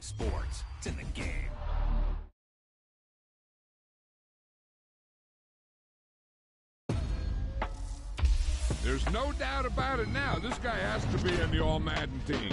sports. It's in the game. There's no doubt about it now. This guy has to be in the All-Madden team.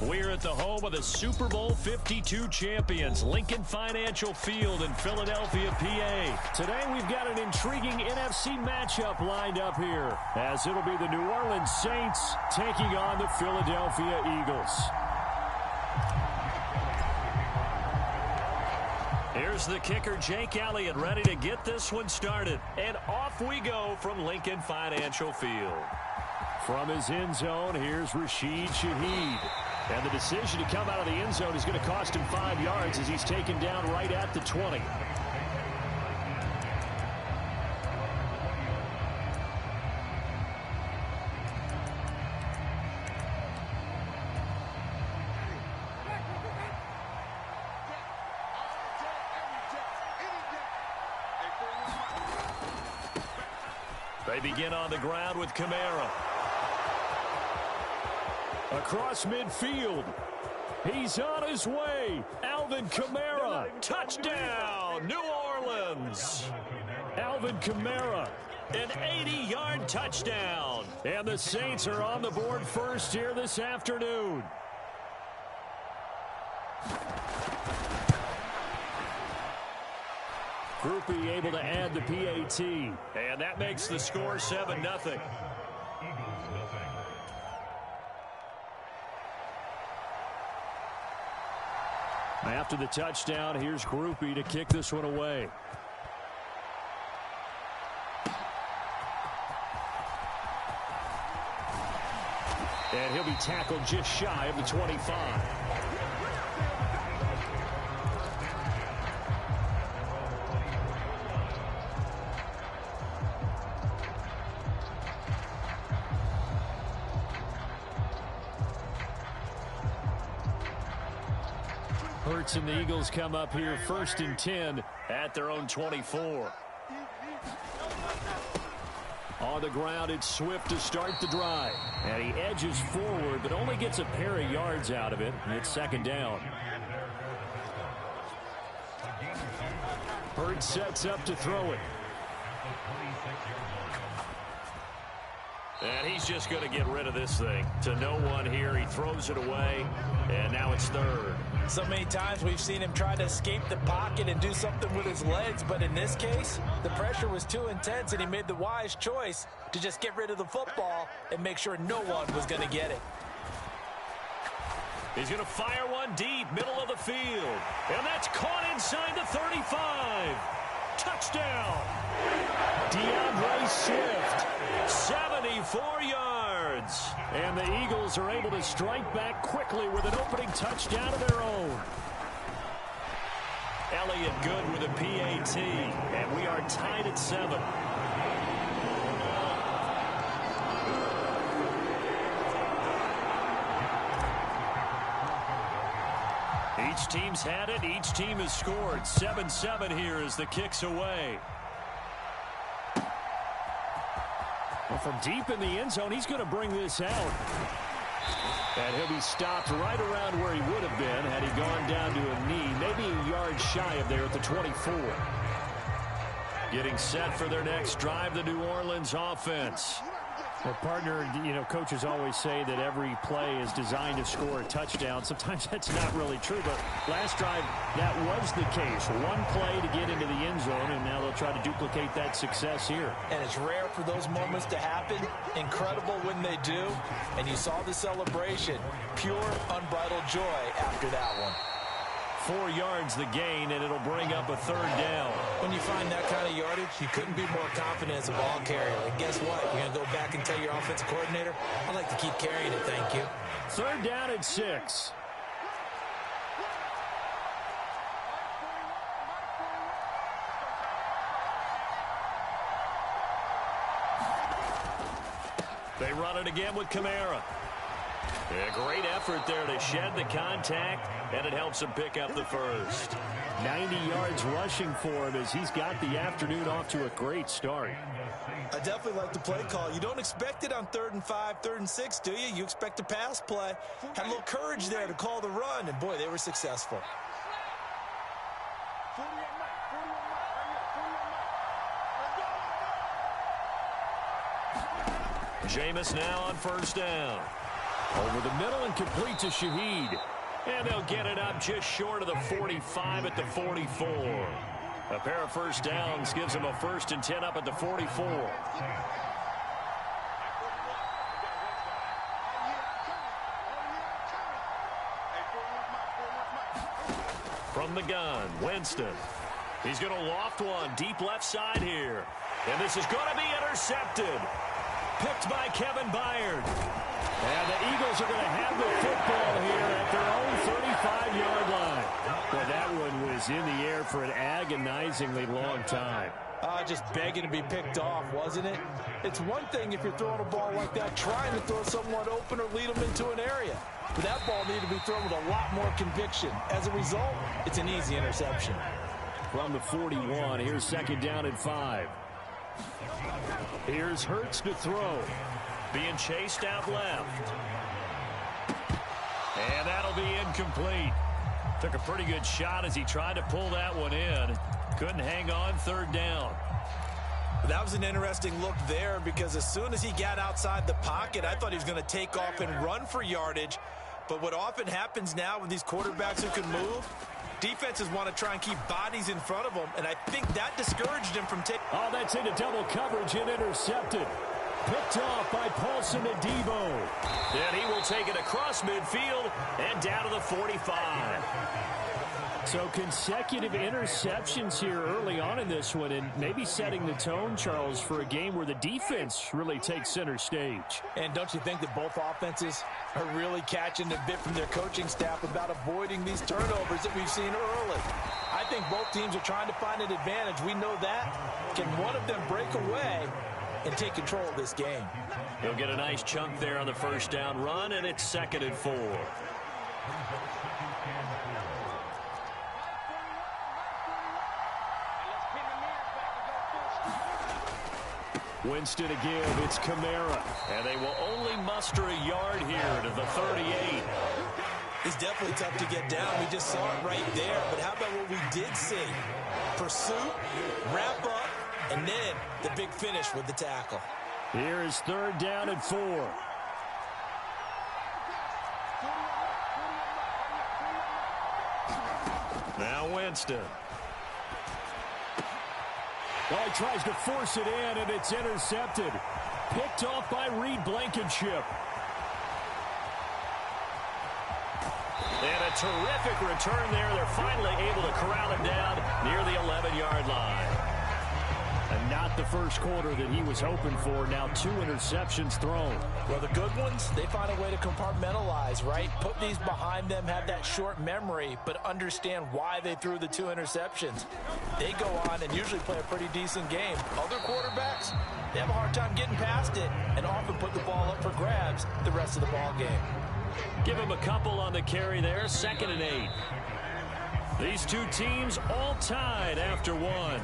We're at the home of the Super Bowl 52 champions, Lincoln Financial Field in Philadelphia, PA. Today we've got an intriguing NFC matchup lined up here, as it'll be the New Orleans Saints taking on the Philadelphia Eagles. Here's the kicker, Jake Elliott, ready to get this one started. And off we go from Lincoln Financial Field. From his end zone, here's Rashid Shaheed. And the decision to come out of the end zone is going to cost him 5 yards as he's taken down right at the 20. They begin on the ground with Kamara. Across midfield. He's on his way. Alvin Kamara. Touchdown, New Orleans. Alvin Kamara. An 80-yard touchdown. And the Saints are on the board first here this afternoon. Groupie able to add the PAT. And that makes the score 7-0. After the touchdown, here's Groupie to kick this one away. And he'll be tackled just shy of the 25. Hurts and the Eagles come up here 1st and 10 at their own 24. On the ground, it's Swift to start the drive. And he edges forward, but only gets a pair of yards out of it. And it's 2nd down. Hurts sets up to throw it. And he's just going to get rid of this thing. To no one here. He throws it away. And now it's 3rd. So many times we've seen him try to escape the pocket and do something with his legs. But in this case, the pressure was too intense, and he made the wise choice to just get rid of the football and make sure no one was going to get it. He's going to fire one deep, middle of the field. And that's caught inside the 35. Touchdown. DeAndre Swift, 74 yards. And the Eagles are able to strike back quickly with an opening touchdown of their own. Elliott good with a PAT. And we are tied at 7. Each team's had it. Each team has scored. 7-7 here as the kick's away. Well, from deep in the end zone, he's going to bring this out. And he'll be stopped right around where he would have been had he gone down to a knee, maybe a yard shy of there at the 24. Getting set for their next drive, the New Orleans offense. Well, partner, you know, coaches always say that every play is designed to score a touchdown. Sometimes that's not really true, but last drive, that was the case. One play to get into the end zone, and now they'll try to duplicate that success here. And it's rare for those moments to happen. Incredible when they do. And you saw the celebration. Pure, unbridled joy after that one. 4 yards the gain, and it'll bring up a 3rd down. When you find that kind of yardage, you couldn't be more confident as a ball carrier. And guess what? You're going to go back and tell your offensive coordinator, I'd like to keep carrying it, thank you. 3rd down and 6. They run it again with Kamara. A great effort there to shed the contact, and it helps him pick up the 1st. 90 yards rushing for him as he's got the afternoon off to a great start. I definitely like the play call. You don't expect it on 3rd and 5, 3rd and 6, do you? You expect a pass play. Had a little courage there to call the run, and boy, they were successful. Jameis now on 1st down. Over the middle and complete to Shaheed. And they'll get it up just short of the 45 at the 44. A pair of 1st downs gives them a 1st and 10 up at the 44. From the gun, Winston. He's going to loft one deep left side here. And this is going to be intercepted. Picked by Kevin Byard. And the Eagles are going to have the football here at their own 35-yard line. Well, that one was in the air for an agonizingly long time. Just begging to be picked off, wasn't it? It's one thing if you're throwing a ball like that, trying to throw someone open or lead them into an area. But that ball needed to be thrown with a lot more conviction. As a result, it's an easy interception. From the 41, here's 2nd down and 5. Here's Hurts to throw. Being chased out left. And that'll be incomplete. Took a pretty good shot as he tried to pull that one in. Couldn't hang on third down. That was an interesting look there because as soon as he got outside the pocket, I thought he was going to take off and run for yardage. But what often happens now with these quarterbacks who can move, defenses want to try and keep bodies in front of them, and I think that discouraged him from taking... Oh, that's into double coverage and intercepted. Picked off by Paulson Adebo. Then he will take it across midfield and down to the 45. So consecutive interceptions here early on in this one, and maybe setting the tone, Charles, for a game where the defense really takes center stage. And don't you think that both offenses are really catching a bit from their coaching staff about avoiding these turnovers that we've seen early? I think both teams are trying to find an advantage. We know that. Can one of them break away and take control of this game? He'll get a nice chunk there on the first down run, and it's 2nd and 4. Winston to give. It's Kamara. And they will only muster a yard here to the 38. He's definitely tough to get down. We just saw it right there. But how about what we did see? Pursuit, wrap up, and then the big finish with the tackle. Here is 3rd down and 4. Now Winston. Oh, he tries to force it in, and it's intercepted. Picked off by Reed Blankenship. And a terrific return there. They're finally able to corral him down near the 11-yard line. And not the first quarter that he was hoping for. Now 2 interceptions thrown. Well, the good ones, they find a way to compartmentalize, right? Put these behind them, have that short memory, but understand why they threw the 2 interceptions. They go on and usually play a pretty decent game. Other quarterbacks, they have a hard time getting past it and often put the ball up for grabs the rest of the ball game. Give him a couple on the carry there, 2nd and 8. These two teams all tied after 1.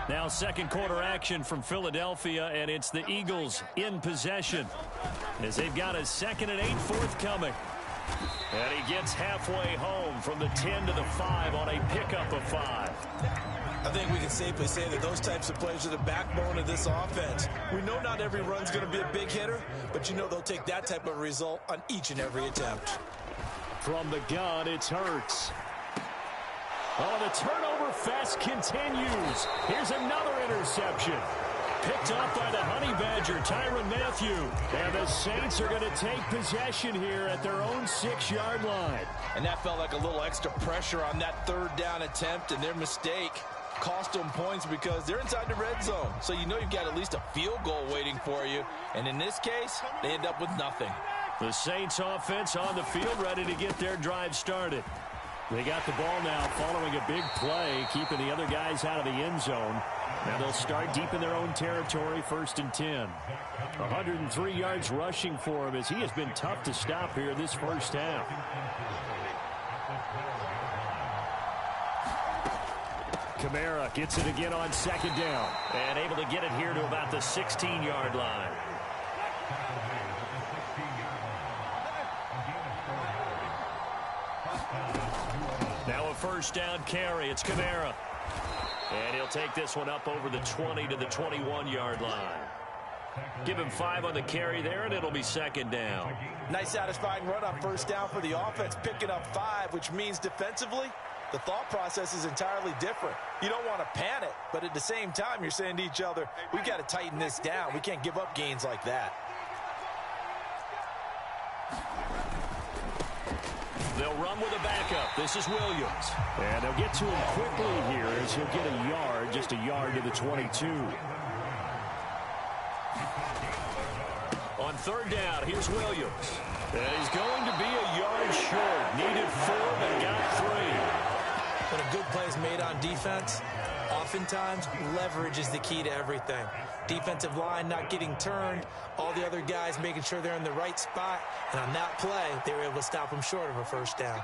Now 2nd quarter action from Philadelphia, and it's the Eagles in possession as they've got a 2nd and 8 forthcoming. And he gets halfway home from the 10 to the 5 on a pickup of 5. I think we can safely say that those types of plays are the backbone of this offense. We know not every run's going to be a big hitter, but you know they'll take that type of result on each and every attempt. From the gun, it's Hurts. Oh, the turnover fest continues. Here's another interception. Picked up by the Honey Badger, Tyrann Mathieu. And the Saints are going to take possession here at their own 6-yard line. And that felt like a little extra pressure on that 3rd down attempt, and their mistake cost them points because they're inside the red zone. So you know you've got at least a field goal waiting for you. And in this case, they end up with nothing. The Saints offense on the field ready to get their drive started. They got the ball now following a big play, keeping the other guys out of the end zone. Now they'll start deep in their own territory, 1st and 10. 103 yards rushing for him as he has been tough to stop here this first half. Kamara gets it again on 2nd down. And able to get it here to about the 16-yard line. Now a 1st down carry. It's Kamara. And he'll take this one up over the 20 to the 21-yard line. Give him 5 on the carry there, and it'll be 2nd down. Nice satisfying run on 1st down for the offense, picking up 5, which means defensively, the thought process is entirely different. You don't want to panic, but at the same time, you're saying to each other, we've got to tighten this down. We can't give up gains like that. They'll run with a backup. This is Williams. And they'll get to him quickly here as he'll get a yard, just a yard to the 22. On 3rd down, here's Williams. And he's going to be a yard short. Needed 4, but got 3. When a good play is made on defense, oftentimes leverage is the key to everything. Defensive line not getting turned, all the other guys making sure they're in the right spot, and on that play, they were able to stop them short of a 1st down.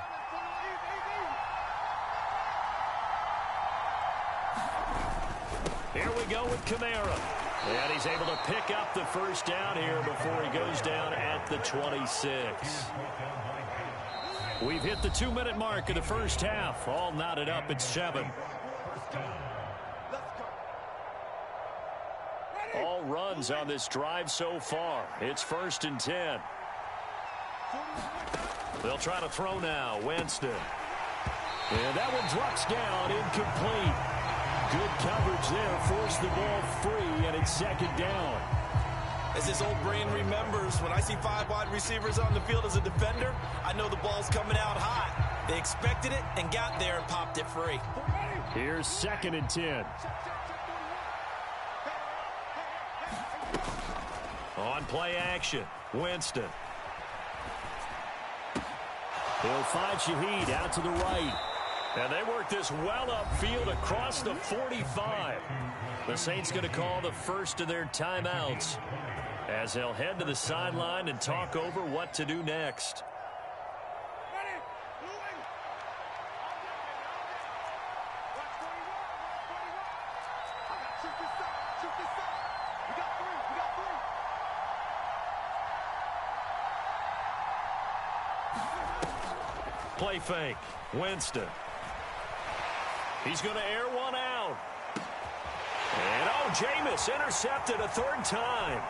Here we go with Kamara. And he's able to pick up the first down here before he goes down at the 26. We've hit the 2-minute mark of the first half. All knotted up at 7. All runs on this drive so far. It's 1st and 10. They'll try to throw now. Winston. And that one drops down, incomplete. Good coverage there. Forced the ball free, and it's 2nd down. As his old brain remembers, when I see 5 wide receivers on the field as a defender, I know the ball's coming out hot. They expected it and got there and popped it free. Here's 2nd and 10. On play action, Winston. He'll find Shaheed out to the right. And they work this well upfield across the 45. The Saints going to call the first of their timeouts as they'll head to the sideline and talk over what to do next. Play fake. Winston. He's going to air one out. And, oh, Jameis intercepted a 3rd time.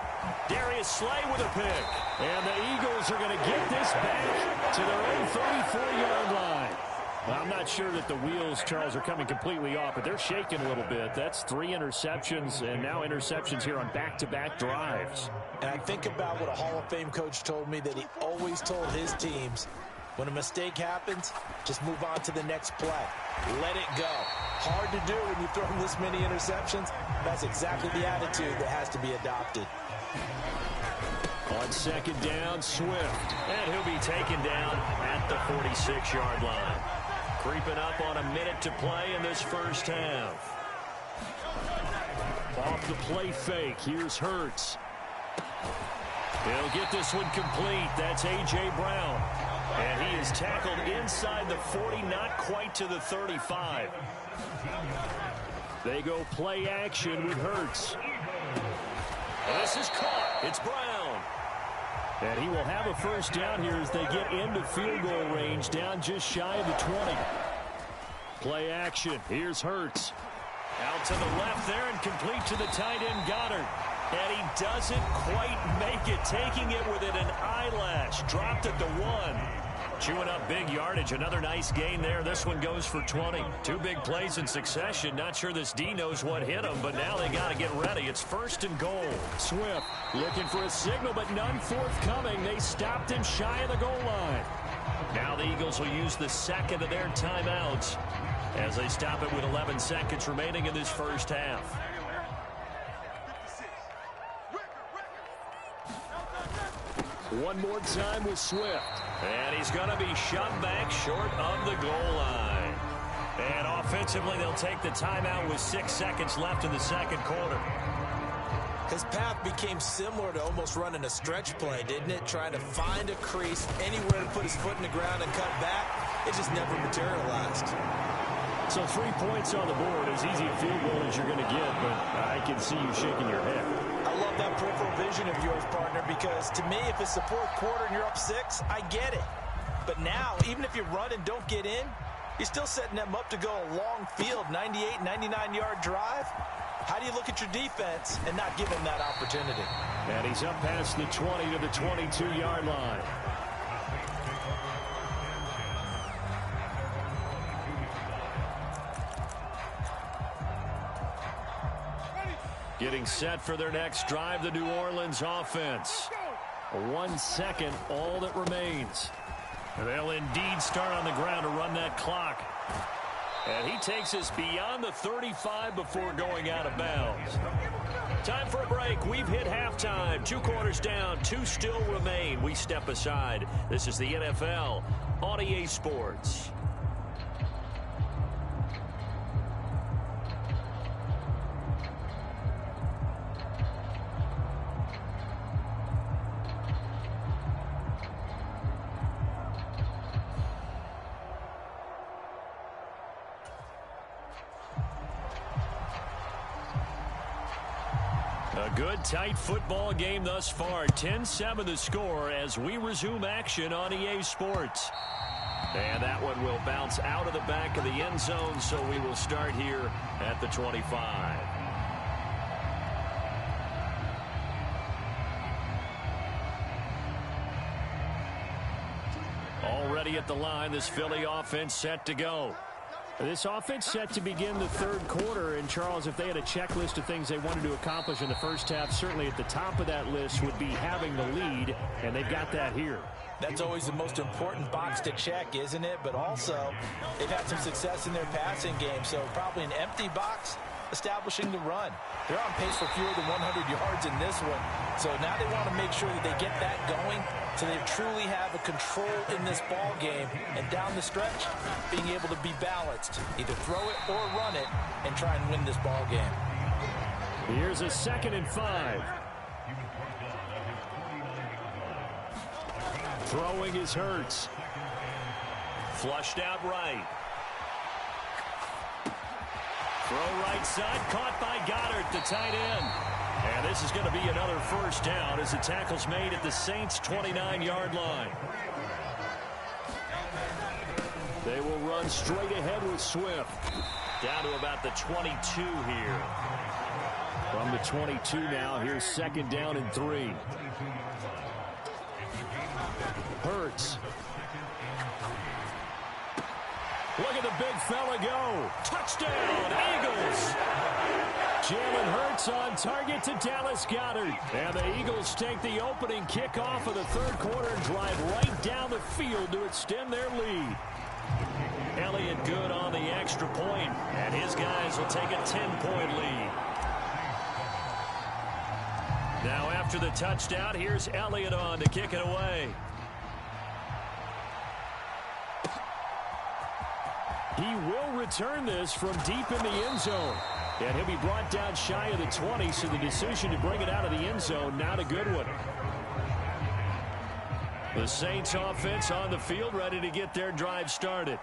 Darius Slay with a pick. And the Eagles are going to get this back to their own 34-yard line. Well, I'm not sure that the wheels, Charles, are coming completely off, but they're shaking a little bit. That's 3 interceptions, and now interceptions here on back-to-back drives. And I think about what a Hall of Fame coach told me that he always told his teams, when a mistake happens, just move on to the next play. Let it go. Hard to do when you throw this many interceptions. That's exactly the attitude that has to be adopted. On 2nd down, Swift. And he'll be taken down at the 46-yard line. Creeping up on a minute to play in this first half. Off the play fake, here's Hurts. He'll get this one complete. That's A.J. Brown. And he is tackled inside the 40, not quite to the 35. They go play action with Hurts. This is caught. It's Brown. And he will have a first down here as they get into field goal range, down just shy of the 20. Play action. Here's Hurts. Out to the left there and complete to the tight end Goddard. And he doesn't quite make it, taking it within an eyelash. Dropped at the 1. Chewing up big yardage. Another nice gain there. This one goes for 20. 2 big plays in succession. Not sure this D knows what hit him, but now they got to get ready. It's 1st and goal. Swift looking for a signal, but none forthcoming. They stopped him shy of the goal line. Now the Eagles will use the 2nd of their timeouts as they stop it with 11 seconds remaining in this first half. One more time with Swift. And he's going to be shoved back short of the goal line. And offensively, they'll take the timeout with 6 seconds left in the 2nd quarter. His path became similar to almost running a stretch play, didn't it? Trying to find a crease, anywhere to put his foot in the ground and cut back. It just never materialized. So 3 points on the board, as easy a field goal as you're going to get, but I can see you shaking your head. I love that peripheral vision of yours, partner, because to me, if it's the 4th quarter and you're up 6, I get it. But now, even if you run and don't get in, you're still setting them up to go a long field, 98, 99-yard drive. How do you look at your defense and not give them that opportunity? And he's up past the 20 to the 22-yard line. Getting set for their next drive, the New Orleans offense. 1 second, all that remains. They'll indeed start on the ground to run that clock. And he takes us beyond the 35 before going out of bounds. Time for a break. We've hit halftime. 2 quarters down, 2 still remain. We step aside. This is the NFL on EA Sports. A good, tight football game thus far. 10-7 the score as we resume action on EA Sports. And that one will bounce out of the back of the end zone, so we will start here at the 25. Already at the line, this Philly offense set to go. This offense set to begin the third quarter. And, Charles, if they had a checklist of things they wanted to accomplish in the first half, certainly at the top of that list would be having the lead, and they've got that here. That's always the most important box to check, isn't it? But also, they've had some success in their passing game, so probably an empty box establishing the run. They're on pace for fewer than 100 yards in this one, so now they want to make sure that they get that going so they truly have a control in this ball game, and down the stretch, being able to be balanced, either throw it or run it, and try and win this ball game. Here's a 2nd and 5. Throwing is Hurts. Flushed out right. Throw right side, caught by Goddard, the tight end. And this is going to be another first down as the tackle's made at the Saints' 29-yard line. They will run straight ahead with Swift. Down to about the 22 here. From the 22 now, here's 2nd down and 3. Hurts. Look at the big fella go. Touchdown, Eagles. Jalen Hurts on target to Dallas Goedert. And the Eagles take the opening kickoff of the third quarter and drive right down the field to extend their lead. Elliott good on the extra point, and his guys will take a 10-point lead. Now after the touchdown, here's Elliott on to kick it away. He will return this from deep in the end zone. And he'll be brought down shy of the 20, so the decision to bring it out of the end zone, not a good one. The Saints offense on the field, ready to get their drive started.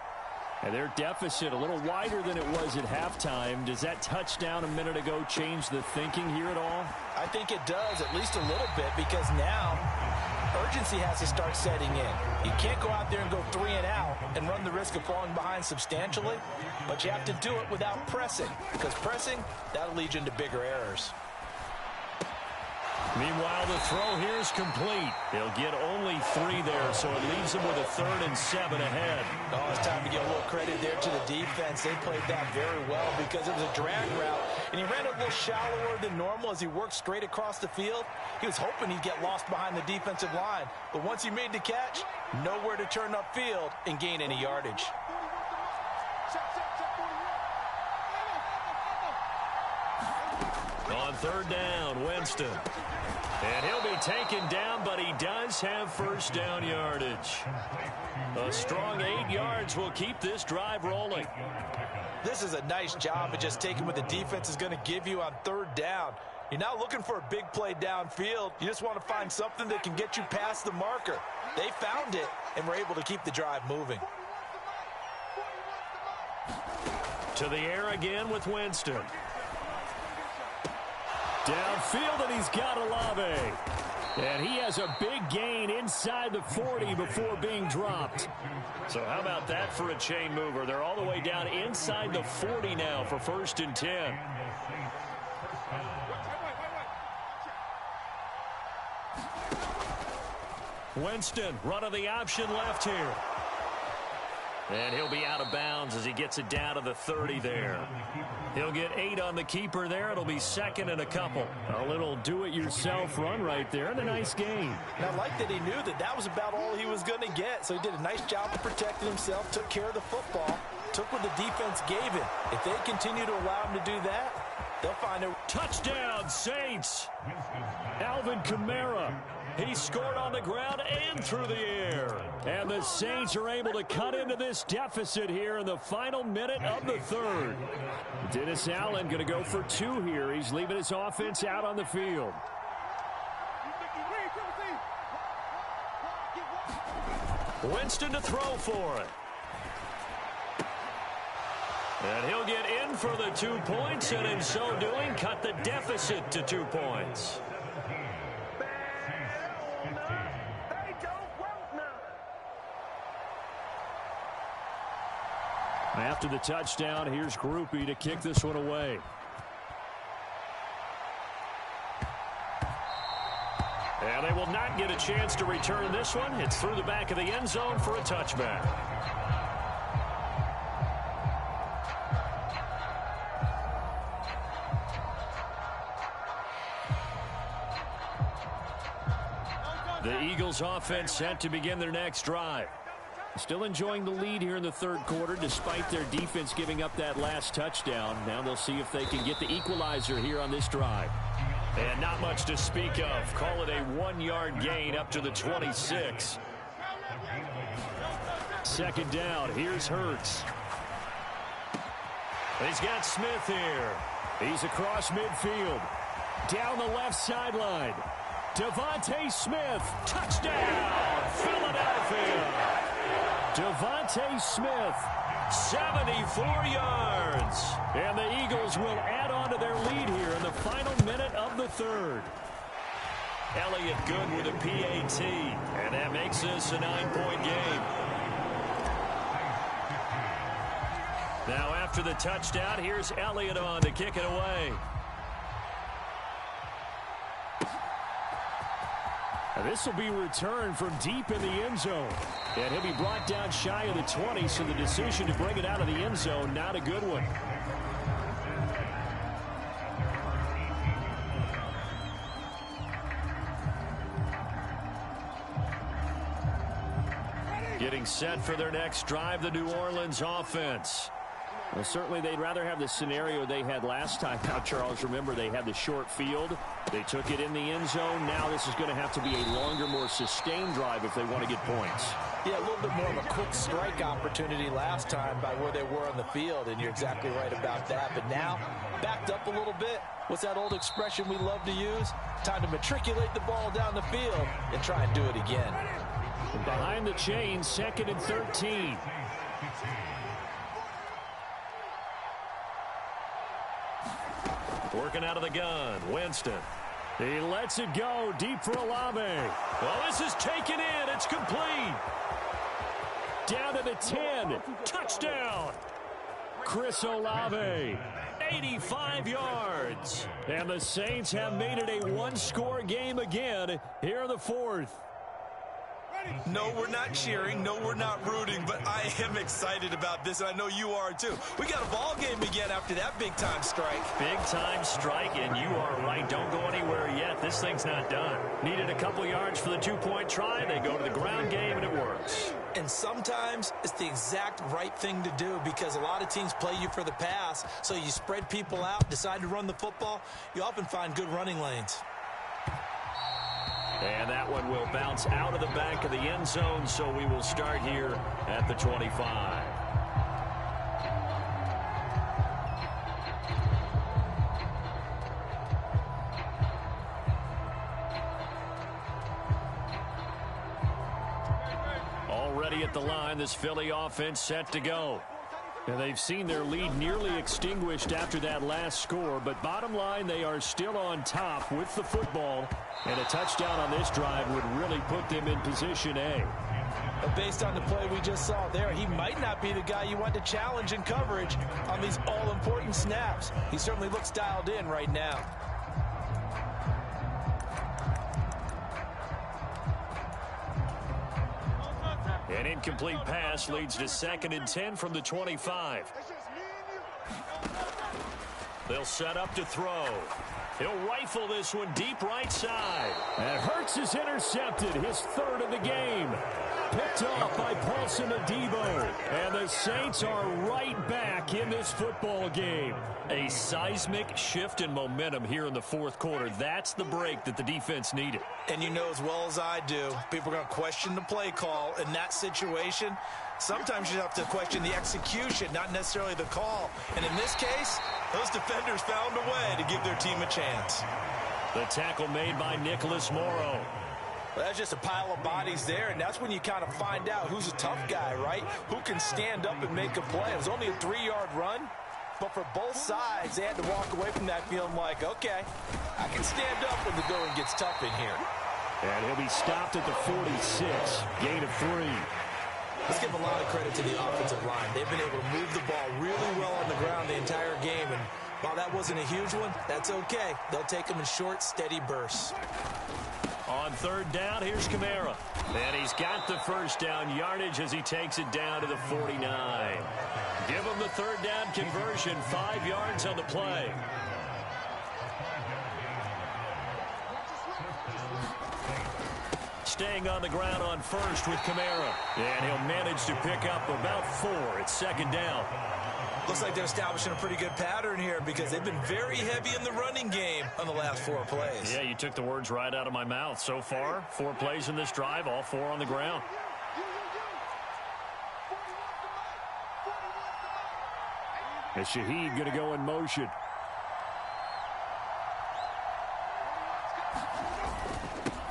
And their deficit a little wider than it was at halftime. Does that touchdown a minute ago change the thinking here at all? I think it does, at least a little bit, because now urgency has to start setting in. You can't go out there and go 3 and out and run the risk of falling behind substantially, but you have to do it without pressing, because pressing, that'll lead you into bigger errors. Meanwhile, the throw here is complete. They'll get only 3 there, so it leaves them with a 3rd and 7 ahead. Oh, it's time to give a little credit there to the defense. They played that very well because it was a drag route, and he ran a little shallower than normal as he worked straight across the field. He was hoping he'd get lost behind the defensive line, but once he made the catch, nowhere to turn upfield and gain any yardage. On 3rd down, Winston. And he'll be taken down, but he does have first down yardage. A strong 8 yards will keep this drive rolling. This is a nice job of just taking what the defense is going to give you on 3rd down. You're not looking for a big play downfield. You just want to find something that can get you past the marker. They found it and were able to keep the drive moving. To the air again with Winston. Downfield, and he's got Olave. And he has a big gain inside the 40 before being dropped. So how about that for a chain mover? They're all the way down inside the 40 now for 1st and 10. Winston, run of the option left here. And he'll be out of bounds as he gets it down to the 30 there. He'll get 8 on the keeper there. It'll be 2nd and a couple. A little do-it-yourself run right there and a nice gain. And I like that he knew that that was about all he was going to get. So he did a nice job of protecting himself, took care of the football, took what the defense gave him. If they continue to allow him to do that, they'll find a touchdown, Saints. Alvin Kamara. He scored on the ground and through the air. And the Saints are able to cut into this deficit here in the final minute of the 3rd. Dennis Allen going to go for 2 here. He's leaving his offense out on the field. Winston to throw for it. And he'll get for the 2 points, and in so doing, cut the deficit to 2 points. After the touchdown, here's Groupie to kick this one away. And they will not get a chance to return this one. It's through the back of the end zone for a touchback. The Eagles offense set to begin their next drive. Still enjoying the lead here in the third quarter despite their defense giving up that last touchdown. Now they'll see if they can get the equalizer here on this drive. And not much to speak of. Call it a 1-yard gain up to the 26. Second down. Here's Hurts. He's got Smith here. He's across midfield. Down the left sideline. Devontae Smith. Touchdown, Philadelphia. Devontae Smith, 74 yards. And the Eagles will add on to their lead here in the final minute of the third. Elliott good with a PAT, and that makes this a 9-point game. Now after the touchdown, here's Elliott on to kick it away. This will be returned from deep in the end zone. And he'll be brought down shy of the 20, so the decision to bring it out of the end zone, not a good one. Getting set for their next drive, the New Orleans offense. Well, certainly they'd rather have the scenario they had last time. Now, Charles, remember, they had the short field. They took it in the end zone. Now this is going to have to be a longer, more sustained drive if they want to get points. Yeah, a little bit more of a quick strike opportunity last time by where they were on the field, and you're exactly right about that. But now, backed up a little bit. What's that old expression we love to use? Time to matriculate the ball down the field and try and do it again. And behind the chains, 2nd and 13. Working out of the gun, Winston. He lets it go deep for Olave. Well, this is taken in. It's complete. Down to the 10. Touchdown. Chris Olave. 85 yards. And the Saints have made it a one-score game again here in the fourth. No, we're not cheering. No, we're not rooting. But I am excited about this, and I know you are too. We got a ball game again after that big-time strike. Big-time strike, and you are right. Don't go anywhere yet. This thing's not done. Needed a couple yards for the two-point try. They go to the ground game, and it works. And sometimes it's the exact right thing to do because a lot of teams play you for the pass. So you spread people out, decide to run the football. You often find good running lanes. And that one will bounce out of the back of the end zone, so we will start here at the 25. Already at the line, this Philly offense set to go. And they've seen their lead nearly extinguished after that last score. But bottom line, they are still on top with the football. And a touchdown on this drive would really put them in position A. But based on the play we just saw there, he might not be the guy you want to challenge in coverage on these all-important snaps. He certainly looks dialed in right now. An incomplete pass leads to 2nd and 10 from the 25. They'll set up to throw. He'll rifle this one deep right side. And Hurts is intercepted, his third of the game. Picked off by Paulson Adebo. And the Saints are right back in this football game. A seismic shift in momentum here in the fourth quarter. That's the break that the defense needed. And you know as well as I do, people are going to question the play call in that situation. Sometimes you have to question the execution, not necessarily the call. And in this case, those defenders found a way to give their team a chance. The tackle made by Nicholas Morrow. Well, that's just a pile of bodies there, and that's when you kind of find out who's a tough guy, right? Who can stand up and make a play. It was only a 3-yard run, But for both sides, they had to walk away from that feeling like, okay, I can stand up when the going gets tough in here. And he'll be stopped at the 46, gain of 3. Let's give a lot of credit to the offensive line. They've been able to move the ball really well on the ground the entire game. And while that wasn't a huge one, that's okay. They'll take them in short, steady bursts. On third down, here's Kamara. And he's got the first down yardage as he takes it down to the 49. Give him the third down conversion, 5 yards on the play. Staying on the ground on first with Kamara. And he'll manage to pick up about 4 at second down. Looks like they're establishing a pretty good pattern here because they've been very heavy in the running game on the last 4 plays. Yeah, you took the words right out of my mouth. So far, 4 plays in this drive, all 4 on the ground. And Shaheed going to go in motion.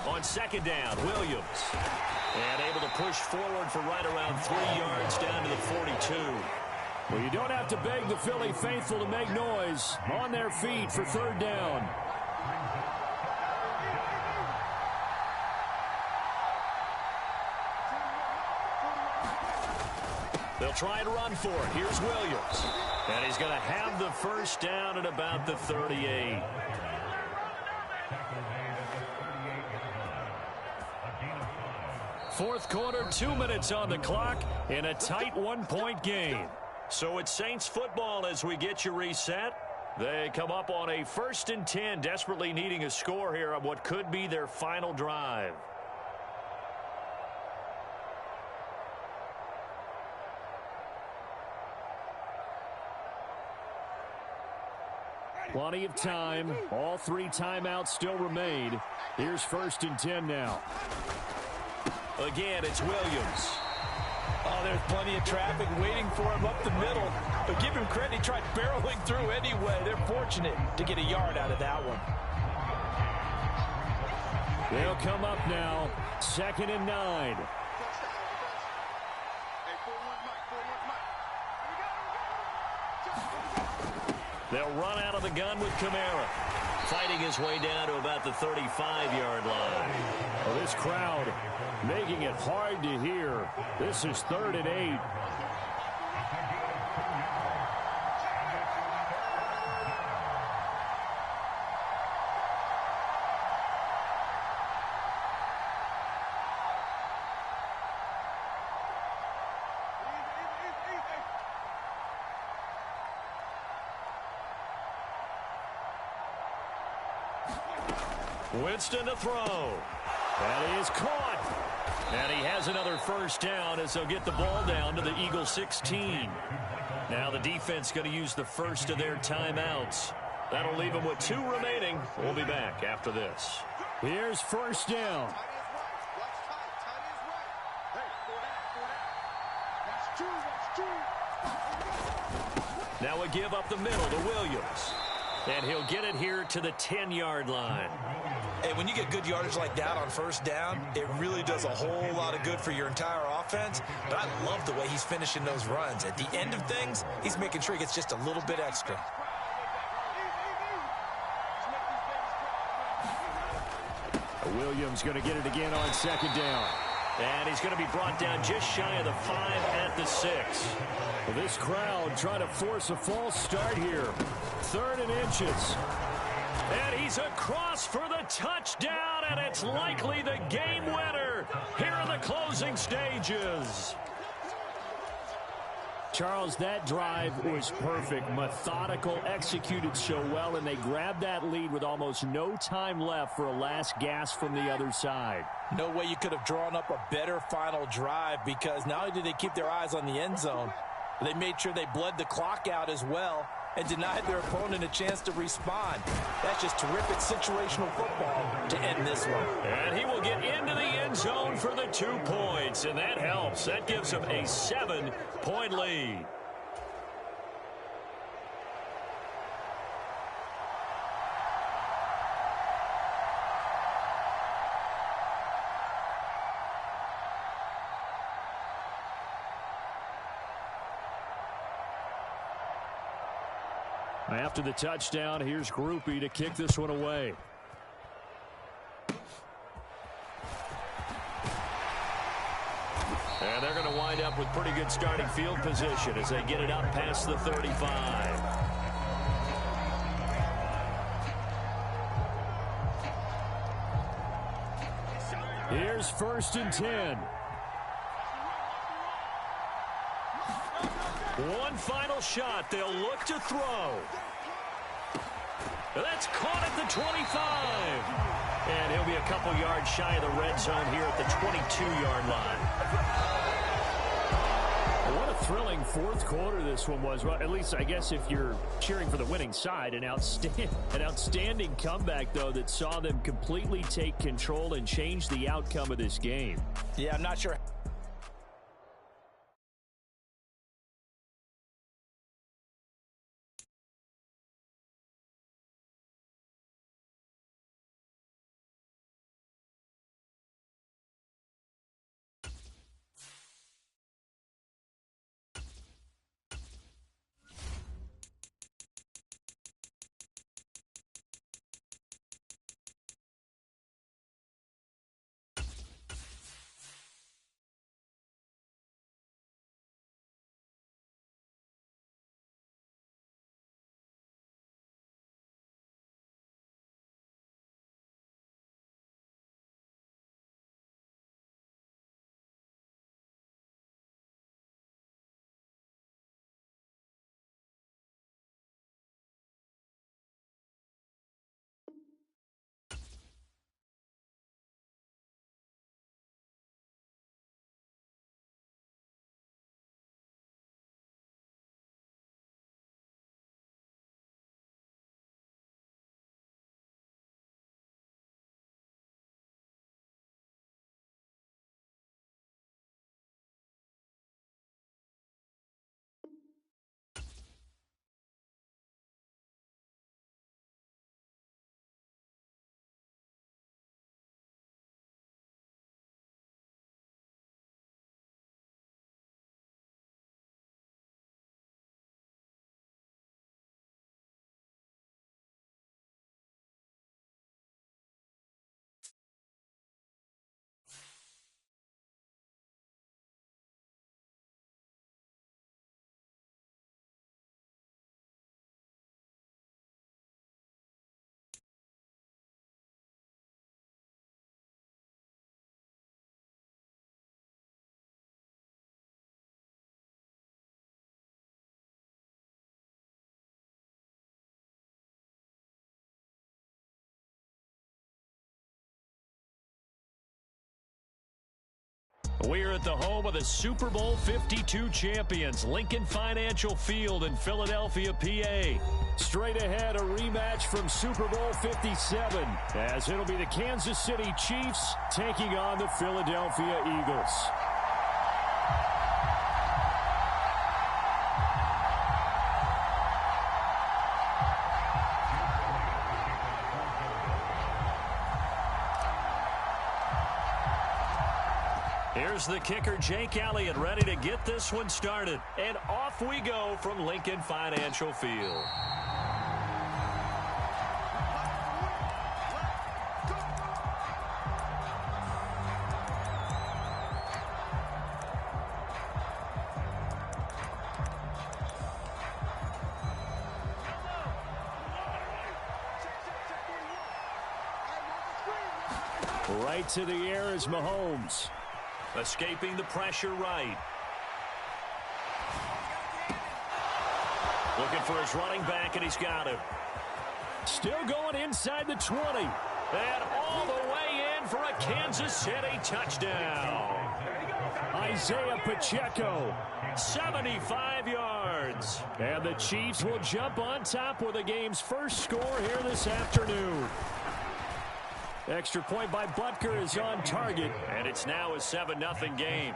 On second down, Williams. And able to push forward for right around 3 yards down to the 42. Well, you don't have to beg the Philly faithful to make noise. On their feet for third down. They'll try and run for it. Here's Williams. And he's going to have the first down at about the 38. Fourth quarter, 2 minutes on the clock in a tight 1-point game. So it's Saints football as we get you reset. They come up on a 1st and 10, desperately needing a score here on what could be their final drive. Plenty of time. All 3 timeouts still remain. Here's 1st and 10 now. Again, it's Williams. Oh, there's plenty of traffic waiting for him up the middle. But give him credit, he tried barreling through anyway. They're fortunate to get a yard out of that one. They'll come up now. 2nd and 9. They'll run out of the gun with Kamara. Fighting his way down to about the 35-yard line. Well, this crowd making it hard to hear. This is 3rd and 8. Winston to throw. That is caught. And he has another first down as they'll get the ball down to the Eagle 16. Now the defense going to use the first of their timeouts. That'll leave them with 2 remaining. We'll be back after this. Here's first down. Now a give up the middle to Williams. And he'll get it here to the 10-yard line. Hey, when you get good yardage like that on first down, it really does a whole lot of good for your entire offense. But I love the way he's finishing those runs. At the end of things, he's making sure he gets just a little bit extra. Williams going to get it again on 2nd down. And he's going to be brought down just shy of the 5 at the 6. Well, this crowd trying to force a false start here. 3rd and inches. And he's across for the touchdown, and it's likely the game winner here in the closing stages. Charles, that drive was perfect, methodical, executed so well, and they grabbed that lead with almost no time left for a last gasp from the other side. No way you could have drawn up a better final drive, because not only did they keep their eyes on the end zone, they made sure they bled the clock out as well and denied their opponent a chance to respond. That's just terrific situational football to end this one. And he will get into the end zone for the 2 points, and that helps. That gives him a 7-point lead. After the touchdown, here's Groupie to kick this one away. And they're going to wind up with pretty good starting field position as they get it up past the 35. Here's 1st and 10. One final shot. They'll look to throw. That's caught at the 25. And he'll be a couple yards shy of the red zone here at the 22-yard line. What a thrilling fourth quarter this one was. Well, at least I guess if you're cheering for the winning side, an outstanding comeback, though, that saw them completely take control and change the outcome of this game. Yeah, I'm not sure. We're at the home of the Super Bowl 52 champions, Lincoln Financial Field in Philadelphia, PA. Straight ahead, a rematch from Super Bowl 57, as it'll be the Kansas City Chiefs taking on the Philadelphia Eagles. Here's the kicker, Jake Elliott, ready to get this one started. And off we go from Lincoln Financial Field. Right to the air is Mahomes. Escaping the pressure right. Looking for his running back, and he's got him. Still going inside the 20. And all the way in for a Kansas City touchdown. Isaiah Pacheco, 75 yards. And the Chiefs will jump on top with the game's first score here this afternoon. Extra point by Butker is on target, and it's now a 7-0 game.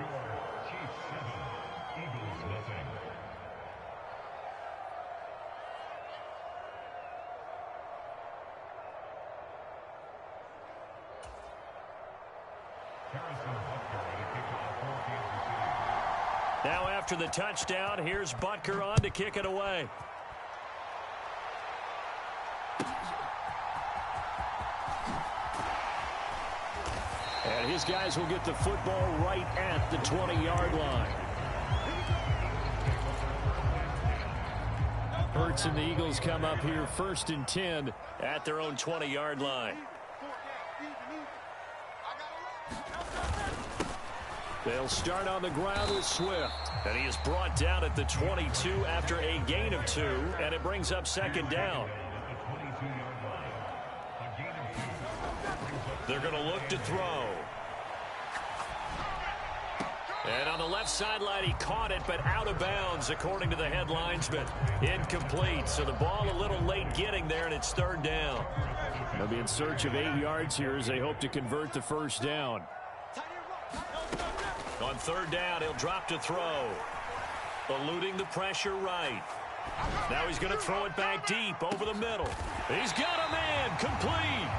Now after the touchdown, here's Butker on to kick it away. And his guys will get the football right at the 20-yard line. Hurts and the Eagles come up here 1st and 10 at their own 20-yard line. They'll start on the ground with Swift. And he is brought down at the 22 after a gain of 2, and it brings up 2nd down. They're going to look to throw. And on the left sideline, he caught it, but out of bounds, according to the head linesman. Incomplete, so the ball a little late getting there, and it's 3rd down. They'll be in search of 8 yards here as they hope to convert the 1st down. On 3rd down, he'll drop to throw. Eluding the pressure right. Now he's going to throw it back deep over the middle. He's got a man, complete.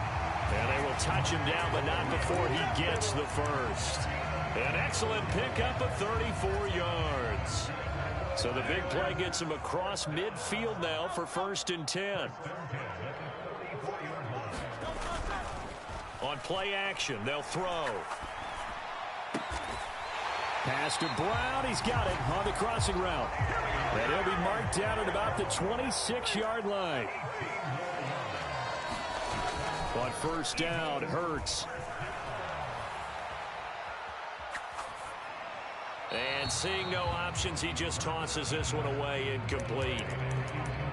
And they will touch him down, but not before he gets the 1st. An excellent pickup of 34 yards. So the big play gets him across midfield now for 1st and 10. On play action, they'll throw. Pass to Brown. He's got it on the crossing route. And he'll be marked down at about the 26-yard line. On 1st down, Hurts. And seeing no options, he just tosses this one away, incomplete.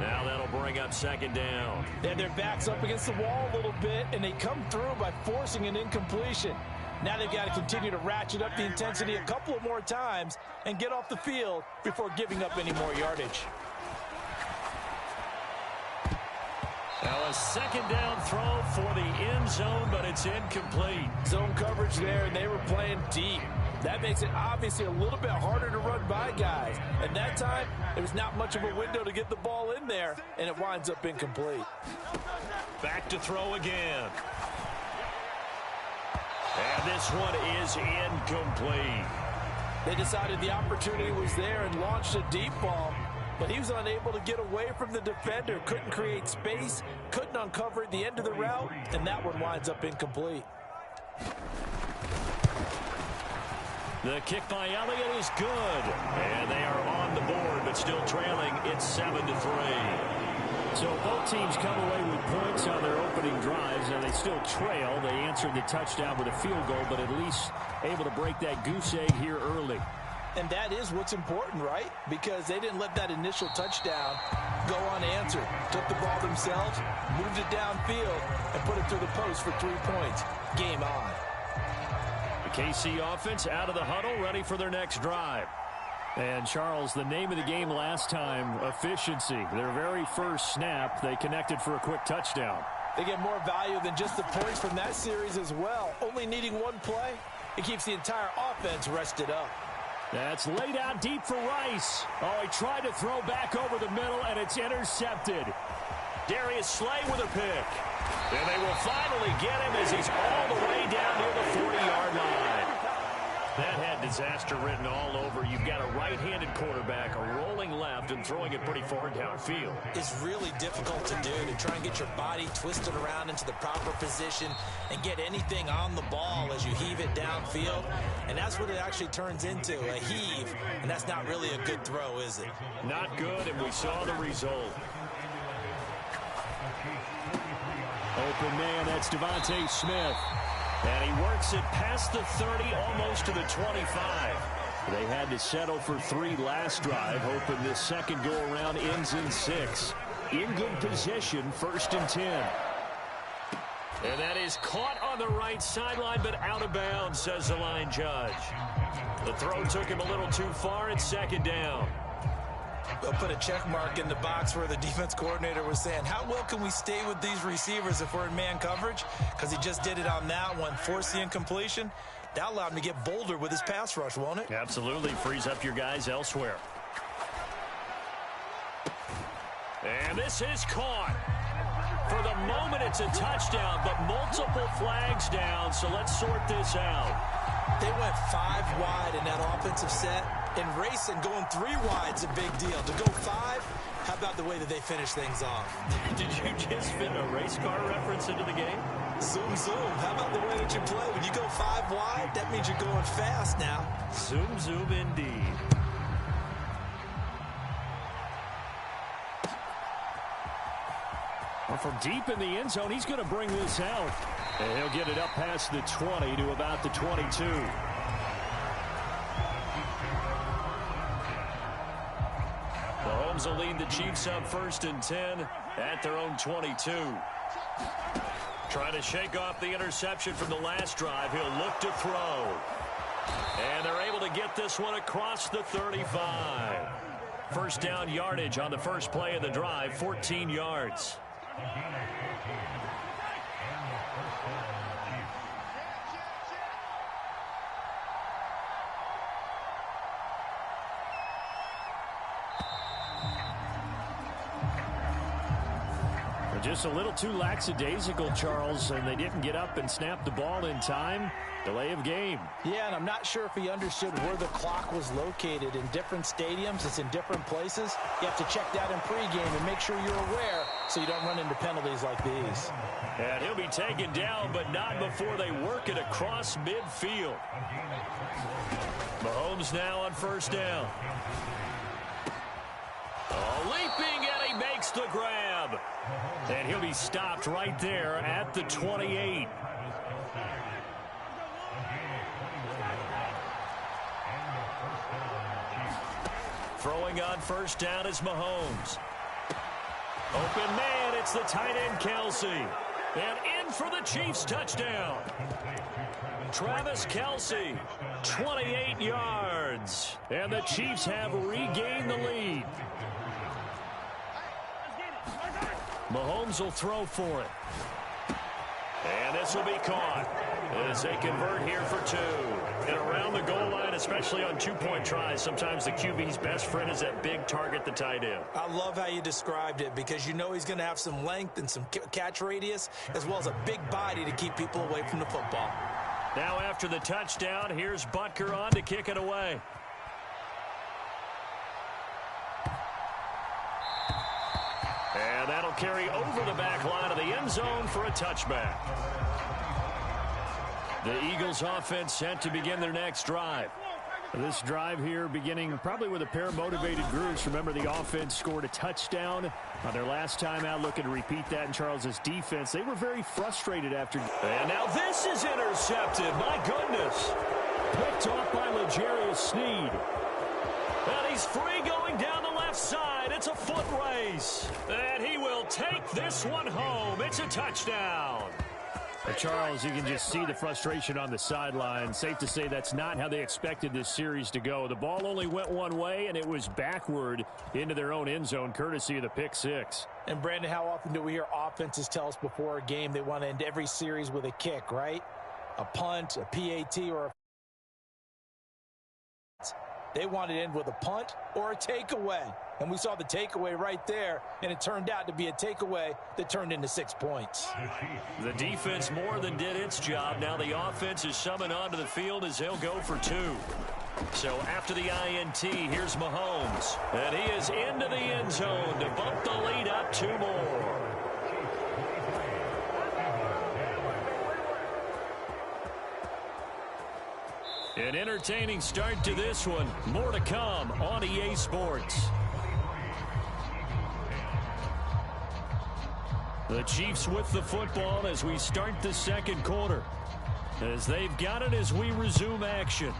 Now that'll bring up 2nd down. And their back's up against the wall a little bit, and they come through by forcing an incompletion. Now they've got to continue to ratchet up the intensity a couple of more times and get off the field before giving up any more yardage. Now a 2nd down throw for the end zone, but it's incomplete. Zone coverage there, and they were playing deep. That makes it obviously a little bit harder to run by guys. At that time, there's not much of a window to get the ball in there, and it winds up incomplete. Back to throw again. And this one is incomplete. They decided the opportunity was there and launched a deep ball, but he was unable to get away from the defender, couldn't create space, couldn't uncover at the end of the route, and that one winds up incomplete. The kick by Elliott is good, and they are on the board, but still trailing. It's 7-3. So both teams come away with points on their opening drives, and they still trail. They answered the touchdown with a field goal, but at least able to break that goose egg here early. And that is what's important, right? Because they didn't let that initial touchdown go unanswered. Took the ball themselves, moved it downfield, and put it through the post for 3 points. Game on. The KC offense out of the huddle, ready for their next drive. And, Charles, the name of the game last time, efficiency. Their very first snap, they connected for a quick touchdown. They get more value than just the points from that series as well. Only needing one play, it keeps the entire offense rested up. That's laid out deep for Rice. Oh, he tried to throw back over the middle, and it's intercepted. Darius Slay with a pick. And they will finally get him as he's all the way down near the 40-yard line. That had disaster written all over. You've got a right-handed quarterback, a rolling left, and throwing it pretty far downfield. It's really difficult to do, to try and get your body twisted around into the proper position and get anything on the ball as you heave it downfield. And that's what it actually turns into, a heave. And that's not really a good throw, is it? Not good, and we saw the result. Open man, that's Devontae Smith. And he works it past the 30, almost to the 25. They had to settle for 3 last drive, hoping this second go-around ends in 6. In good position, 1st and 10. And that is caught on the right sideline, but out of bounds, says the line judge. The throw took him a little too far. It's 2nd down. They'll put a check mark in the box where the defense coordinator was saying, how well can we stay with these receivers if we're in man coverage? Because he just did it on that one, forced the incompletion. That allowed him to get bolder with his pass rush, won't it? Absolutely. Frees up your guys elsewhere. And this is caught. For the moment, it's a touchdown, but multiple flags down, so let's sort this out. They went 5 wide in that offensive set. And racing, going 3 wide's a big deal. To go 5, how about the way that they finish things off? Did you just fit a race car reference into the game? Zoom, zoom. How about the way that you play? When you go 5 wide, that means you're going fast now. Zoom, zoom indeed. Well, from deep in the end zone, he's going to bring this out. And he'll get it up past the 20 to about the 22. Mahomes will lead the Chiefs up 1st and 10 at their own 22. Trying to shake off the interception from the last drive. He'll look to throw. And they're able to get this one across the 35. First down yardage on the first play of the drive, 14 yards. Just a little too lackadaisical, Charles, and they didn't get up and snap the ball in time. Delay of game. Yeah, and I'm not sure if he understood where the clock was located. In different stadiums, it's in different places. You have to check that in pregame and make sure you're aware so you don't run into penalties like these. And he'll be taken down, but not before they work it across midfield. Mahomes now on first down. Oh, leaping, and he makes the grab. And he'll be stopped right there at the 28. Throwing on first down is Mahomes. Open man, it's the tight end Kelsey. And in for the Chiefs touchdown. Travis Kelsey, 28 yards. And the Chiefs have regained the lead. Mahomes will throw for it. And this will be caught as they convert here for 2. And around the goal line, especially on 2-point tries, sometimes the QB's best friend is that big target, the tight end. I love how you described it because you know he's going to have some length and some catch radius as well as a big body to keep people away from the football. Now after the touchdown, here's Butker on to kick it away. And that'll carry over the back line of the end zone for a touchback. The Eagles offense set to begin their next drive. This drive here beginning probably with a pair of motivated groups. Remember, the offense scored a touchdown on their last time out. Looking to repeat that in Charles's defense. They were very frustrated after. And now this is intercepted. My goodness. Picked off by L'Jarius Sneed. And he's free going down the left side. It's a foot race. And he will take this one home. It's a touchdown. Charles, you can just see the frustration on the sideline. Safe to say that's not how they expected this series to go. The ball only went one way, and it was backward into their own end zone, courtesy of the pick six. And, Brandon, how often do we hear offenses tell us before a game they want to end every series with a kick, right? A punt, a PAT, or a... They wanted to end with a punt or a takeaway. And we saw the takeaway right there, and it turned out to be a takeaway that turned into 6 points. The defense more than did its job. Now the offense is summoned onto the field as they'll go for 2. So after the INT, here's Mahomes. And he is into the end zone to bump the lead up 2 more. An entertaining start to this one. More to come on EA Sports. The Chiefs with the football as we start the second quarter. As they've got it as we resume action.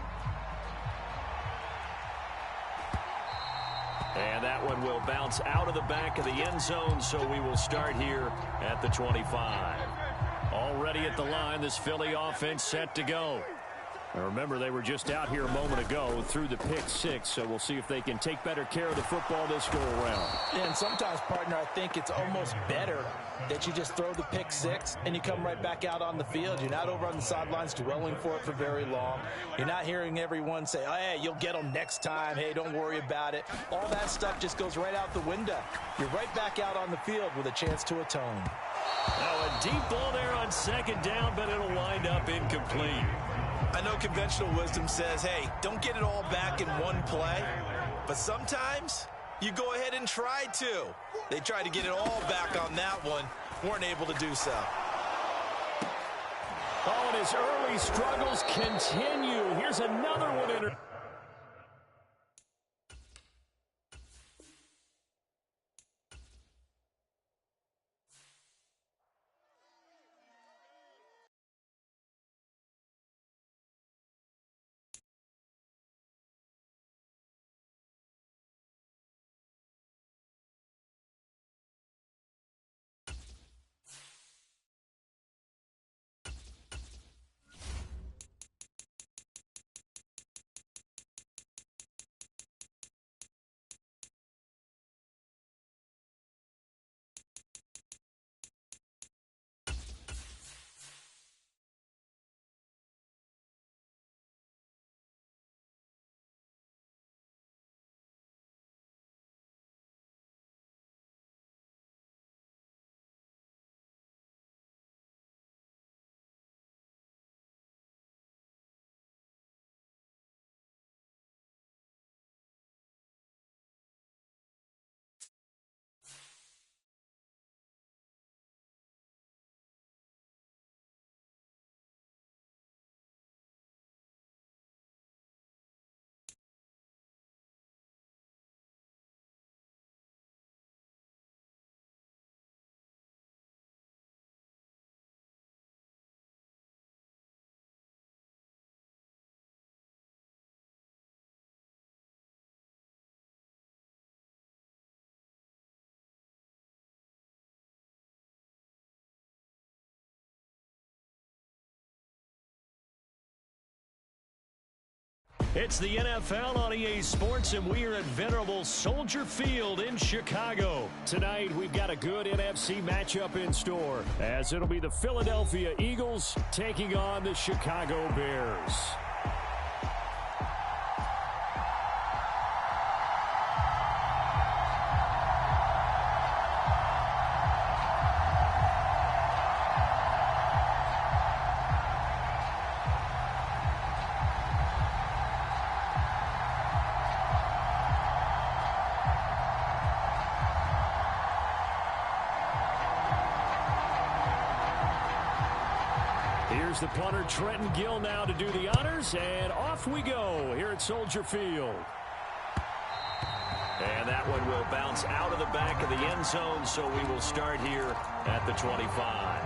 And that one will bounce out of the back of the end zone, so we will start here at the 25. Already at the line, this Philly offense set to go. Now remember, they were just out here a moment ago through the pick 6, so we'll see if they can take better care of the football this go around. And sometimes, partner, I think it's almost better that you just throw the pick 6 and you come right back out on the field. You're not over on the sidelines dwelling for it for very long. You're not hearing everyone say, oh, hey, you'll get them next time. Hey, don't worry about it. All that stuff just goes right out the window. You're right back out on the field with a chance to atone. Now a deep ball there on second down, but it'll wind up incomplete. I know conventional wisdom says, hey, don't get it all back in one play. But sometimes you go ahead and try to. They tried to get it all back on that one. Weren't able to do so. Oh, and his early struggles continue. Here's another one in her. It's the NFL on EA Sports, and we are at venerable Soldier Field in Chicago. Tonight, we've got a good NFC matchup in store, as it'll be the Philadelphia Eagles taking on the Chicago Bears. Here's the punter, Trenton Gill, now to do the honors, and off we go here at Soldier Field. And that one will bounce out of the back of the end zone, so we will start here at the 25.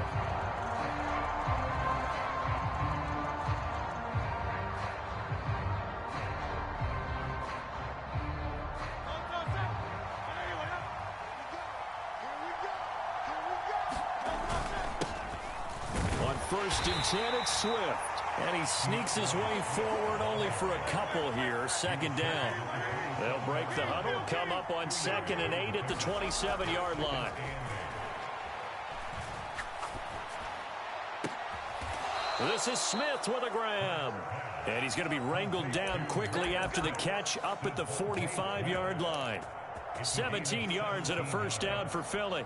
First and 10, it's Swift. And he sneaks his way forward only for a couple here. Second down. They'll break the huddle, come up on 2nd and 8 at the 27-yard line. This is Smith with a grab. And he's going to be wrangled down quickly after the catch up at the 45-yard line. 17 yards and a first down for Philly.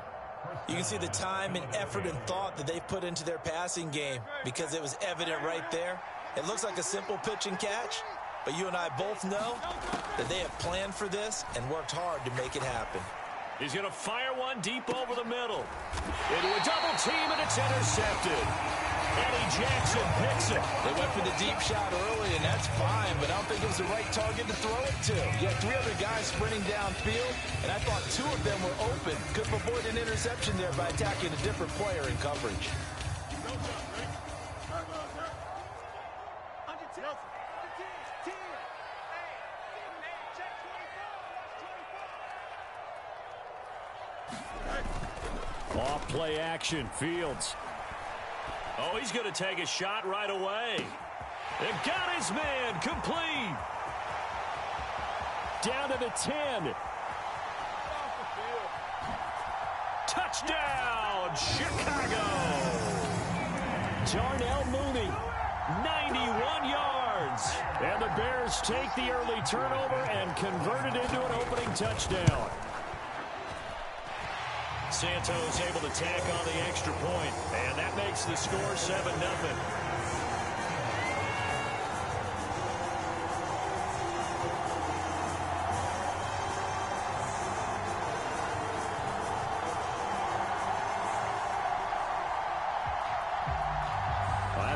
You can see the time and effort and thought that they've put into their passing game because it was evident right there. It looks like a simple pitch and catch, but you and I both know that they have planned for this and worked hard to make it happen. He's going to fire one deep over the middle. Into a double team, and it's intercepted. Eddie Jackson picks it. They went for the deep shot early, and that's fine, but I don't think it was the right target to throw it to. You had 3 other guys sprinting downfield, and I thought 2 of them were open. Could have avoided an interception there by attacking a different player in coverage. Off play action, Fields. Oh, he's going to take a shot right away. And got his man complete. Down to the 10. Touchdown, Chicago. Darnell Mooney, 91 yards. And the Bears take the early turnover and convert it into an opening touchdown. Santos able to tack on the extra point, and that makes the score 7-0.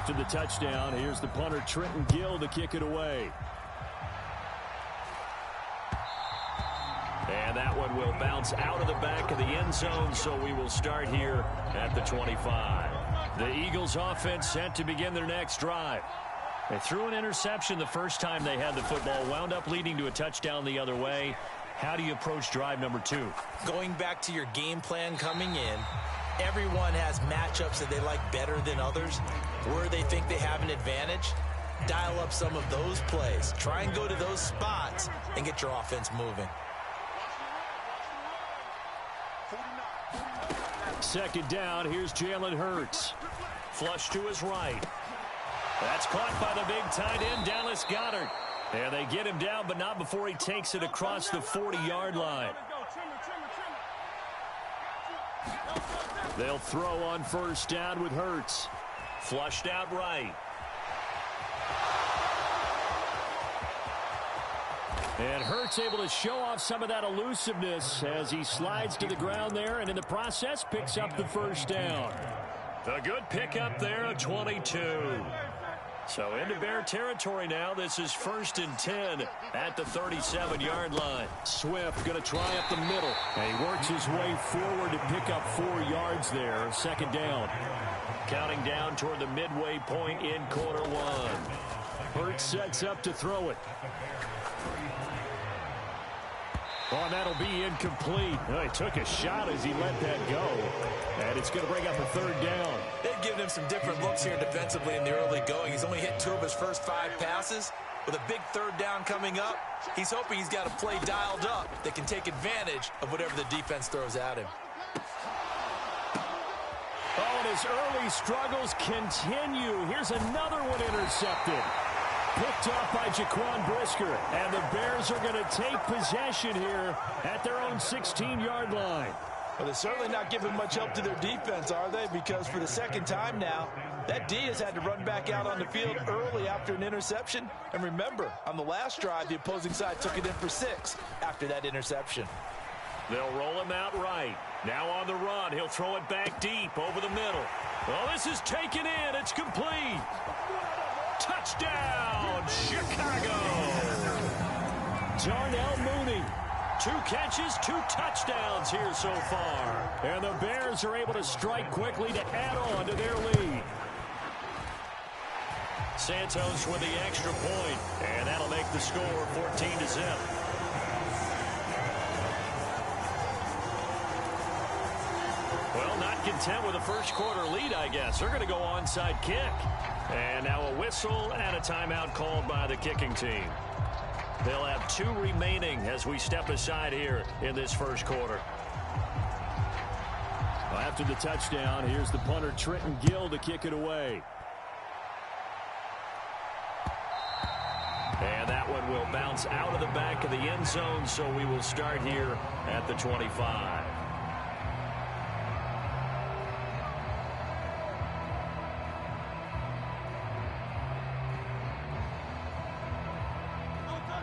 After the touchdown, here's the punter, Trenton Gill, to kick it away. And that one will bounce out of the back of the end zone, so we will start here at the 25. The Eagles offense set to begin their next drive. They threw an interception the first time they had the football, wound up leading to a touchdown the other way. How do you approach drive number 2? Going back to your game plan coming in, everyone has matchups that they like better than others. Where they think they have an advantage, dial up some of those plays. Try and go to those spots and get your offense moving. Second down, here's Jalen Hurts. Flush to his right. That's caught by the big tight end, Dallas Goedert. And they get him down, but not before he takes it across the 40-yard line. They'll throw on first down with Hurts. Flushed out right. And Hurts able to show off some of that elusiveness as he slides to the ground there, and in the process picks up the first down. A good pickup there of 22. So into Bear territory now. This is 1st and 10 at the 37-yard line. Swift going to try up the middle. And he works his way forward to pick up 4 yards there. Second down. Counting down toward the midway point in quarter 1. Hurts sets up to throw it. Oh, and that'll be incomplete. Oh, he took a shot as he let that go. And it's going to bring up a third down. They've given him some different looks here defensively in the early going. He's only hit 2 of his first 5 passes. With a big third down coming up, he's hoping he's got a play dialed up that can take advantage of whatever the defense throws at him. Oh, and his early struggles continue. Here's another one intercepted. Picked off by Jaquan Brisker. And the Bears are going to take possession here at their own 16-yard line. Well, they're certainly not giving much help to their defense, are they? Because for the second time now, that D has had to run back out on the field early after an interception. And remember, on the last drive, the opposing side took it in for 6 after that interception. They'll roll him out right. Now on the run, he'll throw it back deep over the middle. Oh, this is taken in. It's complete. Touchdown, Chicago. Darnell Mooney. 2 catches, 2 touchdowns here so far. And the Bears are able to strike quickly to add on to their lead. Santos with the extra point, and that'll make the score 14-0. Well, not content with a first quarter lead, I guess. They're going to go onside kick. And now a whistle and a timeout called by the kicking team. They'll have 2 remaining as we step aside here in this first quarter. Well, after the touchdown, here's the punter, Trenton Gill, to kick it away. And that one will bounce out of the back of the end zone, so we will start here at the 25.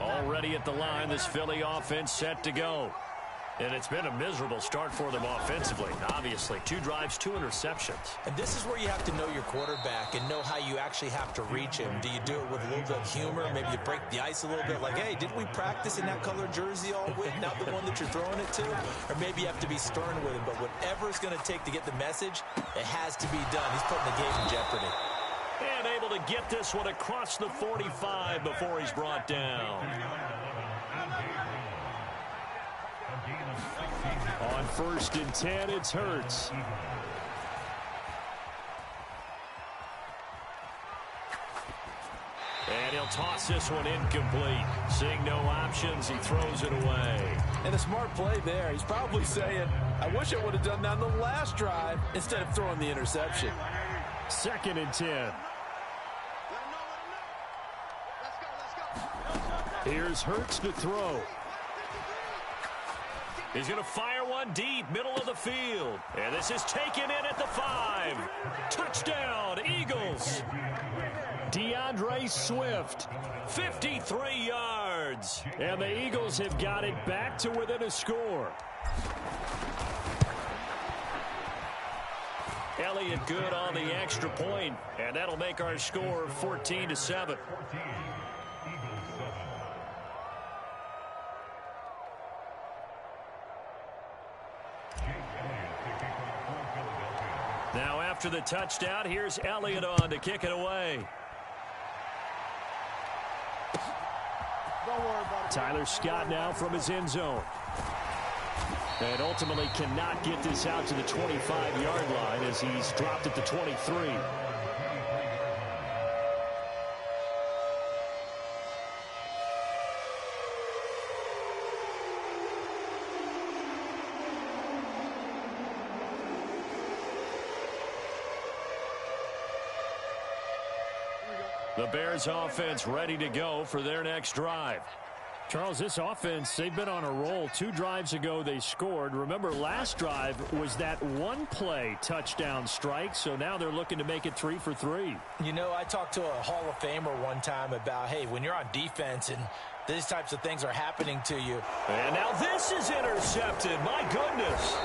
Already at the line, this Philly offense set to go. And it's been a miserable start for them offensively. Obviously, 2 drives, 2 interceptions. And this is where you have to know your quarterback and know how you actually have to reach him. Do you do it with a little bit of humor? Maybe you break the ice a little bit like, hey, didn't we practice in that color jersey all week? Not the one that you're throwing it to? Or maybe you have to be stern with him. But whatever it's going to take to get the message, it has to be done. He's putting the game in jeopardy. And able to get this one across the 45 before he's brought down. On 1st and 10, it's Hurts. And he'll toss this one incomplete. Seeing no options, he throws it away. And a smart play there. He's probably saying, I wish I would have done that on the last drive instead of throwing the interception. 2nd and 10. Here's Hurts to throw. He's going to fire one deep, middle of the field. And this is taken in at the 5. Touchdown, Eagles. DeAndre Swift, 53 yards. And the Eagles have got it back to within a score. Elliott good on the extra point, and that'll make our score 14-7. Now after the touchdown, here's Elliott on to kick it away. Tyler Scott now from his end zone. And ultimately cannot get this out to the 25-yard line as he's dropped at the 23. The Bears offense ready to go for their next drive. Charles, this offense, they've been on a roll. 2 drives ago, they scored. Remember, last drive was that one-play touchdown strike, so now they're looking to make it 3 for 3. You know, I talked to a Hall of Famer one time about, hey, when you're on defense and these types of things are happening to you. And now this is intercepted. My goodness.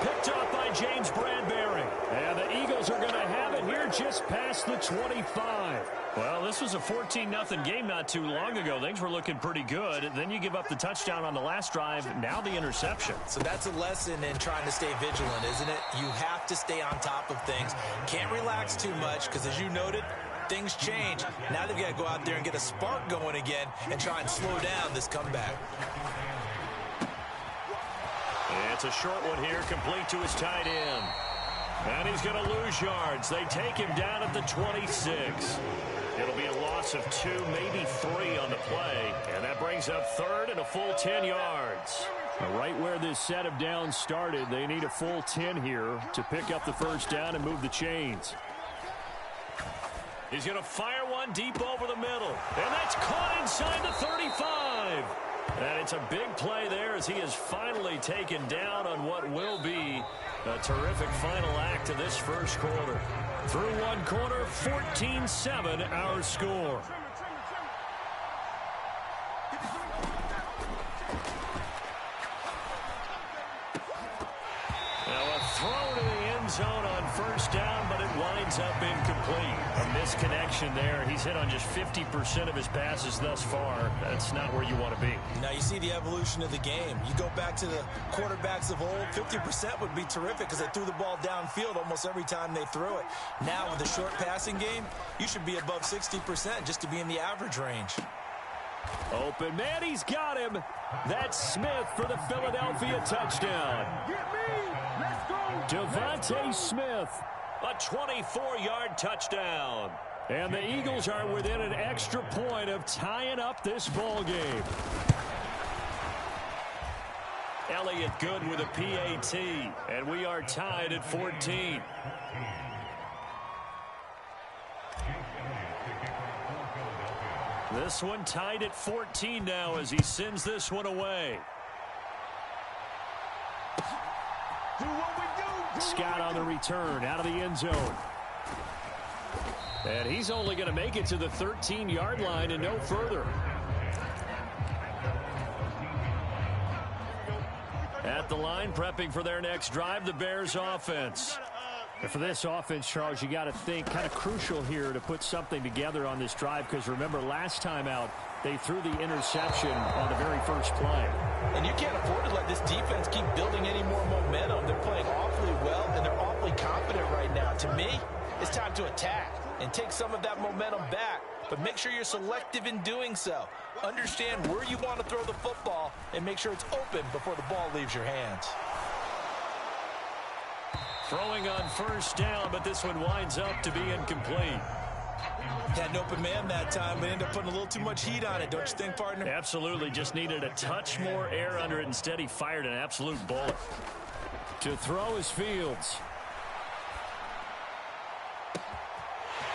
Picked off by James Bradbury. And the Eagles are going to have it here just past the 25. Well, this was a 14-0 game not too long ago. Things were looking pretty good. Then you give up the touchdown on the last drive. Now the interception. So that's a lesson in trying to stay vigilant, isn't it? You have to stay on top of things. Can't relax too much because, as you noted, things change. Now they've got to go out there and get a spark going again and try and slow down this comeback. It's a short one here, complete to his tight end. And he's going to lose yards. They take him down at the 26. It'll be a loss of 2, maybe 3 on the play. And that brings up third and a full 10 yards. Right where this set of downs started, they need a full 10 here to pick up the first down and move the chains. He's going to fire one deep over the middle. And that's caught inside the 35. And it's a big play there as he is finally taken down on what will be a terrific final act of this first quarter. Through one quarter, 14-7 our score. Now a throw to the end zone on first down, but it winds up incomplete. A misconnection there. He's hit on just 50% of his passes thus far. That's not where you want to be. Now you see the evolution of the game. You go back to the quarterbacks of old, 50% would be terrific because they threw the ball downfield almost every time they threw it. Now with the short passing game, you should be above 60% just to be in the average range. Open man, he's got him. That's Smith for the Philadelphia touchdown. Devontae Smith. A 24-yard touchdown. And the Eagles are within an extra point of tying up this ball game. Elliott good with a PAT. And we are tied at 14. This one tied at 14 now as he sends this one away. Scott on the return out of the end zone. And he's only going to make it to the 13-yard line and no further. At the line, prepping for their next drive, the Bears offense. And for this offense, Charles, you got to think kind of crucial here to put something together on this drive because remember last time out they threw the interception on the very first play. And you can't afford to let this defense keep building any more momentum. They're playing awfully well and they're awfully confident right now. To me, it's time to attack and take some of that momentum back. But make sure you're selective in doing so. Understand where you want to throw the football and make sure it's open before the ball leaves your hands. Throwing on first down, but this one winds up to be incomplete. Had an open man that time, but ended up putting a little too much heat on it, don't you think, partner? Absolutely, just needed a touch more air under it. Instead, he fired an absolute bullet. To throw is Fields.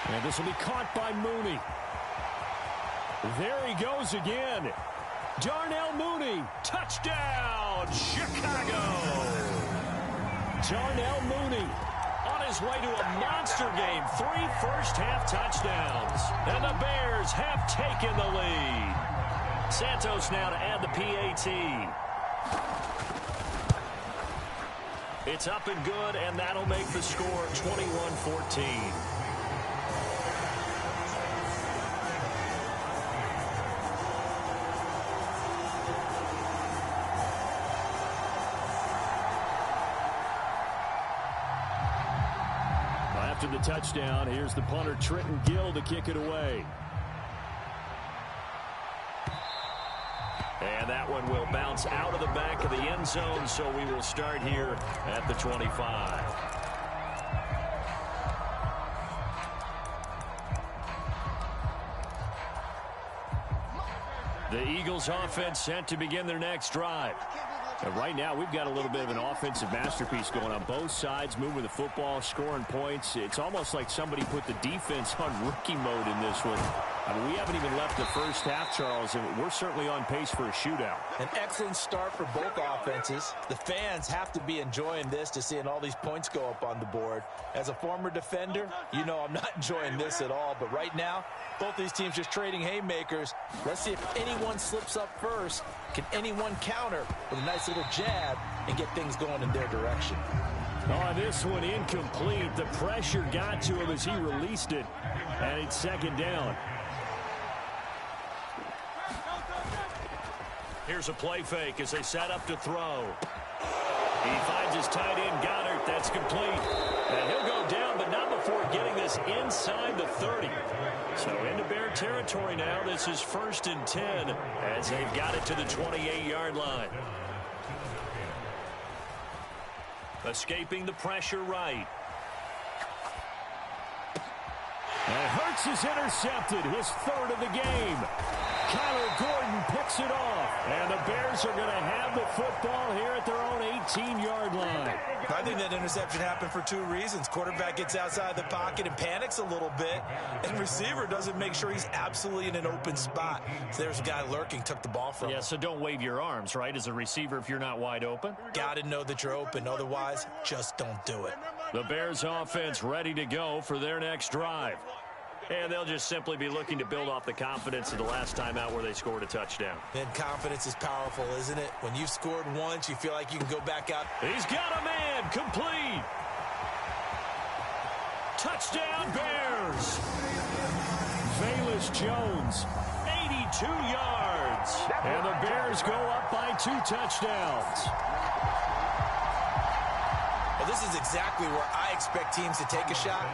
And this will be caught by Mooney. There he goes again. Darnell Mooney, touchdown, Chicago. Darnell Mooney on his way to a monster game. 3 first-half touchdowns. And the Bears have taken the lead. Santos now to add the PAT. It's up and good, and that'll make the score 21-14. After the touchdown, here's the punter, Trenton Gill, to kick it away. And that one will bounce out of the back of the end zone, so we will start here at the 25. The Eagles offense set to begin their next drive. And right now, we've got a little bit of an offensive masterpiece going on both sides, moving the football, scoring points. It's almost like somebody put the defense on rookie mode in this one. I mean, we haven't even left the first half, Charles, and we're certainly on pace for a shootout. An excellent start for both offenses. The fans have to be enjoying this, to seeing all these points go up on the board. As a former defender, you know I'm not enjoying this at all. But right now, both these teams just trading haymakers. Let's see if anyone slips up first. Can anyone counter with a nice little jab and get things going in their direction? Oh, this one incomplete. The pressure got to him as he released it. And it's second down. Here's a play fake as they set up to throw. He finds his tight end, Goddard. That's complete. And he'll go down, but not before getting this inside the 30. So into Bear territory now. This is 1st and 10 as they've got it to the 28-yard line. Escaping the pressure right. And Hurts is intercepted, his 3rd of the game. Kyler Gordon picks it off. And the Bears are going to have the football here at their own 18-yard line. I think that interception happened for 2 reasons. Quarterback gets outside the pocket and panics a little bit. And receiver doesn't make sure he's absolutely in an open spot. So there's a guy lurking, took the ball from him. Yeah, so don't wave your arms, right, as a receiver if you're not wide open. Got to know that you're open. Otherwise, just don't do it. The Bears offense ready to go for their next drive. And they'll just simply be looking to build off the confidence of the last time out where they scored a touchdown. And confidence is powerful, isn't it? When you've scored once, you feel like you can go back out. He's got a man. Complete. Touchdown, Bears. Velus Jones, 82 yards. And the Bears go up by 2 touchdowns. Well, this is exactly where I expect teams to take a shot.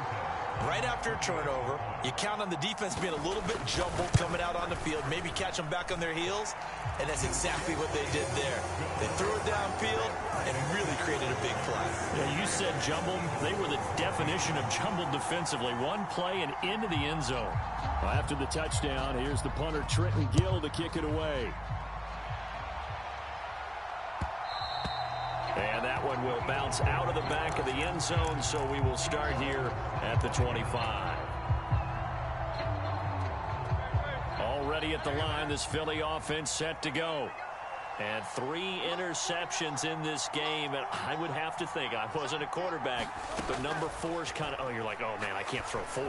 Right after a turnover, you count on the defense being a little bit jumbled coming out on the field, maybe catch them back on their heels, and that's exactly what they did there. They threw it downfield and really created a big play. Yeah, you said jumbled. They were the definition of jumbled defensively. One play and into the end zone. Well, after the touchdown, here's the punter, Trenton Gill, to kick it away. And that one will bounce out of the back of the end zone, so we will start here at the 25. Already at the line, this Philly offense set to go. And 3 interceptions in this game, and I would have to think, I wasn't a quarterback, but number 4 is kind of, oh, you're like, oh, man, I can't throw 4.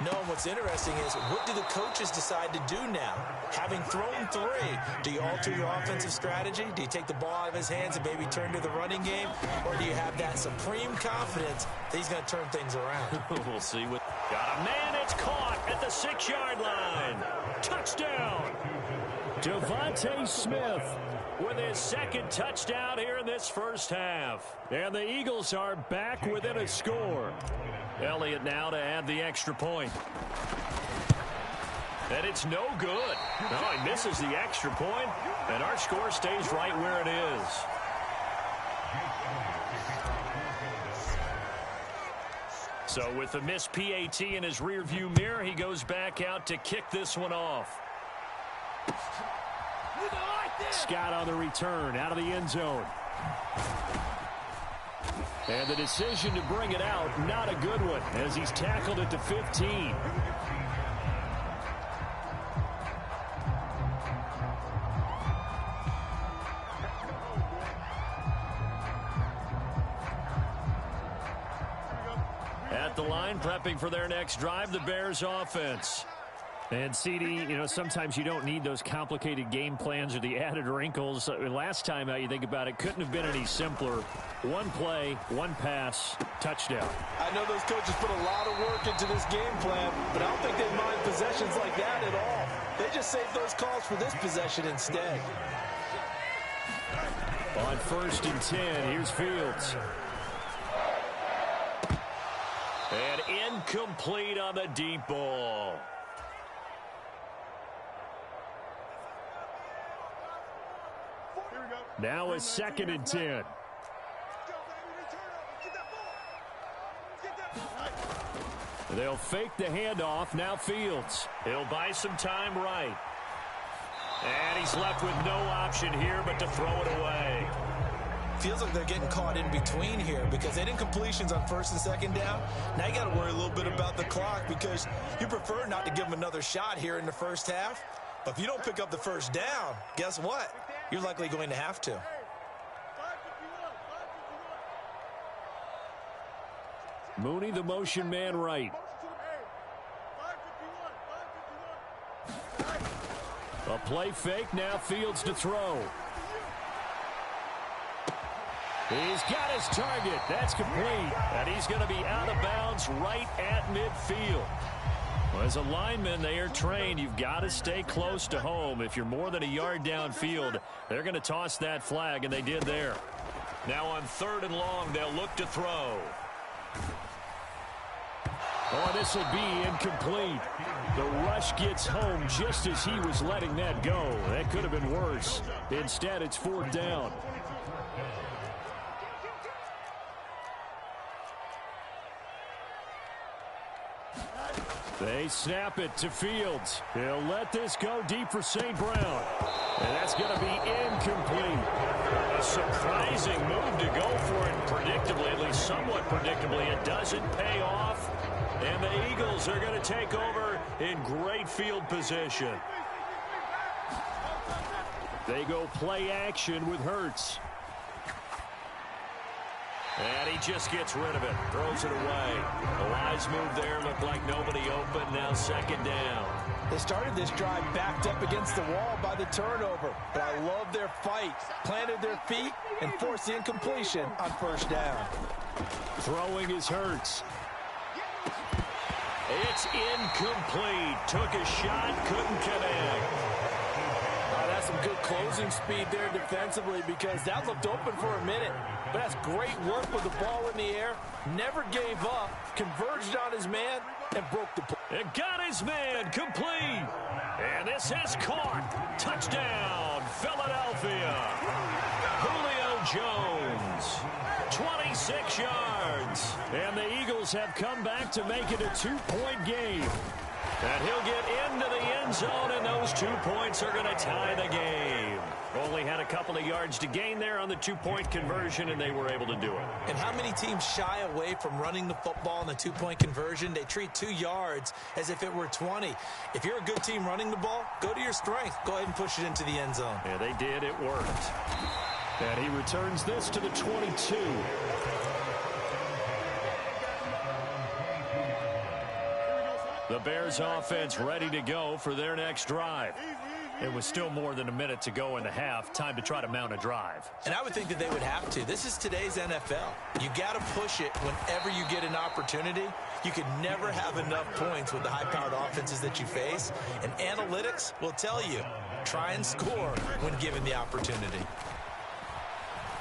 No, and what's interesting is, what do the coaches decide to do now? Having thrown 3, do you alter your offensive strategy? Do you take the ball out of his hands and maybe turn to the running game? Or do you have that supreme confidence that he's going to turn things around? We'll see. Got a man, it's caught at the 6-yard line. Touchdown. Devontae Smith with his 2nd touchdown here in this first half. And the Eagles are back within a score. Elliott now to add the extra point. And it's no good. No, he misses the extra point, and our score stays right where it is. So with the missed PAT in his rearview mirror, he goes back out to kick this one off. Scott on the return out of the end zone. And the decision to bring it out, not a good one, as he's tackled at the 15. At the line, prepping for their next drive, the Bears offense. And, CD, you know, sometimes you don't need those complicated game plans or the added wrinkles. Last time out, you think about it, couldn't have been any simpler. One play, one pass, touchdown. I know those coaches put a lot of work into this game plan, but I don't think they mind possessions like that at all. They just save those calls for this possession instead. On 1st and 10, here's Fields. And incomplete on the deep ball. Now a 2nd and 10. They'll fake the handoff. Now Fields. He'll buy some time right. And he's left with no option here but to throw it away. Feels like they're getting caught in between here because they didn't completions on 1st and 2nd down. Now you got to worry a little bit about the clock because you prefer not to give them another shot here in the first half. But if you don't pick up the 1st down, guess what? You're likely going to have to. Mooney, the motion man right. A play fake. Now Fields to throw. He's got his target. That's complete. And he's going to be out of bounds right at midfield. Well, as a lineman, they are trained. You've got to stay close to home. If you're more than a yard downfield, they're going to toss that flag, and they did there. Now on 3rd and long, they'll look to throw. Oh, this will be incomplete. The rush gets home just as he was letting that go. That could have been worse. Instead, it's 4th down. They snap it to Fields. He'll let this go deep for St. Brown. And that's going to be incomplete. A surprising move to go for it predictably, at least somewhat predictably. It doesn't pay off. And the Eagles are going to take over in great field position. They go play action with Hurts. And he just gets rid of it. Throws it away. A wise move there. Looked like nobody open. Now 2nd down. They started this drive backed up against the wall by the turnover. But I love their fight. Planted their feet and forced the incompletion on 1st down. Throwing is Hurts. It's incomplete. Took a shot. Couldn't connect. That's some good closing speed there defensively because that looked open for a minute. But that's great work with the ball in the air. Never gave up. Converged on his man and broke the play. It got his man complete. And this has caught. Touchdown, Philadelphia. Julio Jones. 26 yards. And the Eagles have come back to make it a 2-point game. And he'll get into the end zone, and those 2 points are going to tie the game. Only had a couple of yards to gain there on the 2-point conversion, and they were able to do it. And how many teams shy away from running the football in the 2-point conversion? They treat 2 yards as if it were 20. If you're a good team running the ball, go to your strength. Go ahead and push it into the end zone. Yeah, they did. It worked. And he returns this to the 22. The Bears offense ready to go for their next drive. It was still more than a minute to go in the half. Time to try to mount a drive. And I would think that they would have to. This is today's NFL. You got to push it whenever you get an opportunity. You could never have enough points with the high-powered offenses that you face. And analytics will tell you, try and score when given the opportunity.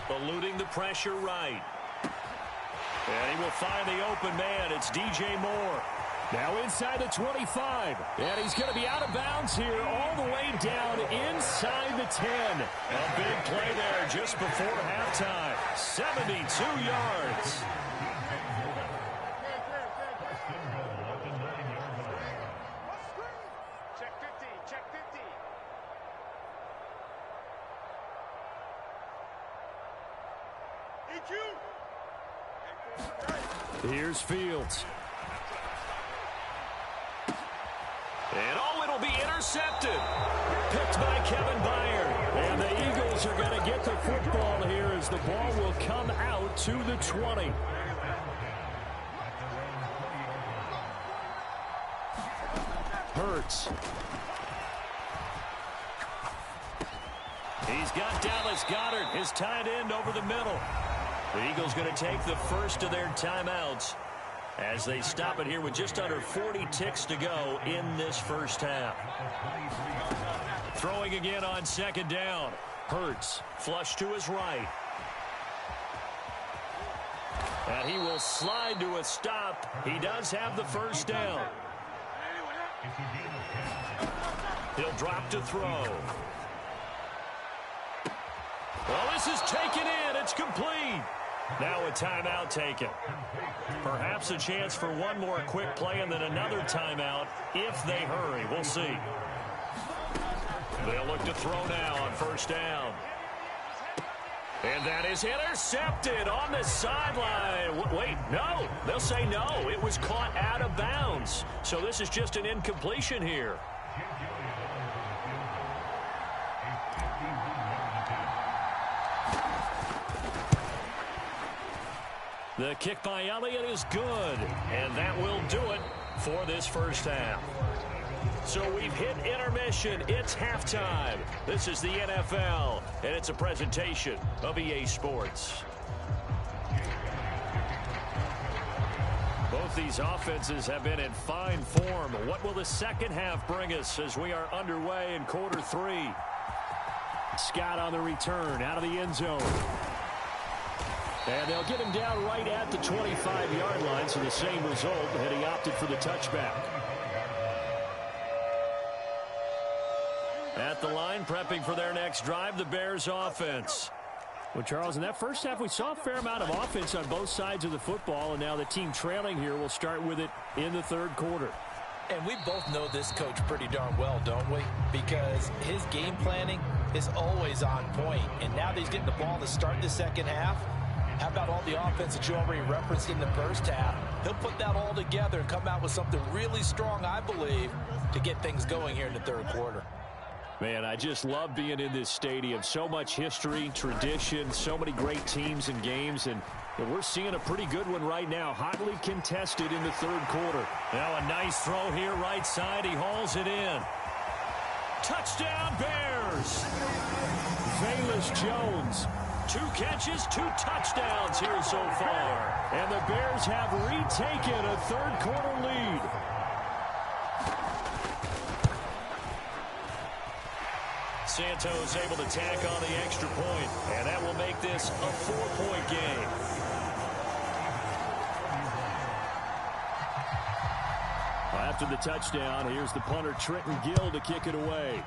Eluding the pressure right. And he will find the open man. It's DJ Moore. Now inside the 25. And he's going to be out of bounds here all the way down inside the 10. A big play there just before halftime. 72 yards. Here's Fields. And it'll be intercepted. Picked by Kevin Byard. And the Eagles are going to get the football here as the ball will come out to the 20. Hurts. He's got Dallas Goedert, his tight end, over the middle. The Eagles going to take the first of their timeouts as they stop it here with just under 40 ticks to go in this first half. Throwing again on second down. Hurts, flush to his right. And he will slide to a stop. He does have the first down. He'll drop to throw. Well, this is taken in. It's complete. Now a timeout taken. Perhaps a chance for one more quick play and then another timeout if they hurry. We'll see. They'll look to throw now on first down. And that is intercepted on the sideline. Wait, no. They'll say no. It was caught out of bounds. So this is just an incompletion here. The kick by Elliott is good, and that will do it for this first half. So we've hit intermission. It's halftime. This is the NFL, and it's a presentation of EA Sports. Both these offenses have been in fine form. What will the second half bring us as we are underway in quarter three? Scott on the return out of the end zone. And they'll get him down right at the 25-yard line, so the same result, and he opted for the touchback. At the line, prepping for their next drive, the Bears offense. Well, Charles, in that first half, we saw a fair amount of offense on both sides of the football, and now the team trailing here will start with it in the third quarter. And we both know this coach pretty darn well, don't we? Because his game planning is always on point. And now that he's getting the ball to start the second half, how about all the offense that you already referenced in the first half? He'll put that all together and come out with something really strong, I believe, to get things going here in the third quarter. Man, I just love being in this stadium. So much history, tradition, so many great teams and games, and we're seeing a pretty good one right now, hotly contested in the third quarter. Now a nice throw here right side. He hauls it in. Touchdown, Bears! Velus Jones. 2 catches, 2 touchdowns here so far. And the Bears have retaken a third quarter lead. Santos able to tack on the extra point, and that will make this a 4-point game. After the touchdown, here's the punter Trenton Gill to kick it away.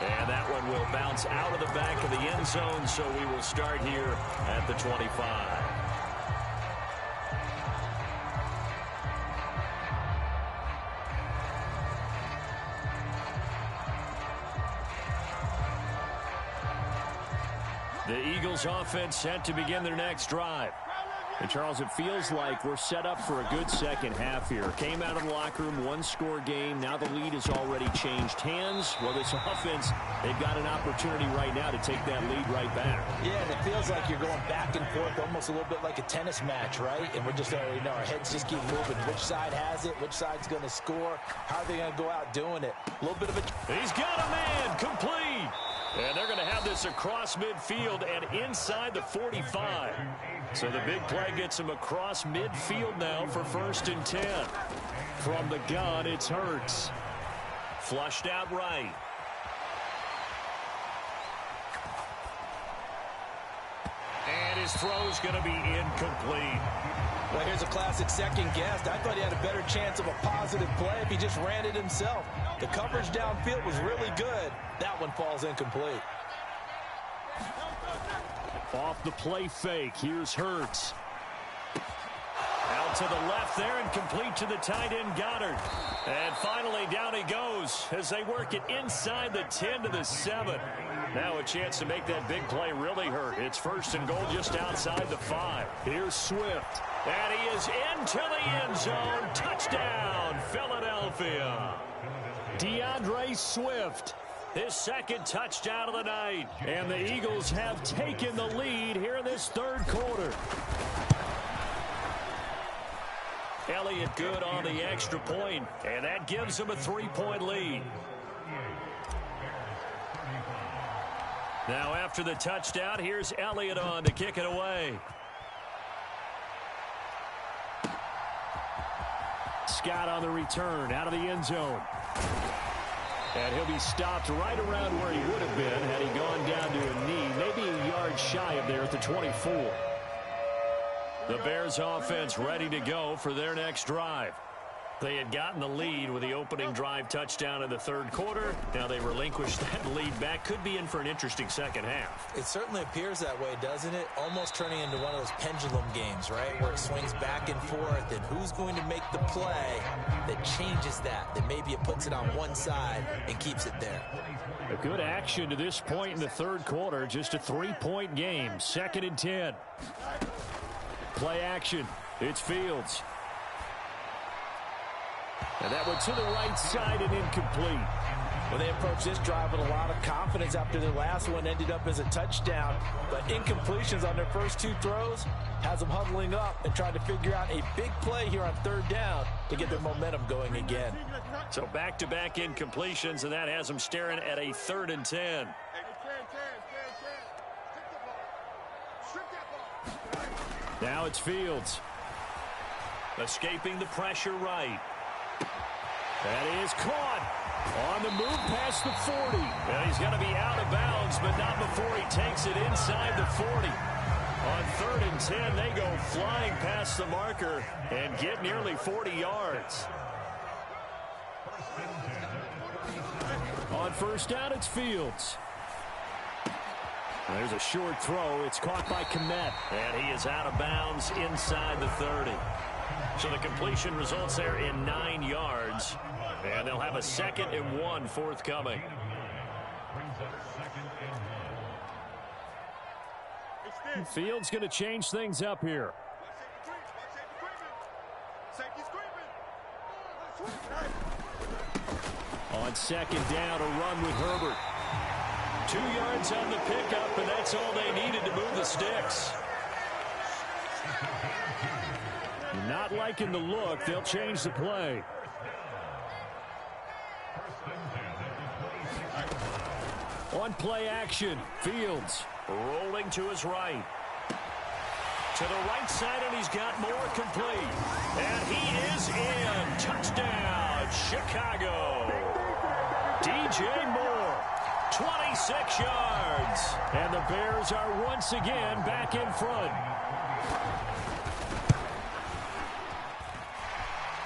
And that one will bounce out of the back of the end zone, so we will start here at the 25. The Eagles offense set to begin their next drive. And, Charles, it feels like we're set up for a good second half here. Came out of the locker room, 1-score game. Now the lead has already changed hands. Well, this offense, they've got an opportunity right now to take that lead right back. Yeah, and it feels like you're going back and forth almost a little bit like a tennis match, right? And we're just already know our heads just keep moving. Which side has it? Which side's going to score? How are they going to go out doing it? A little bit of a... He's got a man complete. And they're going to have this across midfield and inside the 45. So the big play gets him across midfield now for 1st and 10. From the gun, it's Hurts. Flushed out right. And his throw's going to be incomplete. Well, here's a classic second guess. I thought he had a better chance of a positive play if he just ran it himself. The coverage downfield was really good. That one falls incomplete. Off the play fake, here's Hurts. Out to the left there and complete to the tight end Goddard. And finally down he goes as they work it inside the 10 to the 7. Now a chance to make that big play really hurt. It's 1st and goal just outside the 5. Here's Swift. And he is into the end zone. Touchdown, Philadelphia. DeAndre Swift. His second touchdown of the night. And the Eagles have taken the lead here in this third quarter. Elliott good on the extra point, and that gives him a 3-point lead. Now after the touchdown, here's Elliott on to kick it away. Scott on the return out of the end zone. And he'll be stopped right around where he would have been had he gone down to a knee, maybe a yard shy of there at the 24. The Bears offense ready to go for their next drive. They had gotten the lead with the opening drive touchdown in the third quarter. Now they relinquish that lead back. Could be in for an interesting second half. It certainly appears that way, doesn't it? Almost turning into one of those pendulum games, right? Where it swings back and forth, and who's going to make the play that changes that maybe it puts it on one side and keeps it there. A good action to this point in the third quarter. Just a 3-point game. 2nd and 10. Play action. It's Fields. And that one to the right side and incomplete. Well, they approached this drive with a lot of confidence after their last one ended up as a touchdown. But incompletions on their first 2 throws has them huddling up and trying to figure out a big play here on 3rd down to get their momentum going again. So back-to-back incompletions, and that has them staring at a 3rd and 10. Now it's Fields. Escaping the pressure right. That is caught. On the move past the 40. And he's going to be out of bounds, but not before he takes it inside the 40. On 3rd and 10, they go flying past the marker and get nearly 40 yards. On 1st down, it's Fields. There's a short throw. It's caught by Kmet. And he is out of bounds inside the 30. So the completion results there in 9 yards. And they'll have a 2nd and 1 forthcoming. Fields going to change things up here. On 2nd down, a run with Herbert. 2 yards on the pickup, and that's all they needed to move the sticks. Not liking the look. They'll change the play. On play action, Fields rolling to his right. To the right side, and he's got more complete. And he is in. Touchdown, Chicago. DJ Moore, 26 yards. And the Bears are once again back in front.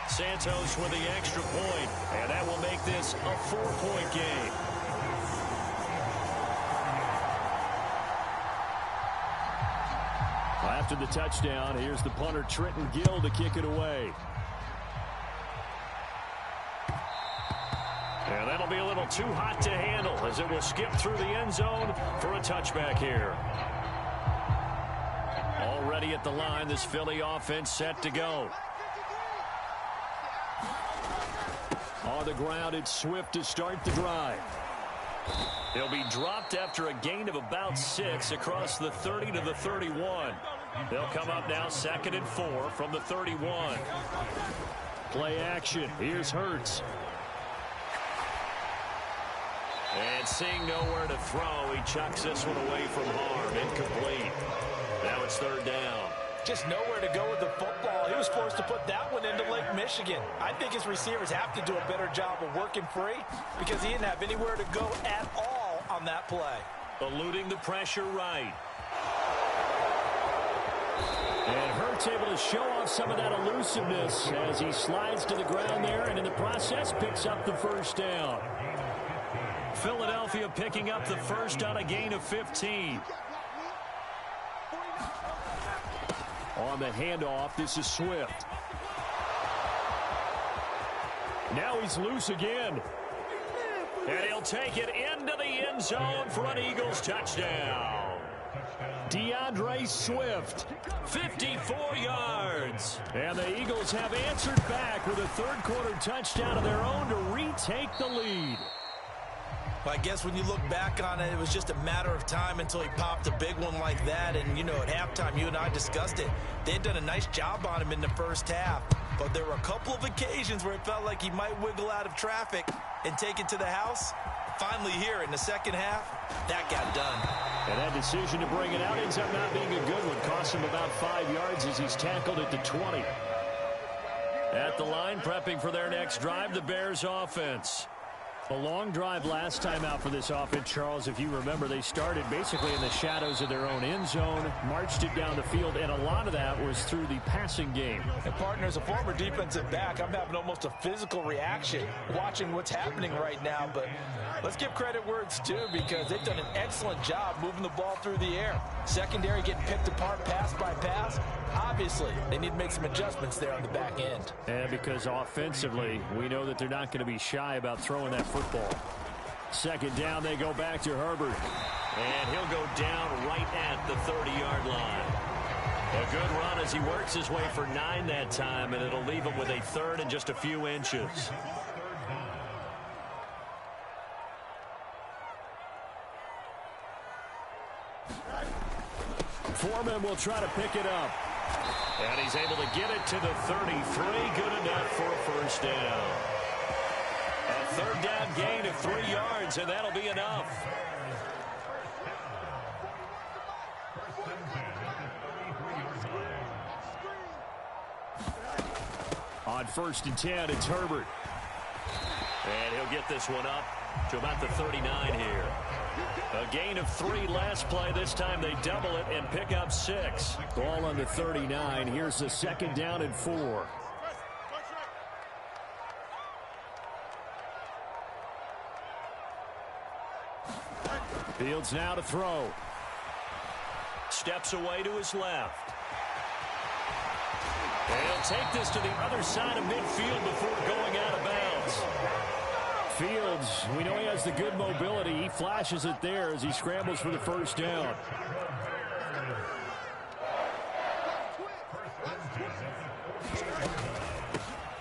Santos with the extra point, and that will make this a 4-point game. After the touchdown, here's the punter Trenton Gill to kick it away. And that'll be a little too hot to handle as it will skip through the end zone for a touchback here. Already at the line, this Philly offense set to go. On the ground, it's Swift to start the drive. He'll be dropped after a gain of about 6 across the 30 to the 31. They'll come up now 2nd and 4 from the 31. Play action. Here's Hurts. And seeing nowhere to throw, he chucks this one away from harm. Incomplete. Now it's 3rd down. Just nowhere to go with the football. He was forced to put that one into Lake Michigan. I think his receivers have to do a better job of working free because he didn't have anywhere to go at all on that play. Eluding the pressure right. And Hurts able to show off some of that elusiveness as he slides to the ground there and in the process picks up the 1st down. Philadelphia picking up the 1st on a gain of 15. On the handoff, this is Swift. Now he's loose again. And he'll take it into the end zone for an Eagles touchdown. DeAndre Swift, 54 yards. And the Eagles have answered back with a 3rd quarter touchdown of their own to retake the lead. Well, I guess when you look back on it, it was just a matter of time until he popped a big one like that. And, you know, at halftime, you and I discussed it. They had done a nice job on him in the first half. but there were a couple of occasions where it felt like he might wiggle out of traffic and take it to the house. Finally here in the second half, that got done. And that decision to bring it out ends up not being a good one. Cost him about 5 yards as he's tackled at the 20. At the line, prepping for their next drive, the Bears offense. A long drive last time out for this offense, Charles. If you remember, they started basically in the shadows of their own end zone, marched it down the field, and a lot of that was through the passing game. And partner, as a former defensive back, I'm having almost a physical reaction watching what's happening right now. But let's give credit where it's due, because they've done an excellent job moving the ball through the air. Secondary getting picked apart pass by pass. Obviously, they need to make some adjustments there on the back end. And because offensively, we know that they're not going to be shy about throwing that football. Second down, they go back to Herbert. And he'll go down right at the 30-yard line. A good run as he works his way for 9 that time, and it'll leave him with a third and just a few inches. Foreman will try to pick it up. And he's able to get it to the 33. Good enough for a first down. A third down gain of 3 yards, and that'll be enough. On 1st and 10, it's Herbert. And he'll get this one up to about the 39 here. A gain of 3 last play. This time they double it and pick up 6. Ball on the 39. Here's the second down and 4. Fields now to throw. Steps away to his left. And he'll take this to the other side of midfield before going out of bounds. Fields, we know he has the good mobility. He flashes it there as he scrambles for the first down.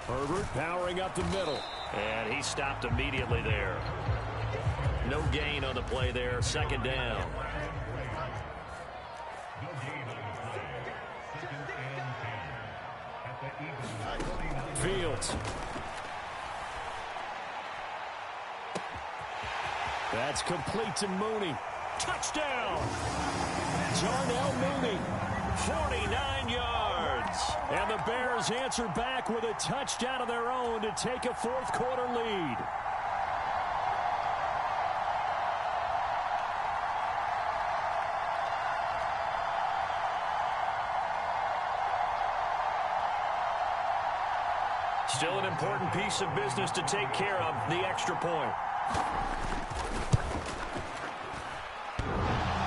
Herbert powering up the middle. And he stopped immediately there. No gain on the play there. Second down. Fields. That's complete to Mooney. Touchdown! Darnell Mooney. 49 yards. And the Bears answer back with a touchdown of their own to take a fourth-quarter lead. Still an important piece of business to take care of, the extra point.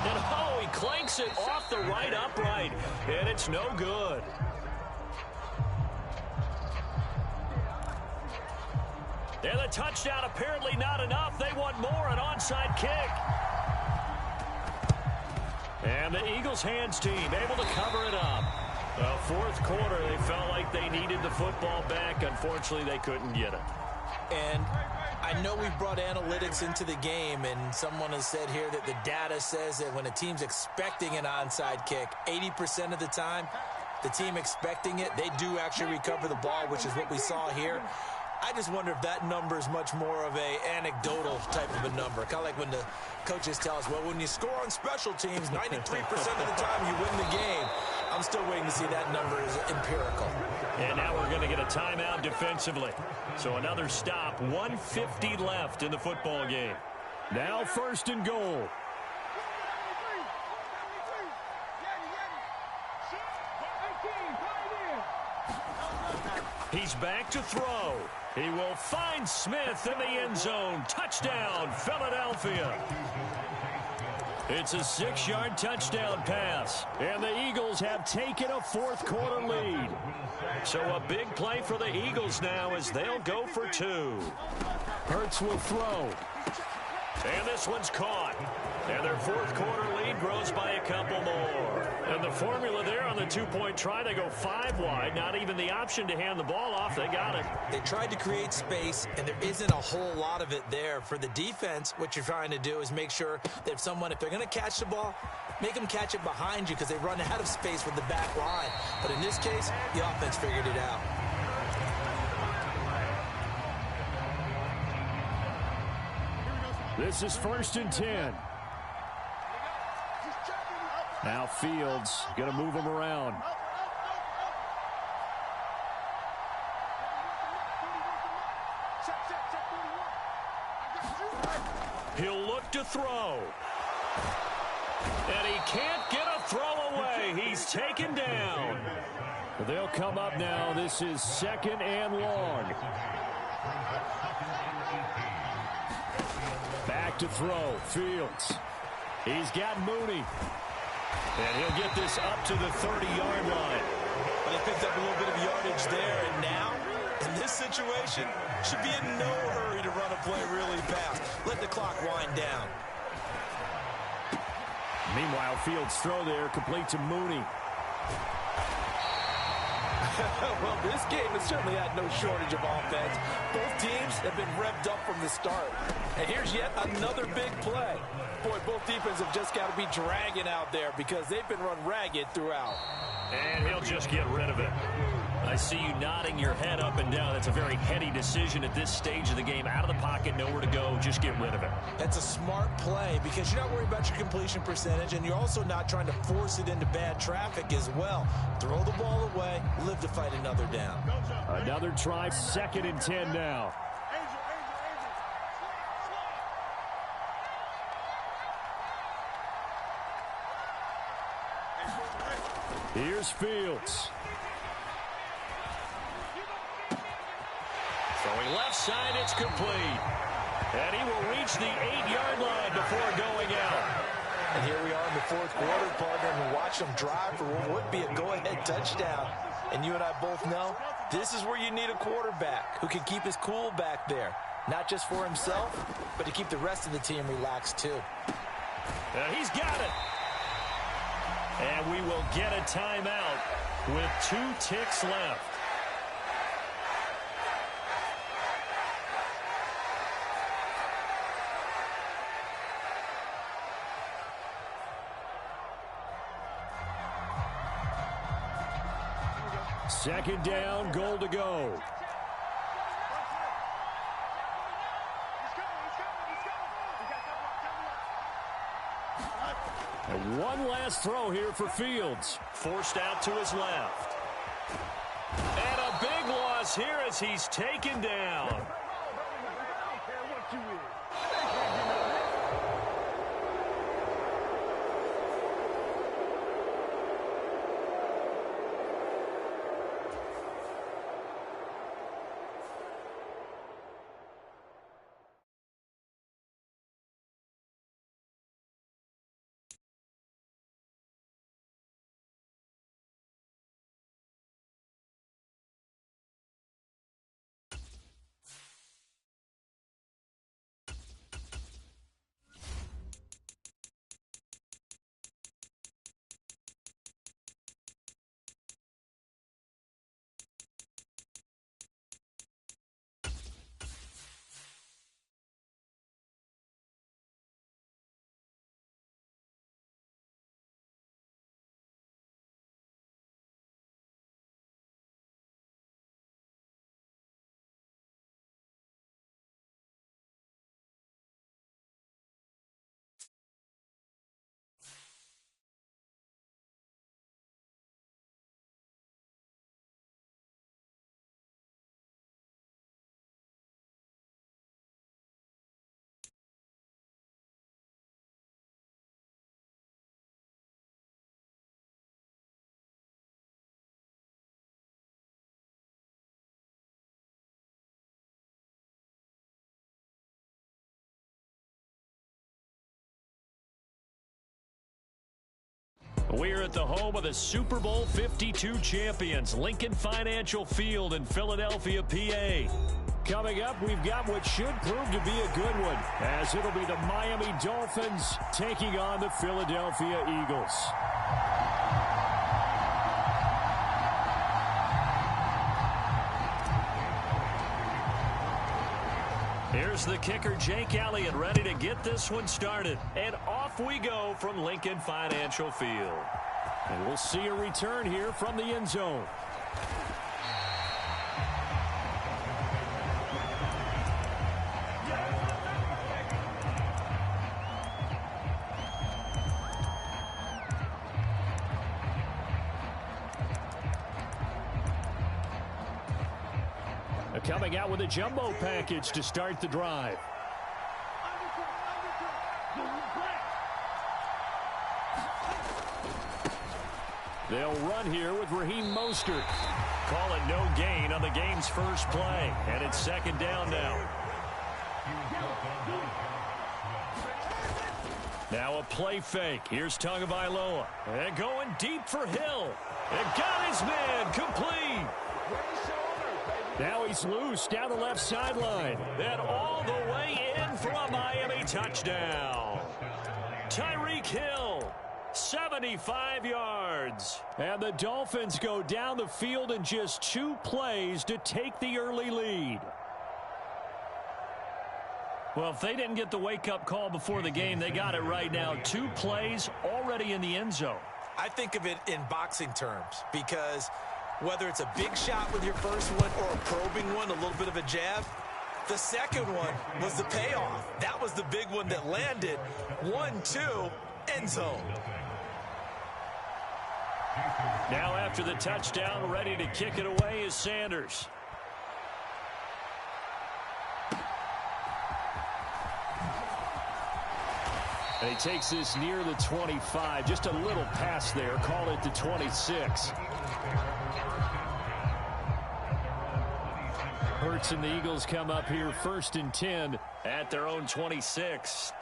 And oh, he clanks it off the right upright, and it's no good. And the touchdown apparently not enough. They want more, an onside kick. And the Eagles hands team able to cover it up. Fourth quarter, they felt like they needed the football back. Unfortunately, they couldn't get it. And I know we've brought analytics into the game, and someone has said here that the data says that when a team's expecting an onside kick, 80% of the time, the team expecting it, they do actually recover the ball, which is what we saw here. I just wonder if that number is much more of a anecdotal type of a number. Kind of like when the coaches tell us, well, when you score on special teams, 93% of the time you win the game. I'm still waiting to see that number is empirical. And now we're going to get a timeout defensively. So another stop, 1:50 left in the football game. Now 1st and goal. He's back to throw. He will find Smith in the end zone. Touchdown, Philadelphia. It's a 6-yard touchdown pass. And the Eagles have taken a fourth-quarter lead. So a big play for the Eagles now as they'll go for 2. Hurts will throw. And this one's caught. And their fourth-quarter lead grows by a couple more. And the formula there on the two-point try, they go 5 wide. Not even the option to hand the ball off. They got it. They tried to create space, and there isn't a whole lot of it there. For the defense, what you're trying to do is make sure that if they're going to catch the ball, make them catch it behind you because they run out of space with the back line. But in this case, the offense figured it out. This is 1st and 10. Now Fields going to move him around. He'll look to throw. And he can't get a throw away. He's taken down. They'll come up now. This is 2nd and long. Back to throw. Fields. He's got Mooney. And he'll get this up to the 30-yard line. Well, they picked up a little bit of yardage there, and now, in this situation, should be in no hurry to run a play really fast. Let the clock wind down. Meanwhile, Fields' throw there complete to Mooney. Well, this game has certainly had no shortage of offense. Both teams have been revved up from the start. And here's yet another big play. Boy, both defenses have just got to be dragging out there because they've been run ragged throughout. And he'll just get rid of it. I see you nodding your head up and down. That's a very heady decision at this stage of the game. Out of the pocket, nowhere to go. Just get rid of it. That's a smart play because you're not worried about your completion percentage, and you're also not trying to force it into bad traffic as well. Throw the ball away, live to fight another down. Another try, 2nd and 10 now. Here's Fields. Throwing left side, it's complete. And he will reach the 8-yard line before going out. And here we are in the 4th quarter, partner, and watch them drive for what would be a go-ahead touchdown. And you and I both know this is where you need a quarterback who can keep his cool back there. Not just for himself, but to keep the rest of the team relaxed too. And he's got it. And we will get a timeout with 2 ticks left. Second down, goal to go. And one last throw here for Fields. Forced out to his left. And a big loss here as he's taken down. We're at the home of the Super Bowl 52 champions, Lincoln Financial Field in Philadelphia, PA. Coming up, we've got what should prove to be a good one, as it'll be the Miami Dolphins taking on the Philadelphia Eagles. Here's the kicker, Jake Elliott, ready to get this one started. And off we go from Lincoln Financial Field. And we'll see a return here from the end zone. Coming out with a jumbo package to start the drive. They'll run here with Raheem Mostert. Call it no gain on the game's first play. And it's second down now. Now a play fake. Here's Tagovailoa. And going deep for Hill. And got his man complete. Now he's loose down the left sideline. And all the way in for a Miami touchdown. Tyreek Hill, 75 yards. And the Dolphins go down the field in just 2 plays to take the early lead. Well, if they didn't get the wake-up call before the game, they got it right now. 2 plays already in the end zone. I think of it in boxing terms because whether it's a big shot with your first one or a probing one, a little bit of a jab, the second one was the payoff. That was the big one that landed. 1-2, end zone. Now after the touchdown, ready to kick it away is Sanders. And he takes this near the 25. Just a little pass there. Call it the 26. Hurts and the Eagles come up here 1st and 10 at their own 26.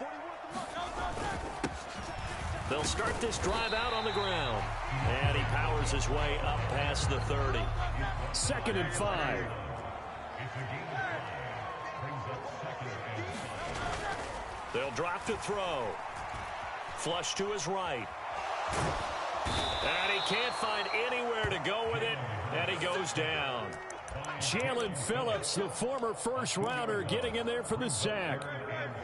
They'll start this drive out on the ground. And he powers his way up past the 30. 2nd and 5. They'll drop to throw. Flush to his right. And he can't find anywhere to go with it. And he goes down. Jalen Phillips, the former first-rounder, getting in there for the sack.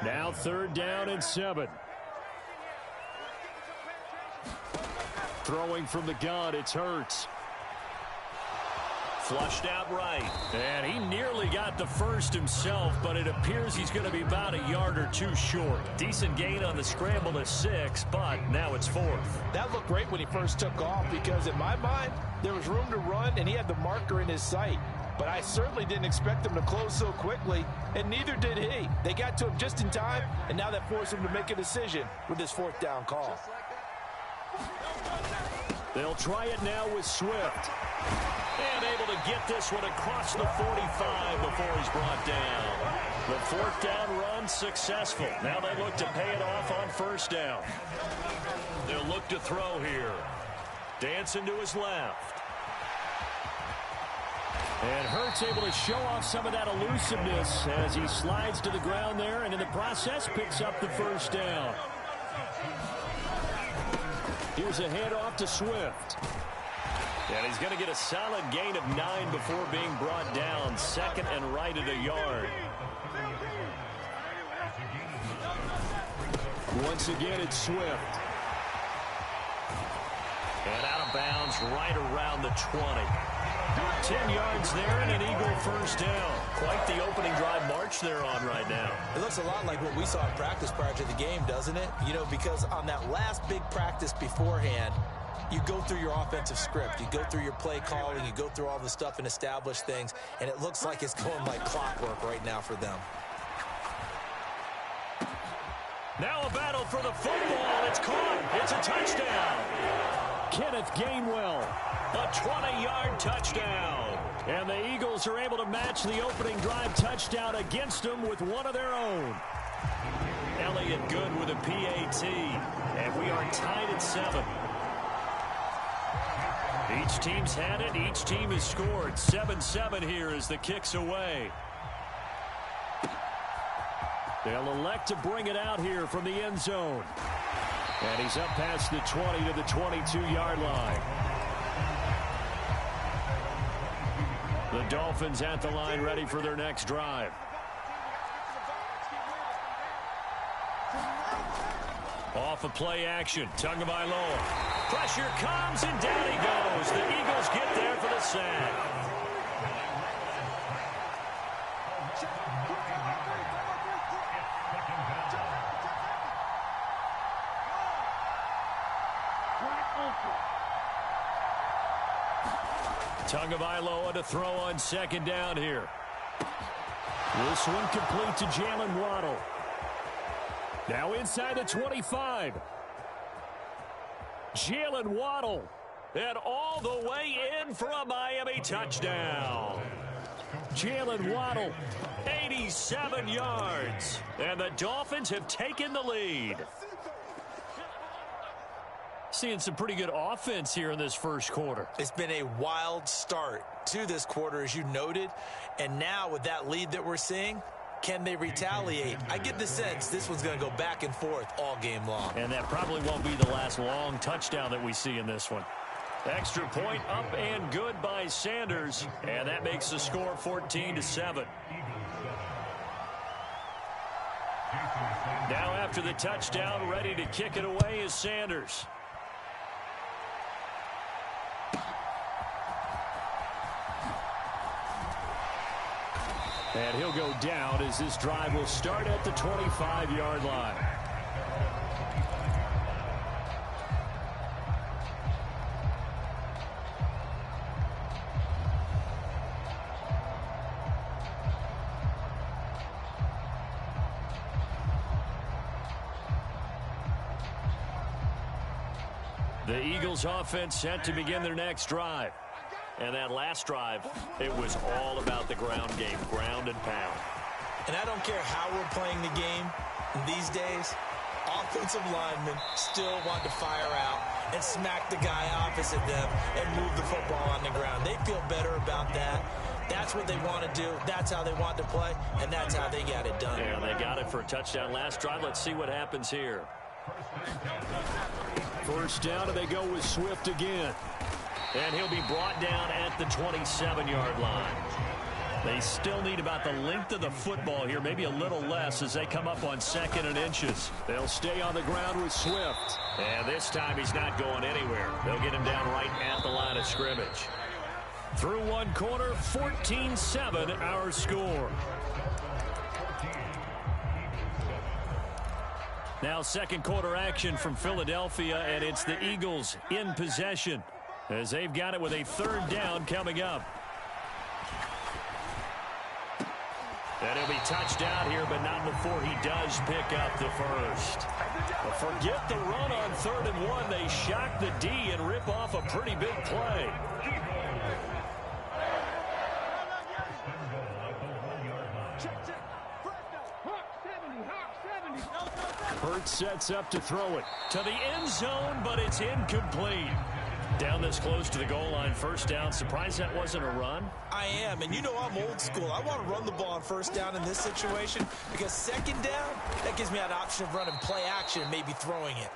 Now 3rd down and 7. Throwing from the gun, it's Hurts. Flushed out right. And he nearly got the first himself, but it appears he's going to be about a yard or 2 short. Decent gain on the scramble to 6, but now it's 4th. That looked great when he first took off because in my mind, there was room to run and he had the marker in his sight. But I certainly didn't expect him to close so quickly, and neither did he. They got to him just in time, and now that forced him to make a decision with this 4th down call. They'll try it now with Swift. And able to get this one across the 45 before he's brought down. The 4th down run successful. Now they look to pay it off on 1st down. They'll look to throw here. Dancing to his left. And Hurts able to show off some of that elusiveness as he slides to the ground there and in the process picks up the 1st down. Here's a handoff to Swift. And he's going to get a solid gain of 9 before being brought down. 2nd and right at a yard. Once again, it's Swift. And out of bounds right around the 20. 10 yards there and an Eagle 1st down. Quite the opening drive march they're on right now. It looks a lot like what we saw in practice prior to the game, doesn't it? You know, because on that last big practice beforehand, you go through your offensive script. You go through your play calling. You go through all the stuff and establish things. And it looks like it's going like clockwork right now for them. Now a battle for the football. It's caught. It's a touchdown. Kenneth Gainwell. A 20-yard touchdown. And the Eagles are able to match the opening drive touchdown against them with one of their own. Elliott good with a PAT. And we are tied at 7. Each team's had it. Each team has scored. 7-7 here as the kick's away. They'll elect to bring it out here from the end zone. And he's up past the 20 to the 22-yard line. The Dolphins at the line ready for their next drive. Off of play action. Tagovailoa. Pressure comes and down he goes. The Eagles get there for the sack. Tagovailoa to throw on 2nd down here. This one complete to Jalen Waddle. Now inside the 25. Jalen Waddle. And all the way in for a Miami touchdown. Jalen Waddle, 87 yards. And the Dolphins have taken the lead. Seeing some pretty good offense here in this first quarter. It's been a wild start to this quarter, as you noted. And now with that lead that we're seeing, can they retaliate? I get the sense this one's going to go back and forth all game long. And that probably won't be the last long touchdown that we see in this one. Extra point up and good by Sanders. And that makes the score 14-7. Now after the touchdown, ready to kick it away is Sanders. And he'll go down as this drive will start at the 25-yard line. The Eagles offense set to begin their next drive. And that last drive, it was all about the ground game, ground and pound. And I don't care how we're playing the game these days, offensive linemen still want to fire out and smack the guy opposite them and move the football on the ground. They feel better about that. That's what they want to do. That's how they want to play, and that's how they got it done. Yeah, they got it for a touchdown last drive. Let's see what happens here. First down, and they go with Swift again. And he'll be brought down at the 27-yard line. They still need about the length of the football here, maybe a little less as they come up on 2nd and inches. They'll stay on the ground with Swift. And this time he's not going anywhere. They'll get him down right at the line of scrimmage. Through one quarter, 14-7 our score. Now second quarter action from Philadelphia, and it's the Eagles in possession, as they've got it with a third down coming up. And he'll be touched out here, but not before he does pick up the first. But forget the run on 3rd and 1. They shock the D and rip off a pretty big play. Hurts sets up to throw it to the end zone, but it's incomplete. Down this close to the goal line, first down. Surprised that wasn't a run? I am, and you know I'm old school. I want to run the ball on first down in this situation because second down, that gives me an option of running play action and maybe throwing it.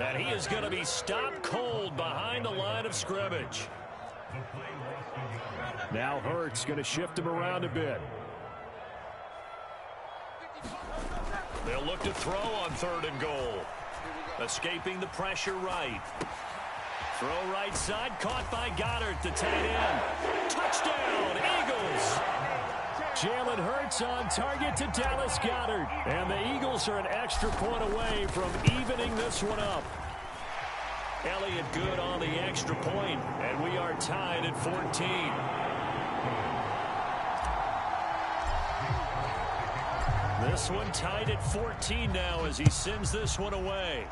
And he is going to be stopped cold behind the line of scrimmage. Now Hurts going to shift him around a bit. They'll look to throw on 3rd and goal. Escaping the pressure right. Throw right side, caught by Goddard, the tight end. Touchdown, Eagles! Jalen Hurts on target to Dallas Goedert. And the Eagles are an extra point away from evening this one up. Elliott good on the extra point, and we are tied at 14. This one tied at 14 now as he sends this one away.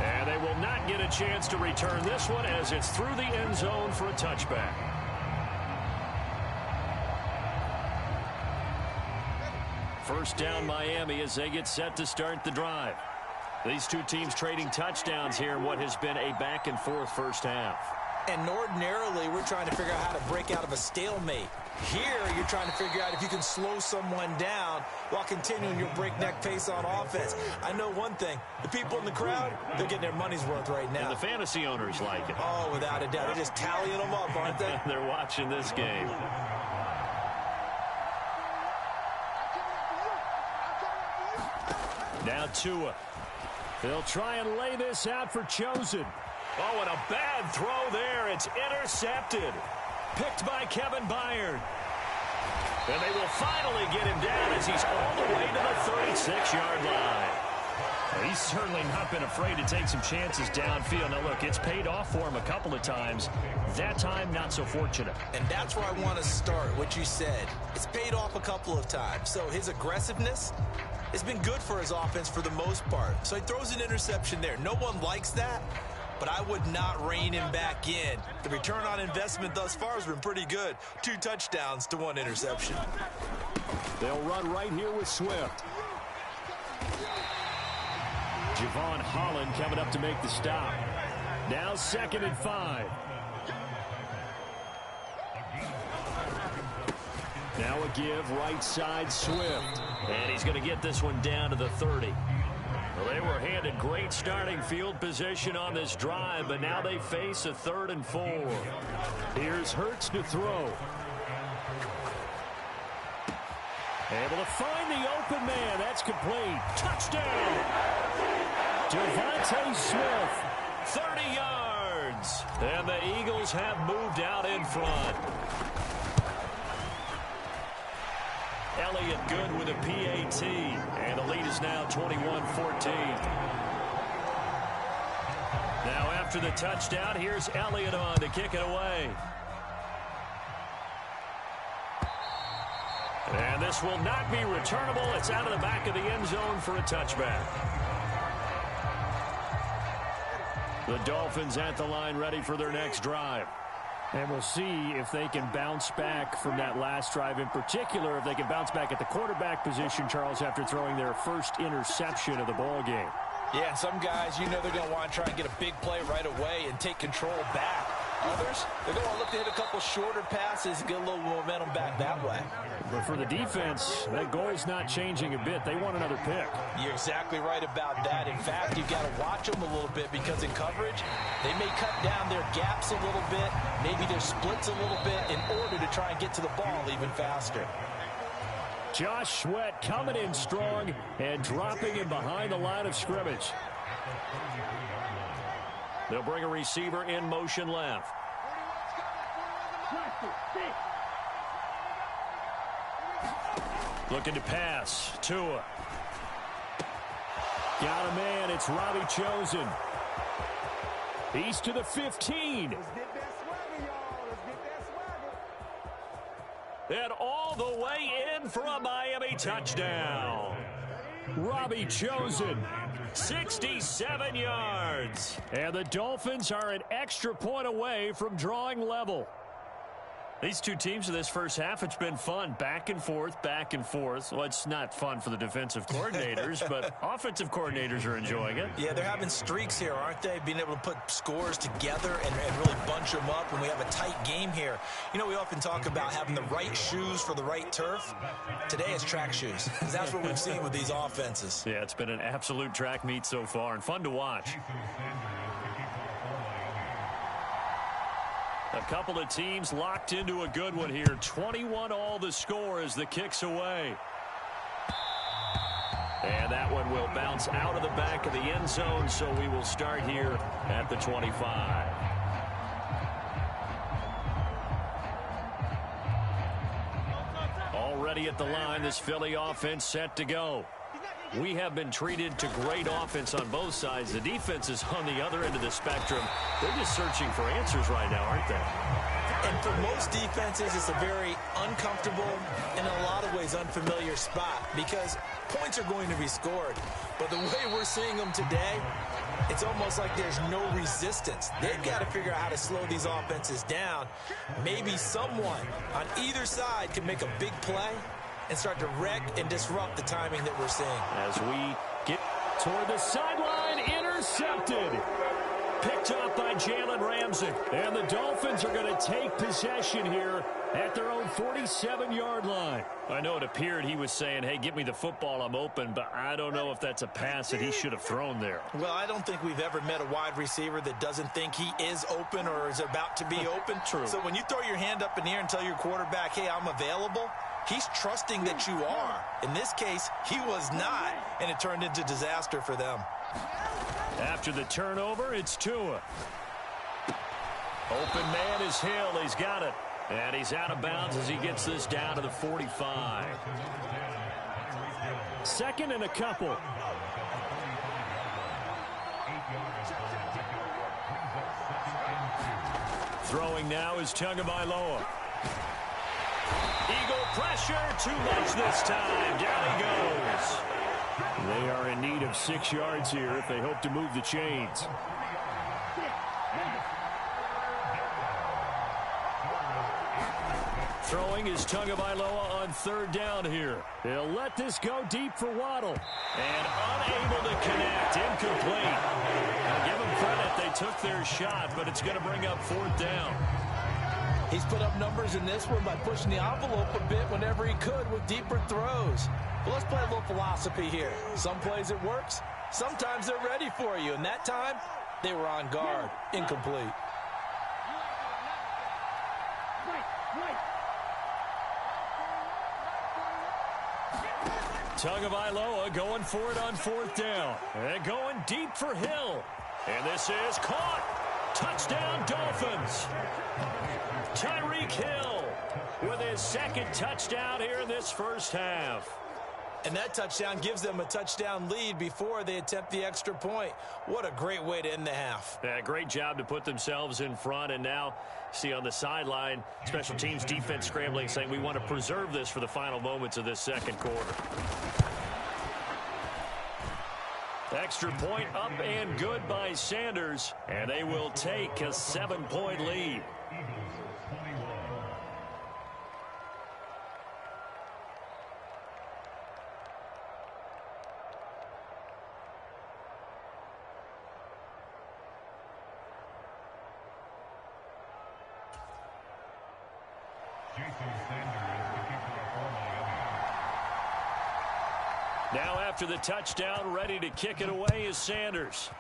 And they will not get a chance to return this one as it's through the end zone for a touchback. First down Miami as they get set to start the drive. These two teams trading touchdowns here in what has been a back-and-forth first half. And ordinarily, we're trying to figure out how to break out of a stalemate. Here, you're trying to figure out if you can slow someone down while continuing your breakneck pace on offense. I know one thing. The people in the crowd, they're getting their money's worth right now. And the fantasy owners like it. Oh, without a doubt. They're just tallying them up, aren't they? They're watching this game. Now Tua. They'll try and lay this out for Chosen. Oh, and a bad throw there. It's intercepted. Picked by Kevin Byard. And they will finally get him down as he's all the way to the 36-yard line. He's certainly not been afraid to take some chances downfield. Now, look, it's paid off for him a couple of times. That time, not so fortunate. And that's where I want to start, what you said. It's paid off a couple of times. So his aggressiveness has been good for his offense for the most part. So he throws an interception there. No one likes that, but I would not rein him back in. The return on investment thus far has been pretty good. 2 touchdowns to 1 interception. They'll run right here with Swift. Javon Holland coming up to make the stop. Now 2nd and 5. Now a give right side Swift. And he's going to get this one down to the 30. Well, they were handed great starting field position on this drive, but now they face a 3rd and 4. Here's Hurts to throw. Able to find the open man. That's complete. Touchdown! Devontae Smith, 30 yards. And the Eagles have moved out in front. Elliott good with a PAT. And the lead is now 21-14. Now after the touchdown, here's Elliott on to kick it away. And this will not be returnable. It's out of the back of the end zone for a touchback. The Dolphins at the line ready for their next drive. And we'll see if they can bounce back from that last drive, in particular, if they can bounce back at the quarterback position, Charles, after throwing their first interception of the ball game. Yeah, some guys, you know they're going to want to try and get a big play right away and take control back. Others, they're going to look to hit a couple shorter passes and get a little momentum back that way. But for the defense, that goal's not changing a bit. They want another pick. You're exactly right about that. In fact, you've got to watch them a little bit because in coverage, they may cut down their gaps a little bit, maybe their splits a little bit in order to try and get to the ball even faster. Josh Sweat coming in strong and dropping him behind the line of scrimmage. They'll bring a receiver in motion left. Looking to pass. Tua. Got a man. It's Robbie Chosen. He's to the 15. And all the way in for a Miami touchdown. Robbie Chosen, 67 yards. And the Dolphins are an extra point away from drawing level. These two teams in this first half, it's been fun. Back and forth, back and forth. Well, it's not fun for the defensive coordinators, but offensive coordinators are enjoying it. Yeah, they're having streaks here, aren't they? Being able to put scores together and really bunch them up, and we have a tight game here. You know, we often talk about having the right shoes for the right turf. Today it's track shoes, because that's what we've seen with these offenses. Yeah, it's been an absolute track meet so far, and fun to watch. A couple of teams locked into a good one here. 21 all the score as the kick's away. And that one will bounce out of the back of the end zone, so we will start here at the 25. Already at the line, this Philly offense set to go. We have been treated to great offense on both sides. The defense is on the other end of the spectrum. They're just searching for answers right now, aren't they? And for most defenses, it's a very uncomfortable and in a lot of ways unfamiliar spot because points are going to be scored. But the way we're seeing them today, it's almost like there's no resistance. They've got to figure out how to slow these offenses down. Maybe someone on either side can make a big play and start to wreck and disrupt the timing that we're seeing. As we get toward the sideline, intercepted. Picked up by Jalen Ramsey. And the Dolphins are going to take possession here at their own 47-yard line. I know it appeared he was saying, hey, get me the football, I'm open, but I don't know if that's a pass that he should have thrown there. Well, I don't think we've ever met a wide receiver that doesn't think he is open or is about to be open. True. So when you throw your hand up in the air and tell your quarterback, hey, I'm available, he's trusting that you are. In this case, he was not, and it turned into disaster for them. After the turnover, it's Tua. Open man is Hill. He's got it. And he's out of bounds as he gets this down to the 45. Second and a couple. Throwing now is Tagovailoa. Eagle pressure, too much this time. Down he goes. They are in need of 6 yards here if they hope to move the chains. Throwing is Tagovailoa on 3rd down here. He'll let this go deep for Waddle. And unable to connect. Incomplete. I'll give them credit. They took their shot, but it's going to bring up 4th down. He's put up numbers in this one by pushing the envelope a bit whenever he could with deeper throws. But let's play a little philosophy here. Some plays it works. Sometimes they're ready for you. And that time, they were on guard. Incomplete. Tagovailoa going for it on 4th down. And going deep for Hill. And this is caught. Touchdown, Dolphins. Tyreek Hill with his 2nd touchdown here in this first half. And that touchdown gives them a touchdown lead before they attempt the extra point. What a great way to end the half. Yeah, great job to put themselves in front. And now, see on the sideline, special teams defense scrambling, saying we want to preserve this for the final moments of this 2nd quarter. Extra point up and good by Sanders. And they will take a 7-point lead. Now after the touchdown, ready to kick it away is Sanders.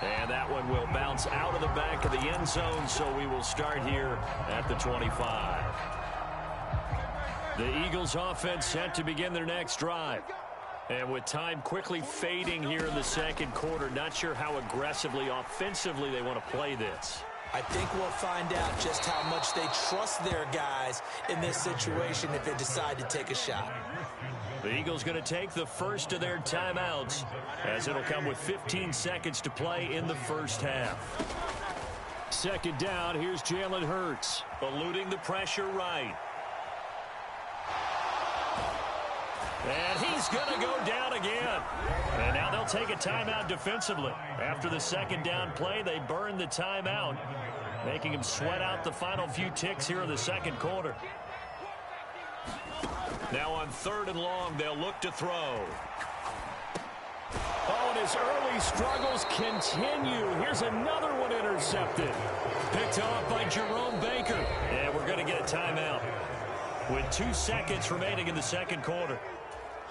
And that one will bounce out of the back of the end zone, so we will start here at the 25. The Eagles offense set to begin their next drive. And with time quickly fading here in the 2nd quarter, not sure how aggressively, offensively they want to play this. I think we'll find out just how much they trust their guys in this situation if they decide to take a shot. The Eagles going to take the first of their timeouts as it'll come with 15 seconds to play in the first half. 2nd down, here's Jalen Hurts. Eluding the pressure right. And he's going to go down again. And now they'll take a timeout defensively. After the 2nd down play, they burn the timeout, making him sweat out the final few ticks here in the 2nd quarter. Now on 3rd and long, they'll look to throw. Oh, and his early struggles continue. Here's another one intercepted. Picked off by Jerome Baker. And we're going to get a timeout with 2 seconds remaining in the 2nd quarter.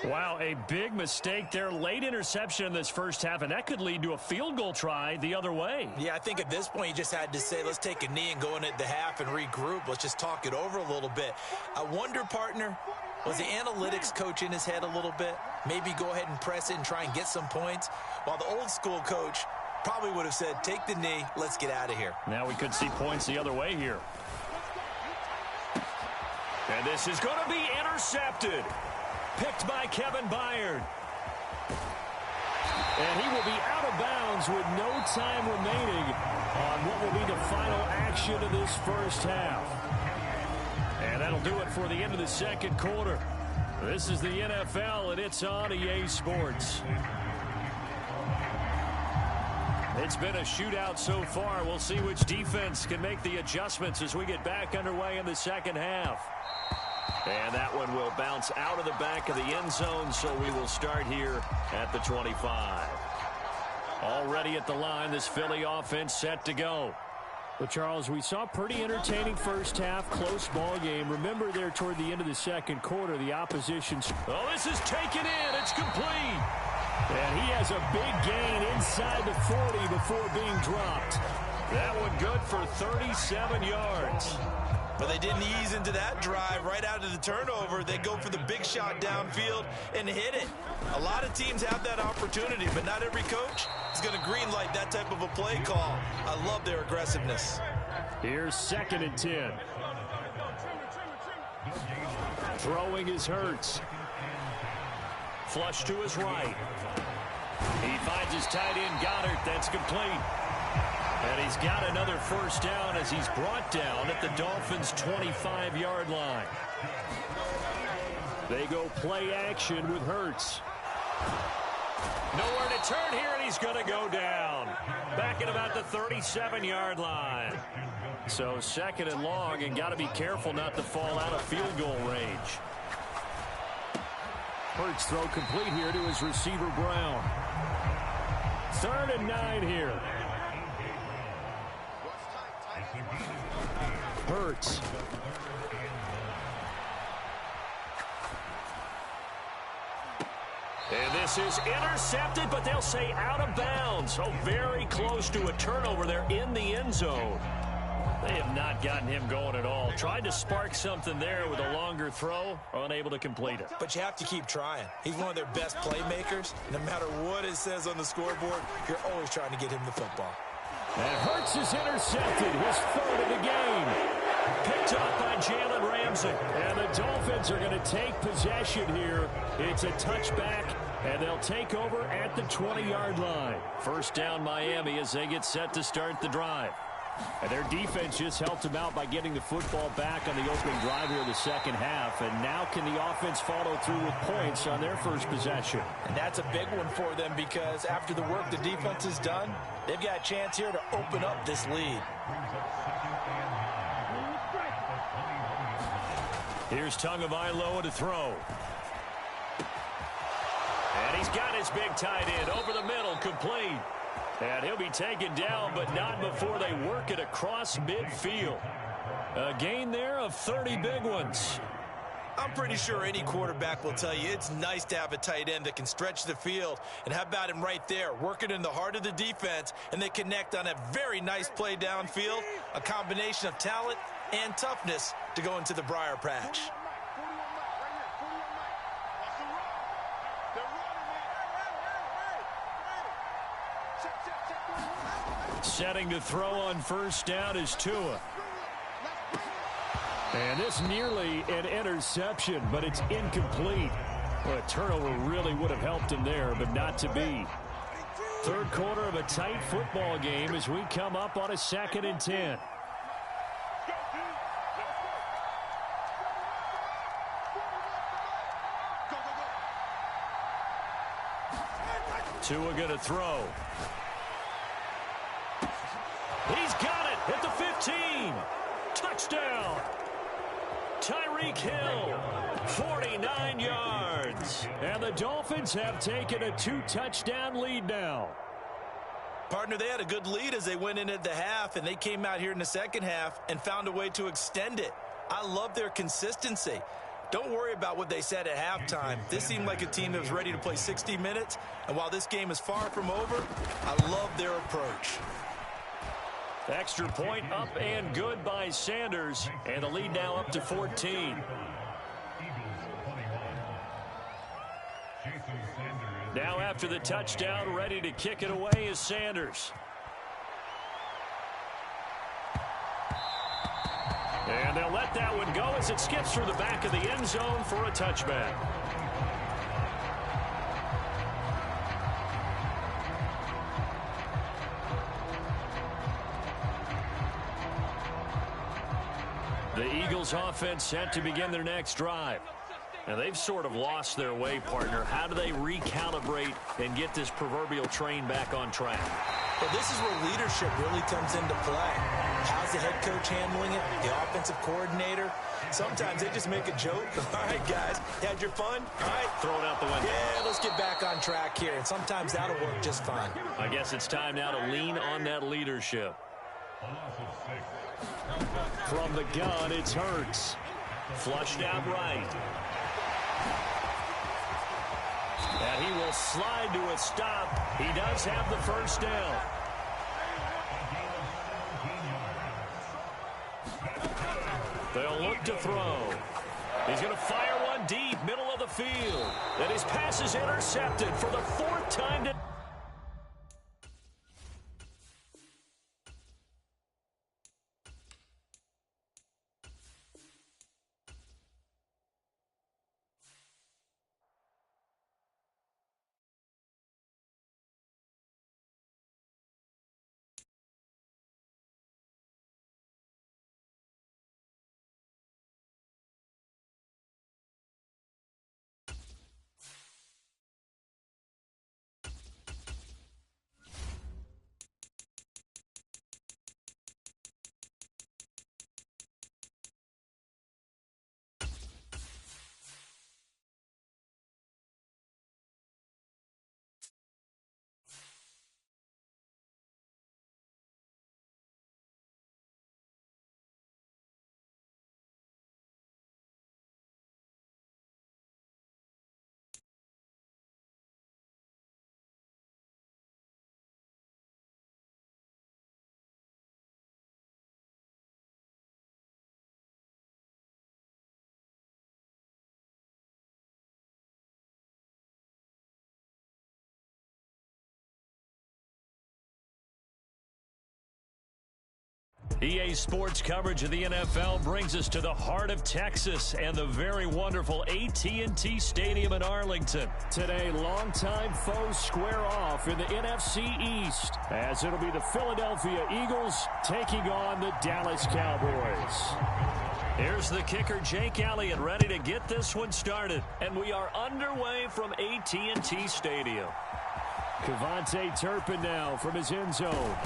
Wow, a big mistake there. Late interception in this first half, and that could lead to a field goal try the other way. Yeah, I think at this point you just had to say, let's take a knee and go into the half and regroup. Let's just talk it over a little bit. I wonder, partner, was the analytics coach in his head a little bit? Maybe go ahead and press it and try and get some points? While the old school coach probably would have said, take the knee, let's get out of here. Now we could see points the other way here. And this is going to be intercepted. Picked by Kevin Byard. And he will be out of bounds with no time remaining on what will be the final action of this first half. And that'll do it for the end of the 2nd quarter. This is the NFL, and it's on EA Sports. It's been a shootout so far. We'll see which defense can make the adjustments as we get back underway in the 2nd half. And that one will bounce out of the back of the end zone, so we will start here at the 25. Already at the line, this Philly offense set to go. Well, Charles, we saw a pretty entertaining first half, close ball game. Remember there toward the end of the 2nd quarter, the opposition's... Oh, this is taken in. It's complete. And he has a big gain inside the 40 before being dropped. That one good for 37 yards. But they didn't ease into that drive right out of the turnover. They go for the big shot downfield and hit it. A lot of teams have that opportunity, but not every coach is going to greenlight that type of a play call. I love their aggressiveness. Here's 2nd and 10. Throwing is Hurts. Flush to his right. He finds his tight end, Goddard. That's complete. And he's got another first down as he's brought down at the Dolphins' 25-yard line. They go play action with Hurts. Nowhere to turn here, and he's going to go down. Back at about the 37-yard line. So second and long, and got to be careful not to fall out of field goal range. Hurts throw complete here to his receiver, Brown. 3rd and 9 here. Hurts. And this is intercepted, but they'll say out of bounds. Oh, very close to a turnover there in the end zone. They have not gotten him going at all. Tried to spark something there with a longer throw, unable to complete it. But you have to keep trying. He's one of their best playmakers. No matter what it says on the scoreboard, you're always trying to get him the football. And Hurts is intercepted, his 3rd of the game. Picked up by Jalen Ramsey. And the Dolphins are going to take possession here. It's a touchback, and they'll take over at the 20-yard line. First down, Miami, as they get set to start the drive. And their defense just helped them out by getting the football back on the opening drive here in the second half. And now can the offense follow through with points on their first possession? And that's a big one for them because after the work the defense has done, they've got a chance here to open up this lead. Here's Tagovailoa to throw. And he's got his big tight end over the middle, complete. And he'll be taken down, but not before they work it across midfield. A gain there of 30 big ones. I'm pretty sure any quarterback will tell you it's nice to have a tight end that can stretch the field. And how about him right there, working in the heart of the defense, and they connect on a very nice play downfield, a combination of talent and toughness to go into the briar patch. Setting to throw on first down is Tua. And this nearly an interception, but it's incomplete. Well, a turnover really would have helped him there, but not to be. Third quarter of a tight football game as we come up on a 2nd and 10. Tua going to throw. He's got it at the 15. Touchdown. Tyreek Hill, 49 yards. And the Dolphins have taken a 2-touchdown lead now. Partner, they had a good lead as they went in at the half, and they came out here in the second half and found a way to extend it. I love their consistency. Don't worry about what they said at halftime. This seemed like a team that was ready to play 60 minutes, and while this game is far from over, I love their approach. Extra point up and good by Sanders, and the lead now up to 14. Now after the touchdown, ready to kick it away is Sanders. And they'll let that one go as it skips through the back of the end zone for a touchback. The Eagles offense set to begin their next drive. Now they've sort of lost their way, partner. How do they recalibrate and get this proverbial train back on track? Well, this is where leadership really comes into play. How's the head coach handling it? The offensive coordinator? Sometimes they just make a joke. All right, guys, you had your fun? All right. Throw it out the window. Yeah, let's get back on track here. And sometimes that'll work just fine. I guess it's time now to lean on that leadership. From the gun, it's Hurts. Flushed out right. And he will slide to a stop. He does have the first down. They'll look to throw. He's going to fire one deep, middle of the field. And his pass is intercepted for the 4th time today. EA Sports coverage of the NFL brings us to the heart of Texas and the very wonderful AT&T Stadium in Arlington. Today, longtime foes square off in the NFC East, as it'll be the Philadelphia Eagles taking on the Dallas Cowboys. Here's the kicker, Jake Elliott, ready to get this one started. And we are underway from AT&T Stadium. Kevontae Turpin now from his end zone.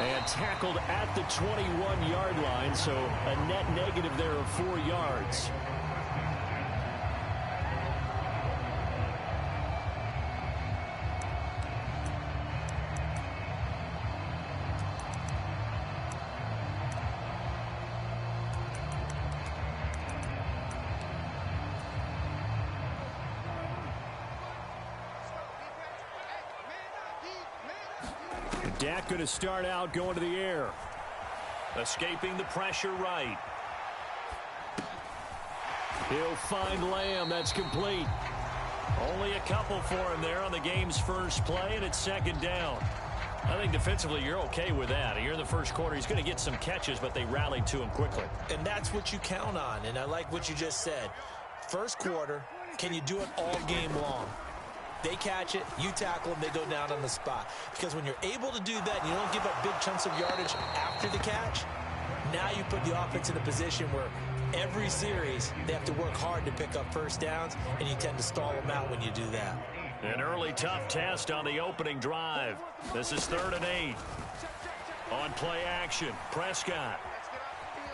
And tackled at the 21-yard line, so a net negative there of 4 yards. Dak going to start out going to the air. Escaping the pressure right. He'll find Lamb. That's complete. Only a couple for him there on the game's first play, and it's second down. I think defensively you're okay with that. You're in the first quarter. He's going to get some catches, but they rallied to him quickly. And that's what you count on, and I like what you just said. First quarter, can you do it all game long? They catch it, you tackle them, they go down on the spot. Because when you're able to do that and you don't give up big chunks of yardage after the catch, now you put the offense in a position where every series they have to work hard to pick up first downs, and you tend to stall them out when you do that. An early tough test on the opening drive. This is 3rd and 8. On play action, Prescott.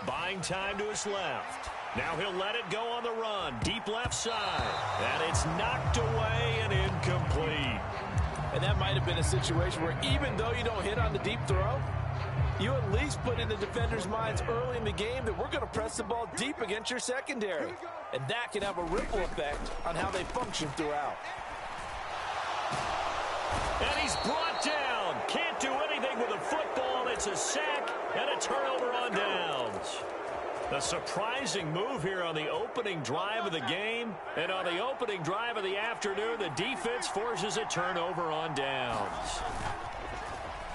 Buying time to his left. Now he'll let it go on the run. Deep left side. And it's knocked away and incomplete. And that might have been a situation where even though you don't hit on the deep throw, you at least put in the defender's minds early in the game that we're going to press the ball deep against your secondary. And that can have a ripple effect on how they function throughout. And he's brought down. Can't do anything with a football. It's a sack and a turnover on downs. A surprising move here on the opening drive of the game. And on the opening drive of the afternoon, the defense forces a turnover on downs.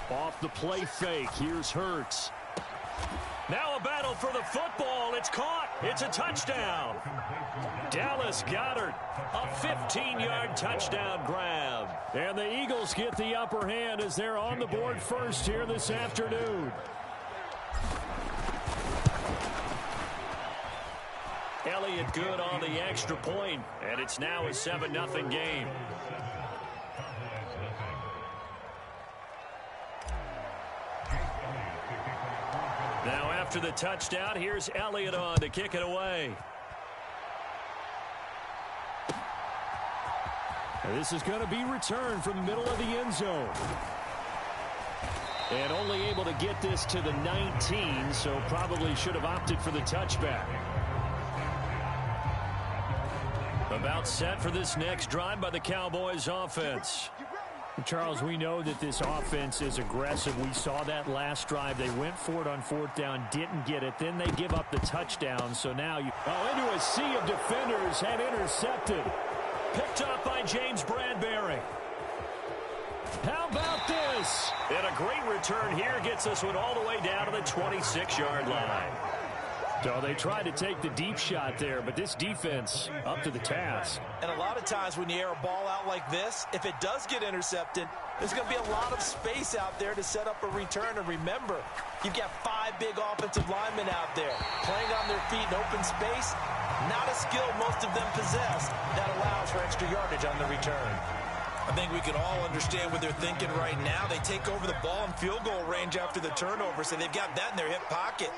Off the play fake, here's Hurts. Now a battle for the football. It's caught. It's a touchdown. Dallas Goedert, a 15-yard touchdown grab. And the Eagles get the upper hand as they're on the board first here this afternoon. Elliott good on the extra point, and it's now a 7-0 game. Now after the touchdown, here's Elliott on to kick it away. And this is going to be returned from the middle of the end zone. And only able to get this to the 19, so probably should have opted for the touchback. About set for this next drive by the Cowboys offense. Charles, we know that this offense is aggressive. We saw that last drive. They went for it on 4th down, didn't get it. Then they give up the touchdown. So now you into a sea of defenders and intercepted. Picked up by James Bradbury. How about this? And a great return here gets this one all the way down to the 26-yard line. So they tried to take the deep shot there, but this defense up to the task. And a lot of times when you air a ball out like this, if it does get intercepted, there's going to be a lot of space out there to set up a return. And remember, you've got 5 big offensive linemen out there playing on their feet in open space. Not a skill most of them possess that allows for extra yardage on the return. I think we can all understand what they're thinking right now. They take over the ball in field goal range after the turnover, so they've got that in their hip pocket.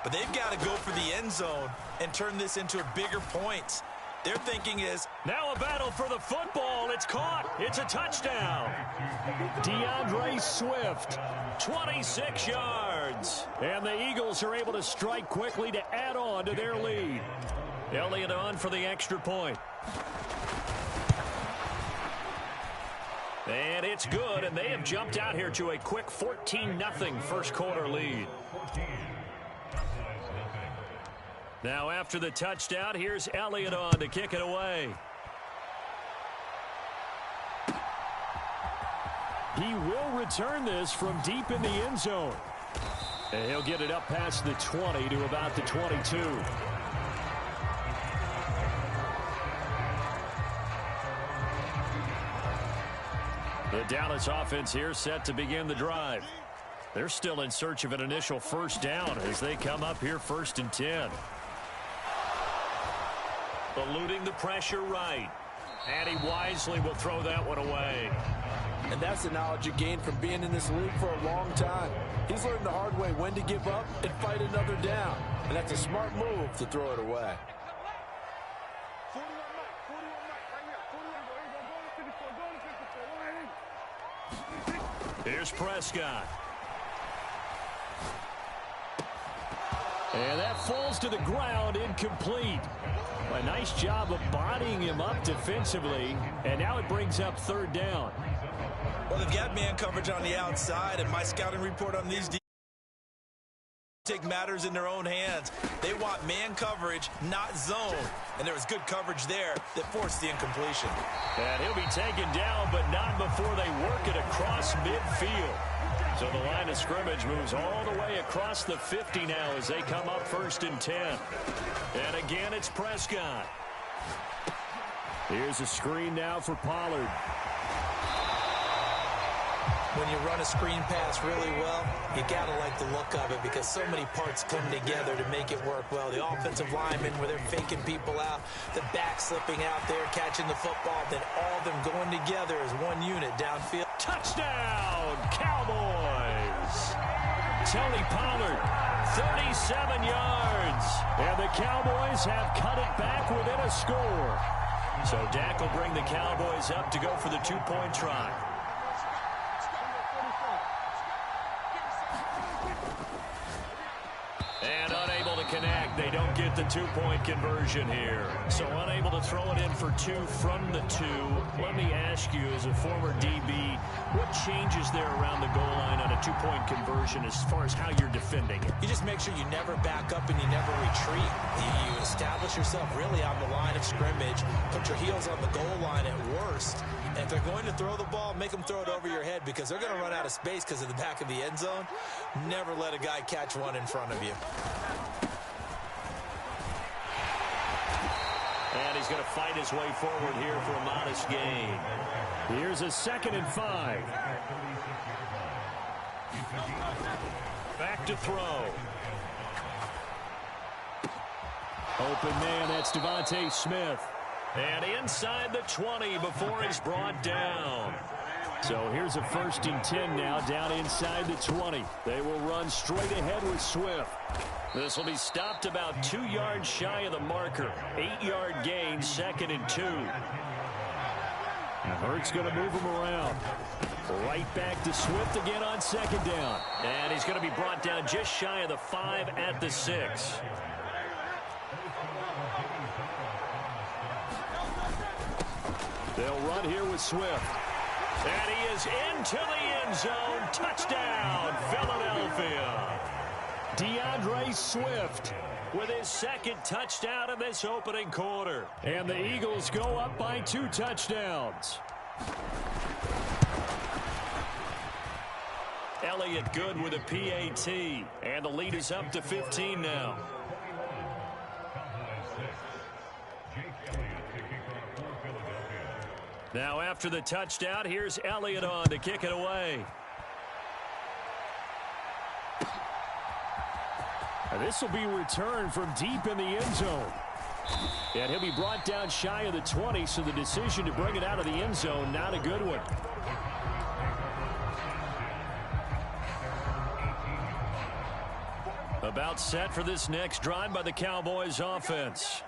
But they've got to go for the end zone and turn this into a bigger points. Their thinking is, now a battle for the football. It's caught. It's a touchdown. DeAndre Swift, 26 yards. And the Eagles are able to strike quickly to add on to their lead. Elliott on for the extra point. And it's good, and they have jumped out here to a quick 14-0 first quarter lead. Now after the touchdown, here's Elliott on to kick it away. He will return this from deep in the end zone. And he'll get it up past the 20 to about the 22. The Dallas offense here set to begin the drive. They're still in search of an initial first down as they come up here 1st and 10. Eluding the pressure right. And he wisely will throw that one away. And that's the knowledge you gain from being in this league for a long time. He's learned the hard way when to give up and fight another down. And that's a smart move to throw it away. Here's Prescott. And that falls to the ground, incomplete. A nice job of bodying him up defensively, and now it brings up 3rd down. Well, they've got man coverage on the outside, and my scouting report on these take matters in their own hands. They want man coverage, not zone. And there was good coverage there that forced the incompletion. And he'll be taken down, but not before they work it across midfield. So the line of scrimmage moves all the way across the 50 now as they come up 1st and 10. And again, it's Prescott. Here's a screen now for Pollard. When you run a screen pass really well, you got to like the look of it because so many parts come together to make it work well. The offensive linemen, where they're faking people out, the back slipping out there, catching the football, then all of them going together as one unit downfield. Touchdown, Cowboys! Tony Pollard, 37 yards. And the Cowboys have cut it back within a score. So Dak will bring the Cowboys up to go for the 2-point try. And unable to connect. They don't get the 2-point conversion here. So unable to throw it in for 2 from the 2. Let me ask you, as a former DB, what changes there around the goal line on a 2-point conversion as far as how you're defending it? You just make sure you never back up and you never retreat. You establish yourself really on the line of scrimmage. Put your heels on the goal line at worst. And if they're going to throw the ball, make them throw it over your head because they're going to run out of space because of the back of the end zone. Never let a guy catch one in front of you. And he's going to fight his way forward here for a modest gain. Here's a 2nd and 5. Back to throw. Open man, that's Devontae Smith. And inside the 20 before he's brought down. So here's a 1st and 10 now, down inside the 20. They will run straight ahead with Swift. This will be stopped about 2 yards shy of the marker. 8-yard gain, 2nd and 2. Hurt's going to move him around. Right back to Swift again on 2nd down. And he's going to be brought down just shy of the 5 at the 6. They'll run here with Swift. And he is into the end zone. Touchdown, Philadelphia. DeAndre Swift with his 2nd touchdown in this opening quarter. And the Eagles go up by 2 touchdowns. Elliott good with a PAT. And the lead is up to 15 now. Now after the touchdown, here's Elliott on to kick it away. And this will be returned from deep in the end zone. And he'll be brought down shy of the 20, so the decision to bring it out of the end zone, not a good one. About set for this next drive by the Cowboys offense.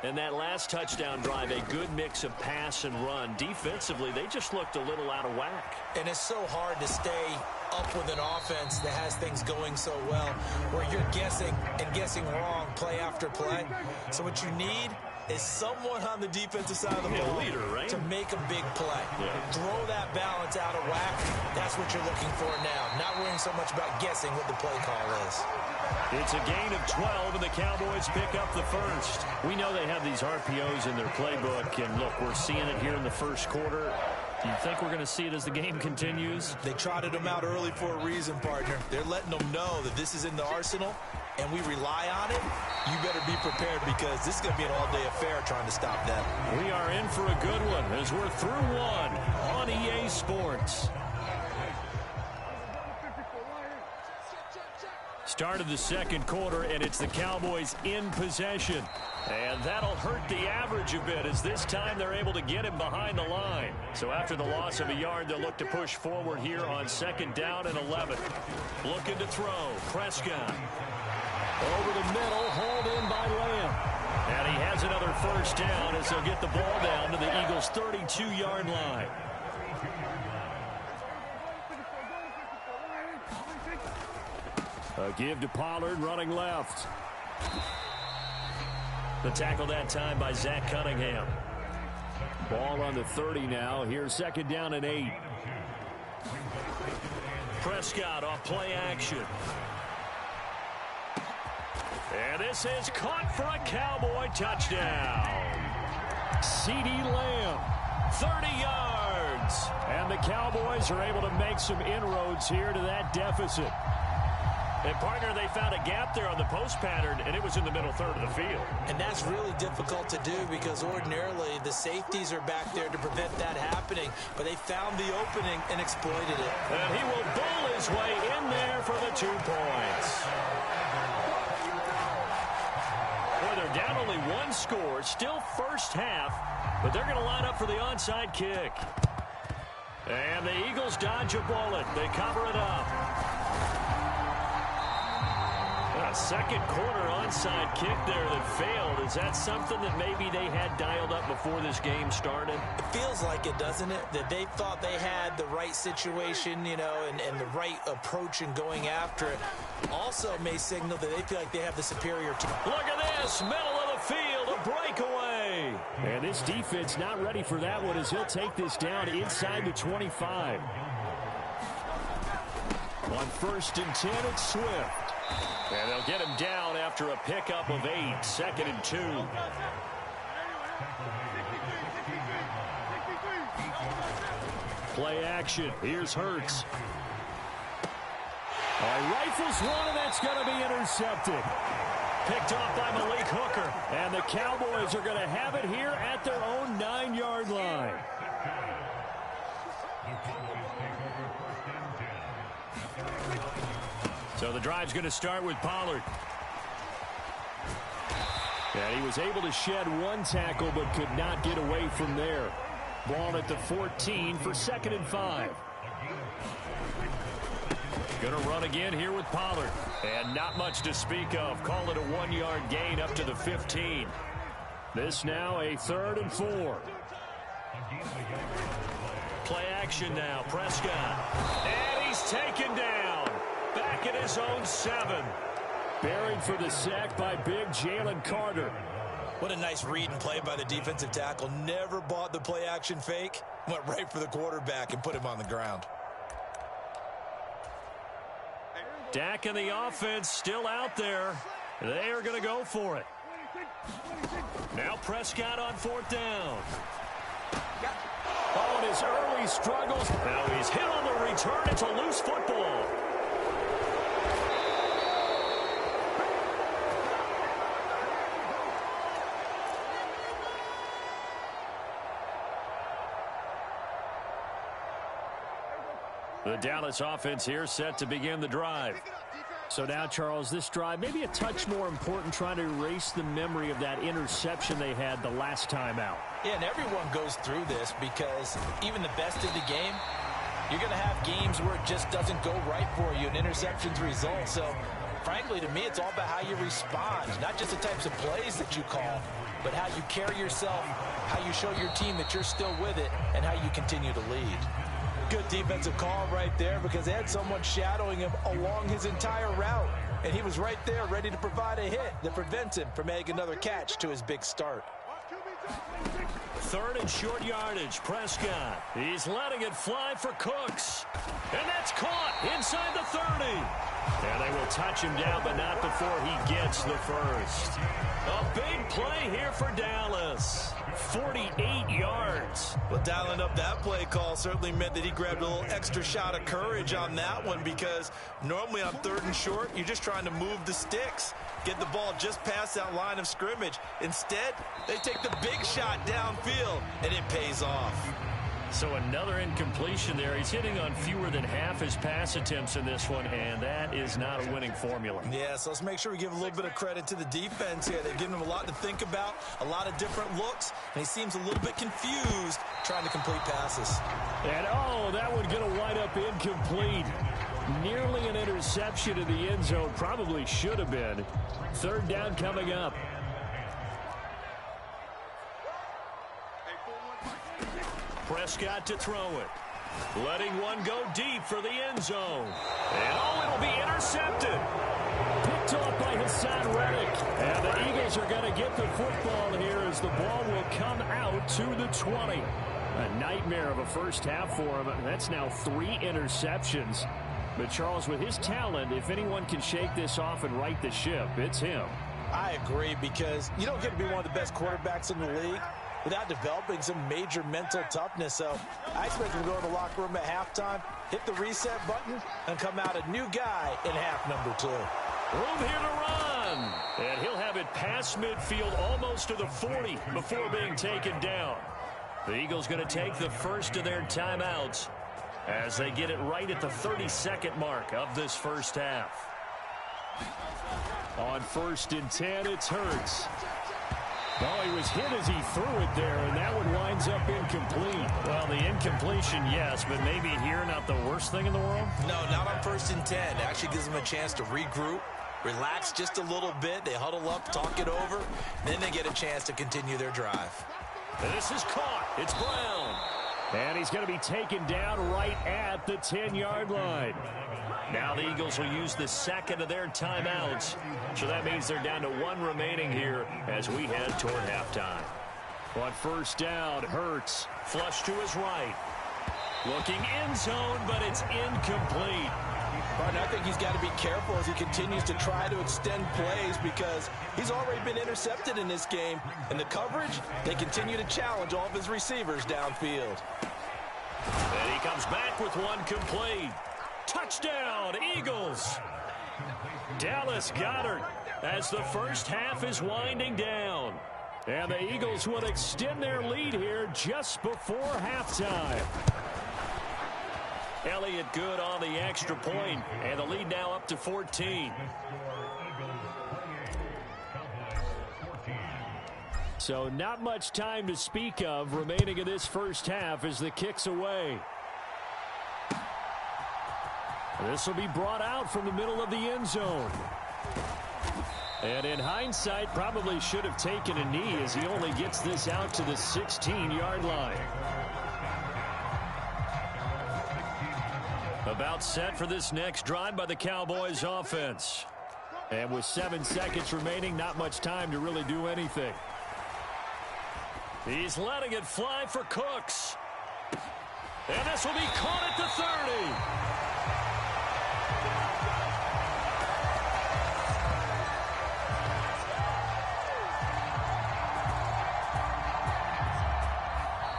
And that last touchdown drive, a good mix of pass and run. Defensively, they just looked a little out of whack. And it's so hard to stay up with an offense that has things going so well, where you're guessing and guessing wrong play after play. So what you need is someone on the defensive side of the ball leader, right? to make a big play. Yeah. Throw that balance out of whack. That's what you're looking for now. Not worrying so much about guessing what the play call is. It's a gain of 12, and the Cowboys pick up the 1st. We know they have these RPOs in their playbook, and look, we're seeing it here in the 1st quarter. Do you think we're going to see it as the game continues? They trotted them out early for a reason, partner. They're letting them know that this is in the arsenal, and we rely on it. You better be prepared because this is going to be an all-day affair trying to stop them. We are in for a good one as we're through one on EA Sports. Start of the second quarter, and it's the Cowboys in possession. And that'll hurt the average a bit as this time they're able to get him behind the line. So after the loss of a yard, they'll look to push forward here on 2nd down and 11. Looking to throw. Prescott. Over the middle, hauled in by Lamb. And he has another first down as they'll get the ball down to the Eagles' 32-yard line. A give to Pollard running left. The tackle that time by Zach Cunningham. Ball on the 30 now. Here's 2nd down and 8. Prescott off play action. And this is caught for a Cowboy touchdown. CeeDee Lamb, 30 yards. And the Cowboys are able to make some inroads here to that deficit. And, partner, they found a gap there on the post pattern, and it was in the middle third of the field. And that's really difficult to do because ordinarily the safeties are back there to prevent that happening. But they found the opening and exploited it. And he will bowl his way in there for the 2 points. Boy, they're down only 1 score. Still first half, but they're going to line up for the onside kick. And the Eagles dodge a bullet. They cover it up. A second quarter onside kick there that failed. Is that something that maybe they had dialed up before this game started? It feels like it, doesn't it? That they thought they had the right situation, you know, and the right approach in going after it. Also may signal that they feel like they have the superior team. Look at this, middle of the field, a breakaway. And this defense not ready for that one as he'll take this down inside the 25. On 1st and 10, it's Swift. And they'll get him down after a pickup of 8, 2nd and 2. Play action. Here's Hurts. Rifles one, and that's going to be intercepted. Picked off by Malik Hooker. And the Cowboys are going to have it here at their own 9-yard line. So the drive's going to start with Pollard. And he was able to shed 1 tackle but could not get away from there. Ball at the 14 for 2nd and 5. Going to run again here with Pollard. And not much to speak of. Call it a 1-yard gain up to the 15. This now a 3rd and 4. Play action now. Prescott. And he's taken down. Back at his own 7. Buried for the sack by big Jalen Carter. What a nice read and play by the defensive tackle. Never bought the play action fake. Went right for the quarterback and put him on the ground. Dak and the offense still out there. They are going to go for it. Now Prescott on 4th down. Oh, and his early struggles. Now he's hit on the return. It's a loose football. The Dallas offense here set to begin the drive. So now, Charles, this drive maybe a touch more important, trying to erase the memory of that interception they had the last time out. Yeah, and everyone goes through this because even the best of the game, you're going to have games where it just doesn't go right for you, and interceptions result. So, frankly, to me, it's all about how you respond, not just the types of plays that you call, but how you carry yourself, how you show your team that you're still with it, and how you continue to lead. Good defensive call right there because they had someone shadowing him along his entire route. And he was right there ready to provide a hit that prevents him from making another catch to his big start. 3rd and short yardage. Prescott. He's letting it fly for Cooks. And that's caught inside the 30. And they will touch him down, but not before he gets the first. A big play here for Dallas. 48 yards. Well, dialing up that play call certainly meant that he grabbed a little extra shot of courage on that one, because normally on 3rd and short, you're just trying to move the sticks, get the ball just past that line of scrimmage. Instead, they take the big shot downfield, and it pays off. So another incompletion there. He's hitting on fewer than half his pass attempts in this one, and that is not a winning formula. Yeah, so let's make sure we give a little bit of credit to the defense here. They've given him a lot to think about, a lot of different looks, and he seems a little bit confused trying to complete passes. And, oh, that one going to wind up incomplete. Nearly an interception in the end zone. Probably should have been. 3rd down coming up. Prescott to throw it. Letting one go deep for the end zone. And, oh, it'll be intercepted. Picked off by Hassan Reddick. And the Eagles are going to get the football here as the ball will come out to the 20. A nightmare of a first half for him. That's now 3 interceptions. But, Charles, with his talent, if anyone can shake this off and right the ship, it's him. I agree, because you don't get to be one of the best quarterbacks in the league without developing some major mental toughness. So I expect him to go to the locker room at halftime, hit the reset button, and come out a new guy in half number 2. Room here to run. And he'll have it past midfield almost to the 40 before being taken down. The Eagles going to take the first of their timeouts as they get it right at the 32nd mark of this first half. On 1st and 10, it's Hurts. Well, he was hit as he threw it there, and that one winds up incomplete. Well, the incompletion, yes, but maybe here not the worst thing in the world? No, not on 1st and 10. It actually gives them a chance to regroup, relax just a little bit. They huddle up, talk it over, then they get a chance to continue their drive. This is caught. It's Brown. And he's going to be taken down right at the 10-yard line. Now the Eagles will use the second of their timeouts. So that means they're down to 1 remaining here as we head toward halftime. On 1st down, Hurts. Flush to his right. Looking end zone, but it's incomplete. Martin, I think he's got to be careful as he continues to try to extend plays, because he's already been intercepted in this game. And the coverage, they continue to challenge all of his receivers downfield. And he comes back with one complete. Touchdown, Eagles. Dallas Goedert as the first half is winding down. And the Eagles will extend their lead here just before halftime. Elliott good on the extra point, and the lead now up to 14. So not much time to speak of remaining in this first half as the kick's away. This will be brought out from the middle of the end zone. And in hindsight, probably should have taken a knee as he only gets this out to the 16-yard line. About set for this next drive by the Cowboys offense. And with 7 seconds remaining, not much time to really do anything. He's letting it fly for Cooks. And this will be caught at the 30.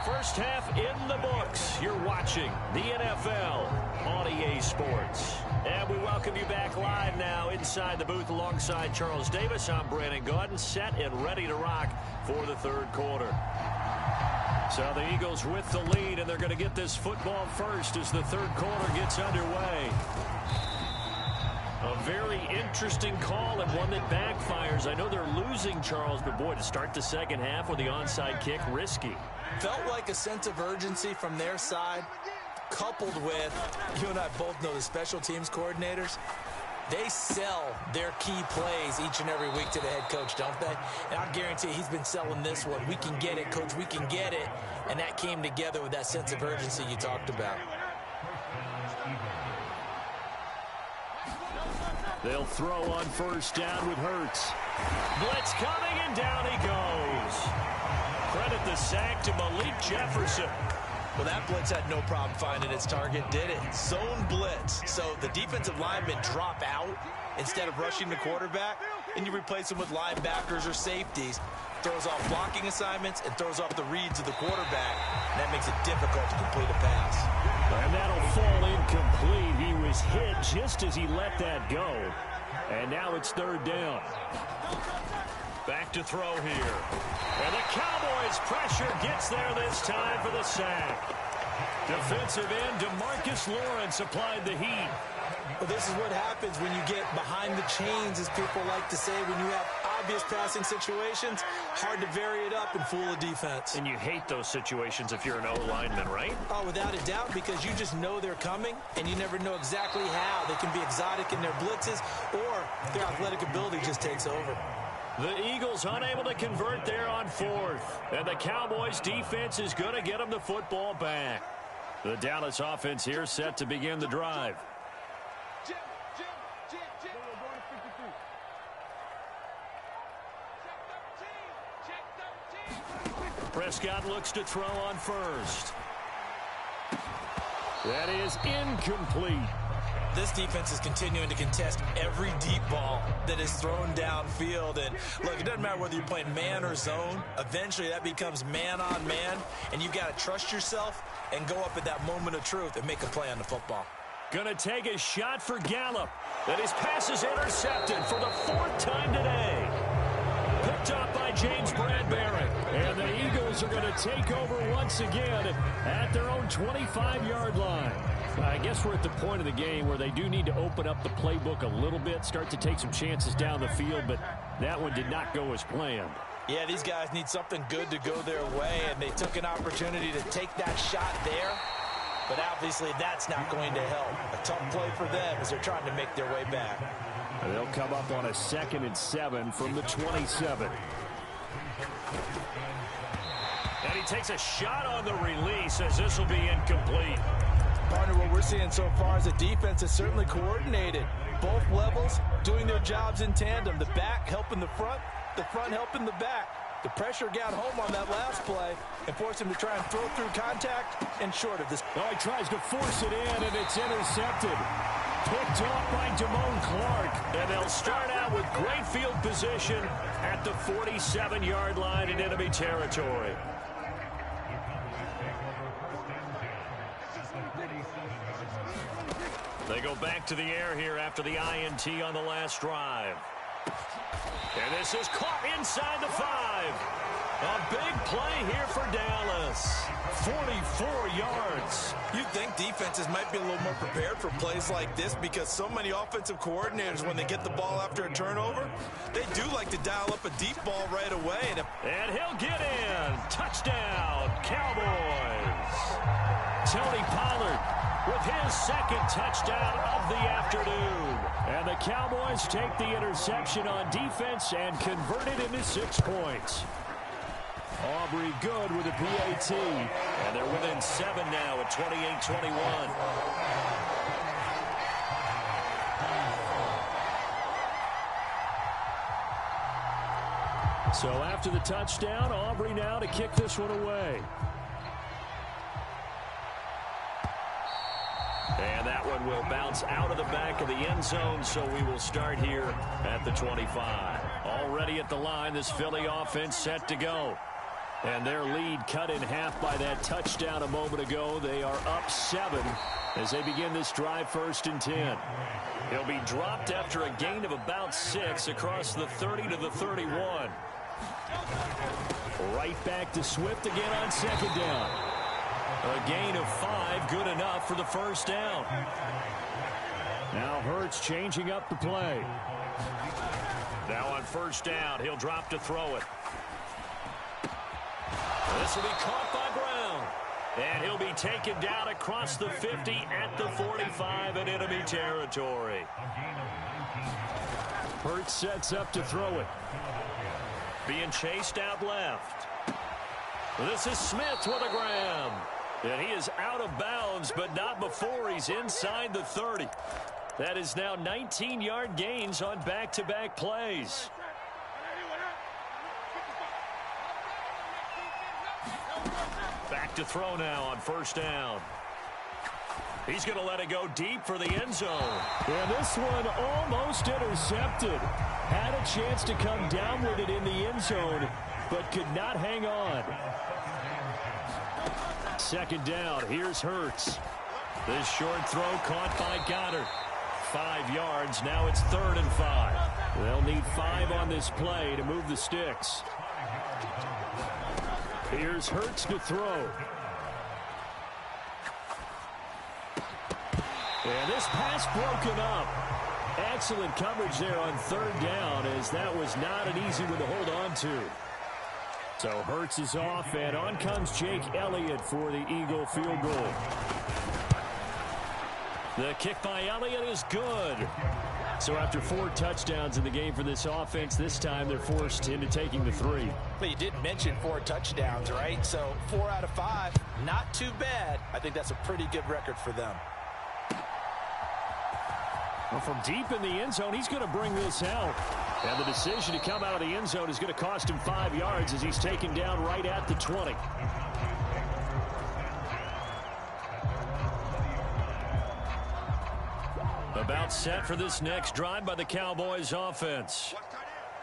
First half in the books. You're watching the NFL on EA Sports. And we welcome you back live now inside the booth alongside Charles Davis. I'm Brandon Gaudin, set and ready to rock for the 3rd quarter. So the Eagles with the lead, and they're going to get this football first as the 3rd quarter gets underway. A very interesting call and one that backfires. I know they're losing, Charles, but boy, to start the second half with the onside kick, risky. Felt like a sense of urgency from their side, coupled with, you and I both know the special teams coordinators, they sell their key plays each and every week to the head coach, don't they? And I guarantee he's been selling this one. We can get it, coach, we can get it. And that came together with that sense of urgency you talked about. They'll throw on 1st down with Hurts. Blitz coming, and down he goes. Credit the sack to Malik Jefferson. Well, that blitz had no problem finding its target, did it? Zone blitz. So the defensive linemen drop out instead of rushing the quarterback, and you replace them with linebackers or safeties. Throws off blocking assignments and throws off the reads of the quarterback. And that makes it difficult to complete a pass. And that'll fall incomplete. He was hit just as he let that go. And now it's third down. Back to throw here. And the Cowboys' pressure gets there this time for the sack. Defensive end DeMarcus Lawrence applied the heat. Well, this is what happens when you get behind the chains, as people like to say, when you have obvious passing situations. Hard to vary it up and fool a defense. And you hate those situations if you're an O-lineman, right? Oh, without a doubt, because you just know they're coming, and you never know exactly how. They can be exotic in their blitzes, or their athletic ability just takes over. The Eagles unable to convert there on fourth. And the Cowboys defense is going to get them the football back. The Dallas offense here set to begin the drive. Prescott looks to throw on first. That is incomplete. This defense is continuing to contest every deep ball that is thrown downfield. And look, it doesn't matter whether you're playing man or zone. Eventually that becomes man on man, and you've got to trust yourself and go up at that moment of truth and make a play on the football. Gonna take a shot for Gallup. And his pass is intercepted for the fourth time today. Picked up by James Bradbury. And the Eagles are going to take over once again at their own 25-yard line. I guess we're at the point of the game where they do need to open up the playbook a little bit, start to take some chances down the field, but that one did not go as planned. Yeah, these guys need something good to go their way, and they took an opportunity to take that shot there, but obviously that's not going to help. A tough play for them as they're trying to make their way back. They'll come up on a 2nd and 7 from the 27. And he takes a shot on the release as this will be incomplete. Partner, what we're seeing so far is the defense is certainly coordinated. Both levels doing their jobs in tandem. The back helping the front helping the back. The pressure got home on that last play and forced him to try and throw through contact and short of this. Oh, he tries to force it in, and it's intercepted. Picked off by Damone Clark. And they'll start out with great field position at the 47-yard line in enemy territory. They go back to the air here after the INT on the last drive. And this is caught inside the 5. A big play here for Dallas. 44 yards. You'd think defenses might be a little more prepared for plays like this because so many offensive coordinators, when they get the ball after a turnover, they do like to dial up a deep ball right away. And he'll get in. Touchdown, Cowboys. Tony Pollard with his 2nd touchdown of the afternoon. And the Cowboys take the interception on defense and convert it into 6 points. Aubrey good with a PAT. And they're within 7 now at 28-21. So after the touchdown, Aubrey now to kick this one away. And that one will bounce out of the back of the end zone, so we will start here at the 25. Already at the line, this Philly offense set to go. And their lead cut in half by that touchdown a moment ago. They are up 7 as they begin this drive 1st and 10. He'll be dropped after a gain of about 6 across the 30 to the 31. Right back to Swift again on 2nd down. A gain of 5, good enough for the 1st down. Now Hurts changing up the play. Now on 1st down, he'll drop to throw it. This will be caught by Brown. And he'll be taken down across the 50 at the 45 in enemy territory. Hurts sets up to throw it. Being chased out left. This is Smith with a grab. And he is out of bounds, but not before he's inside the 30. That is now 19-yard gains on back-to-back plays. Back to throw now on first down. He's going to let it go deep for the end zone. And this one almost intercepted. Had a chance to come down with it in the end zone, but could not hang on. Second down, here's Hurts. This short throw caught by Goddard. 5 yards, now it's 3rd and 5. They'll need 5 on this play to move the sticks. Here's Hurts to throw. And this pass broken up. Excellent coverage there on 3rd down, as that was not an easy one to hold on to. So Hurts is off, and on comes Jake Elliott for the Eagle field goal. The kick by Elliott is good. So after 4 touchdowns in the game for this offense, this time they're forced into taking the 3. But you did mention 4 touchdowns, right? So 4 out of 5, not too bad. I think that's a pretty good record for them. Well, from deep in the end zone, he's going to bring this out. And the decision to come out of the end zone is going to cost him 5 yards as he's taken down right at the 20. About set for this next drive by the Cowboys offense.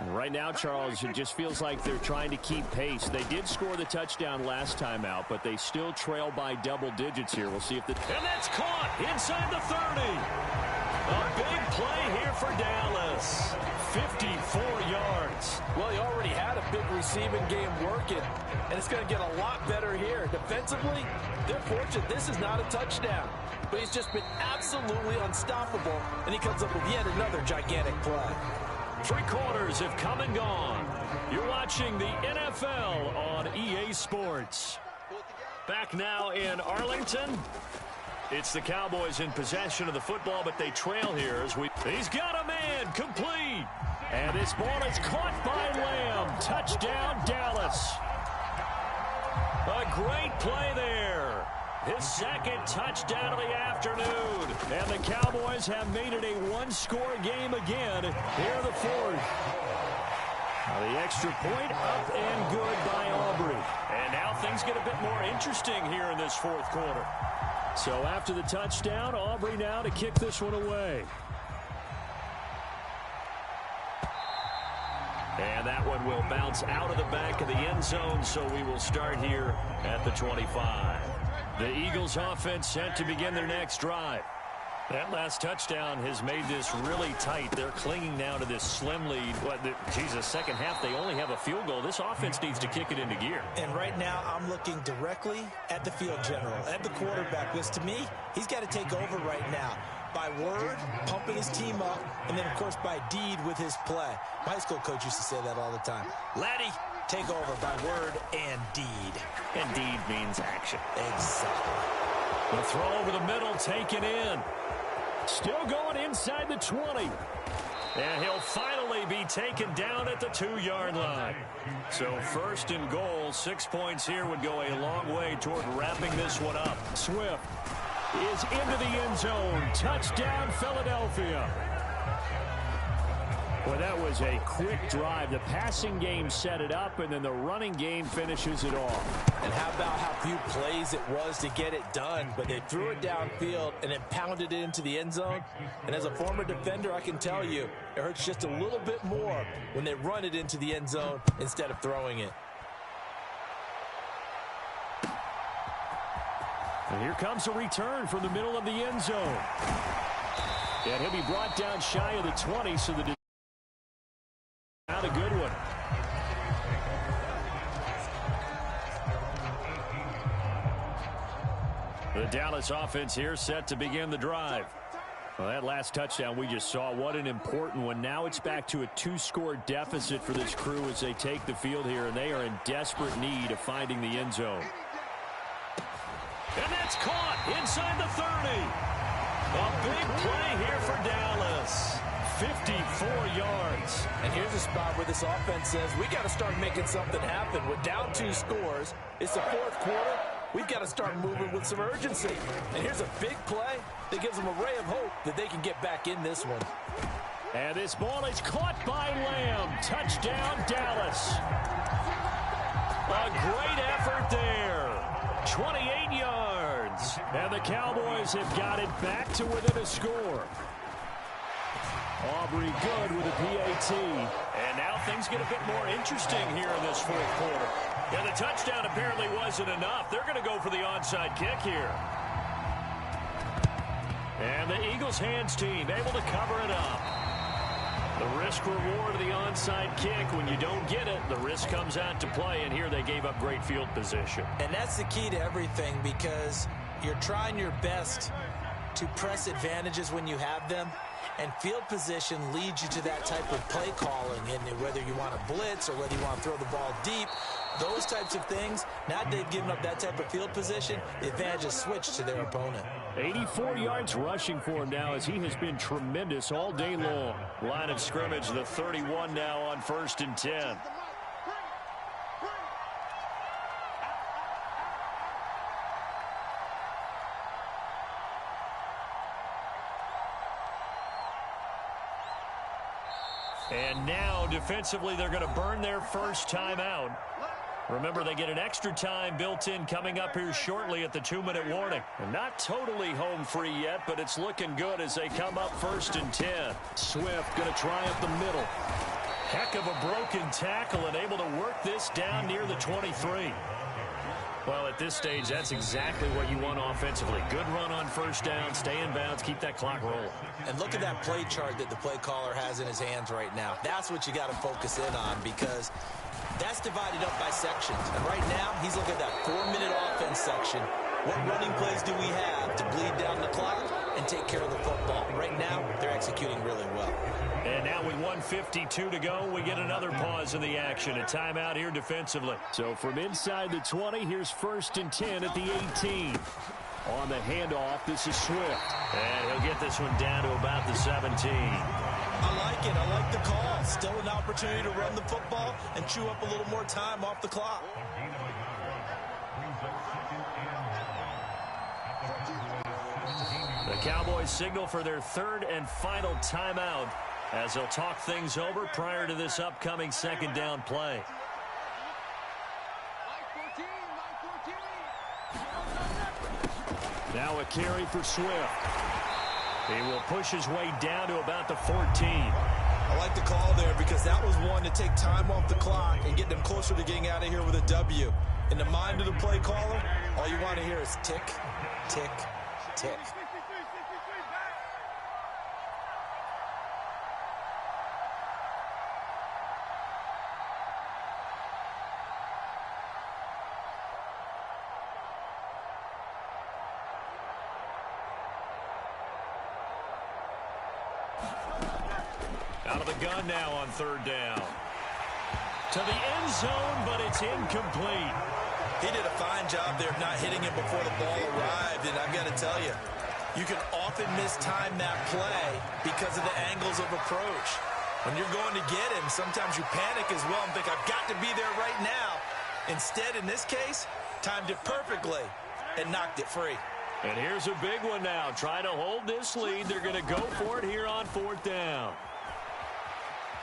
Right now, Charles, it just feels like they're trying to keep pace. They did score the touchdown last time out, but they still trail by double digits here. We'll see if the... And that's caught inside the 30. A big play here for Dallas. 54 yards. Well, he already had a big receiving game working, and it's going to get a lot better here. Defensively, they're fortunate this is not a touchdown, but he's just been absolutely unstoppable, and he comes up with yet another gigantic play. 3 quarters have come and gone. You're watching the NFL on EA Sports. Back now in Arlington. It's the Cowboys in possession of the football, but they trail here as we... He's got a man, complete. And this ball is caught by Lamb. Touchdown, Dallas. A great play there. His 2nd touchdown of the afternoon. And the Cowboys have made it a 1-score game again here in the 4th. Now the extra point up and good by Aubrey. And now things get a bit more interesting here in this 4th quarter. So after the touchdown, Aubrey now to kick this one away. And that one will bounce out of the back of the end zone, so we will start here at the 25. The Eagles offense set to begin their next drive. That last touchdown has made this really tight. They're clinging now to this slim lead. Jesus, second half, they only have a field goal. This offense needs to kick it into gear. And right now, I'm looking directly at the field general, at the quarterback, because to me, he's got to take over right now. By word, pumping his team up, and then, of course, by deed with his play. My high school coach used to say that all the time. Laddie, take over by word and deed. And deed means action. Exactly. The throw over the middle, taken in. Still going inside the 20. And he'll finally be taken down at the 2-yard line. So 1st and goal, 6 points here would go a long way toward wrapping this one up. Swift is into the end zone. Touchdown, Philadelphia. Well, that was a quick drive. The passing game set it up, and then the running game finishes it off. And how about how few plays it was to get it done, but they threw it downfield and then pounded it into the end zone. And as a former defender, I can tell you, it hurts just a little bit more when they run it into the end zone instead of throwing it. And here comes a return from the middle of the end zone. And he'll be brought down shy of the 20, so the not a good one. The Dallas offense here set to begin the drive. Well, that last touchdown we just saw, what an important one. Now it's back to a 2-score deficit for this crew as they take the field here, and they are in desperate need of finding the end zone. And that's caught inside the 30. A big play here for Dallas. 54 yards. And here's a spot where this offense says, we got to start making something happen. We're down 2 scores. It's the 4th quarter. We've got to start moving with some urgency. And here's a big play that gives them a ray of hope that they can get back in this one. And this ball is caught by Lamb. Touchdown, Dallas. A great effort there. 28 yards. And the Cowboys have got it back to within a score. Aubrey good with a PAT. And now things get a bit more interesting here in this fourth quarter. And the touchdown apparently wasn't enough. They're going to go for the onside kick here. And the Eagles hands team able to cover it up. The risk reward of the onside kick. When you don't get it, the risk comes out to play. And here they gave up great field position. And that's the key to everything, because you're trying your best to press advantages when you have them. And field position leads you to that type of play calling. And whether you want to blitz or whether you want to throw the ball deep, those types of things, now that they've given up that type of field position, the advantage is switched to their opponent. 84 yards rushing for him now, as he has been tremendous all day long. Line of scrimmage, the 31 now on 1st and 10. And now, defensively, they're going to burn their first timeout. Remember, they get an extra time built in coming up here shortly at the 2-minute warning. And not totally home free yet, but it's looking good as they come up 1st and 10. Swift going to try up the middle. Heck of a broken tackle and able to work this down near the 23. Well, at this stage, that's exactly what you want offensively. Good run on first down, stay in bounds, keep that clock rolling. And look at that play chart that the play caller has in his hands right now. That's what you got to focus in on, because that's divided up by sections. And right now, he's looking at that 4-minute offense section. What running plays do we have to bleed down the clock and take care of the football? Right now, they're executing really well. And now with 1:52 to go, we get another pause in the action. A timeout here defensively. So from inside the 20, here's 1st and 10 at the 18. On the handoff, this is Swift. And he'll get this one down to about the 17. I like it. I like the call. Still an opportunity to run the football and chew up a little more time off the clock. The Cowboys signal for their 3rd and final timeout as they'll talk things over prior to this upcoming 2nd down play. Now a carry for Swift. He will push his way down to about the 14. I like the call there, because that was one to take time off the clock and get them closer to getting out of here with a W. In the mind of the play caller, all you want to hear is tick, tick, tick. Out of the gun now on 3rd down. To the end zone, but it's incomplete. He did a fine job there of not hitting him before the ball arrived, and I've got to tell you, you can often mistime that play because of the angles of approach. When you're going to get him, sometimes you panic as well and think, I've got to be there right now. Instead, in this case, timed it perfectly and knocked it free. And here's a big one now. Trying to hold this lead. They're going to go for it here on 4th down.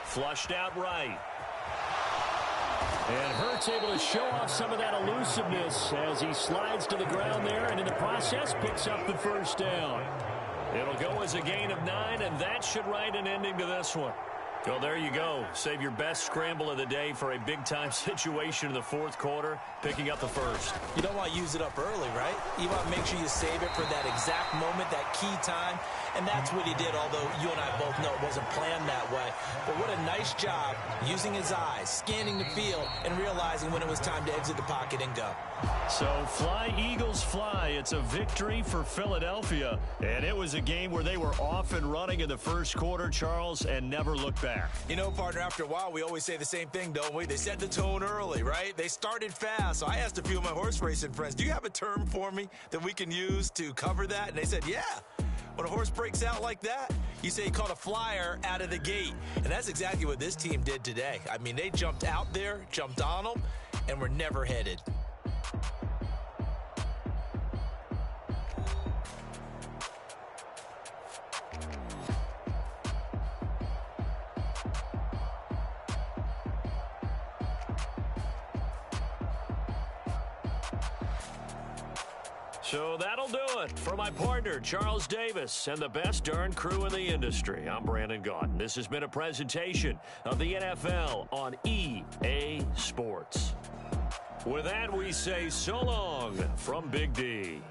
Flushed out right. And Hurts able to show off some of that elusiveness as he slides to the ground there, and in the process picks up the 1st down. It'll go as a gain of 9, and that should write an ending to this one. Well, there you go. Save your best scramble of the day for a big-time situation in the 4th quarter, picking up the 1st. You don't want to use it up early, right? You want to make sure you save it for that exact moment, that key time, and that's what he did, although you and I both know it wasn't planned that way. But what a nice job using his eyes, scanning the field, and realizing when it was time to exit the pocket and go. So fly, Eagles, fly. It's a victory for Philadelphia, and it was a game where they were off and running in the 1st quarter, Charles, and never looked back. You know, partner, after a while, we always say the same thing, don't we? They set the tone early, right? They started fast. So I asked a few of my horse racing friends, do you have a term for me that we can use to cover that? And they said, yeah. When a horse breaks out like that, you say he caught a flyer out of the gate. And that's exactly what this team did today. I mean, they jumped out there, jumped on them, and were never headed. So that'll do it for my partner, Charles Davis, and the best darn crew in the industry. I'm Brandon Gaudin. This has been a presentation of the NFL on EA Sports. With that, we say so long from Big D.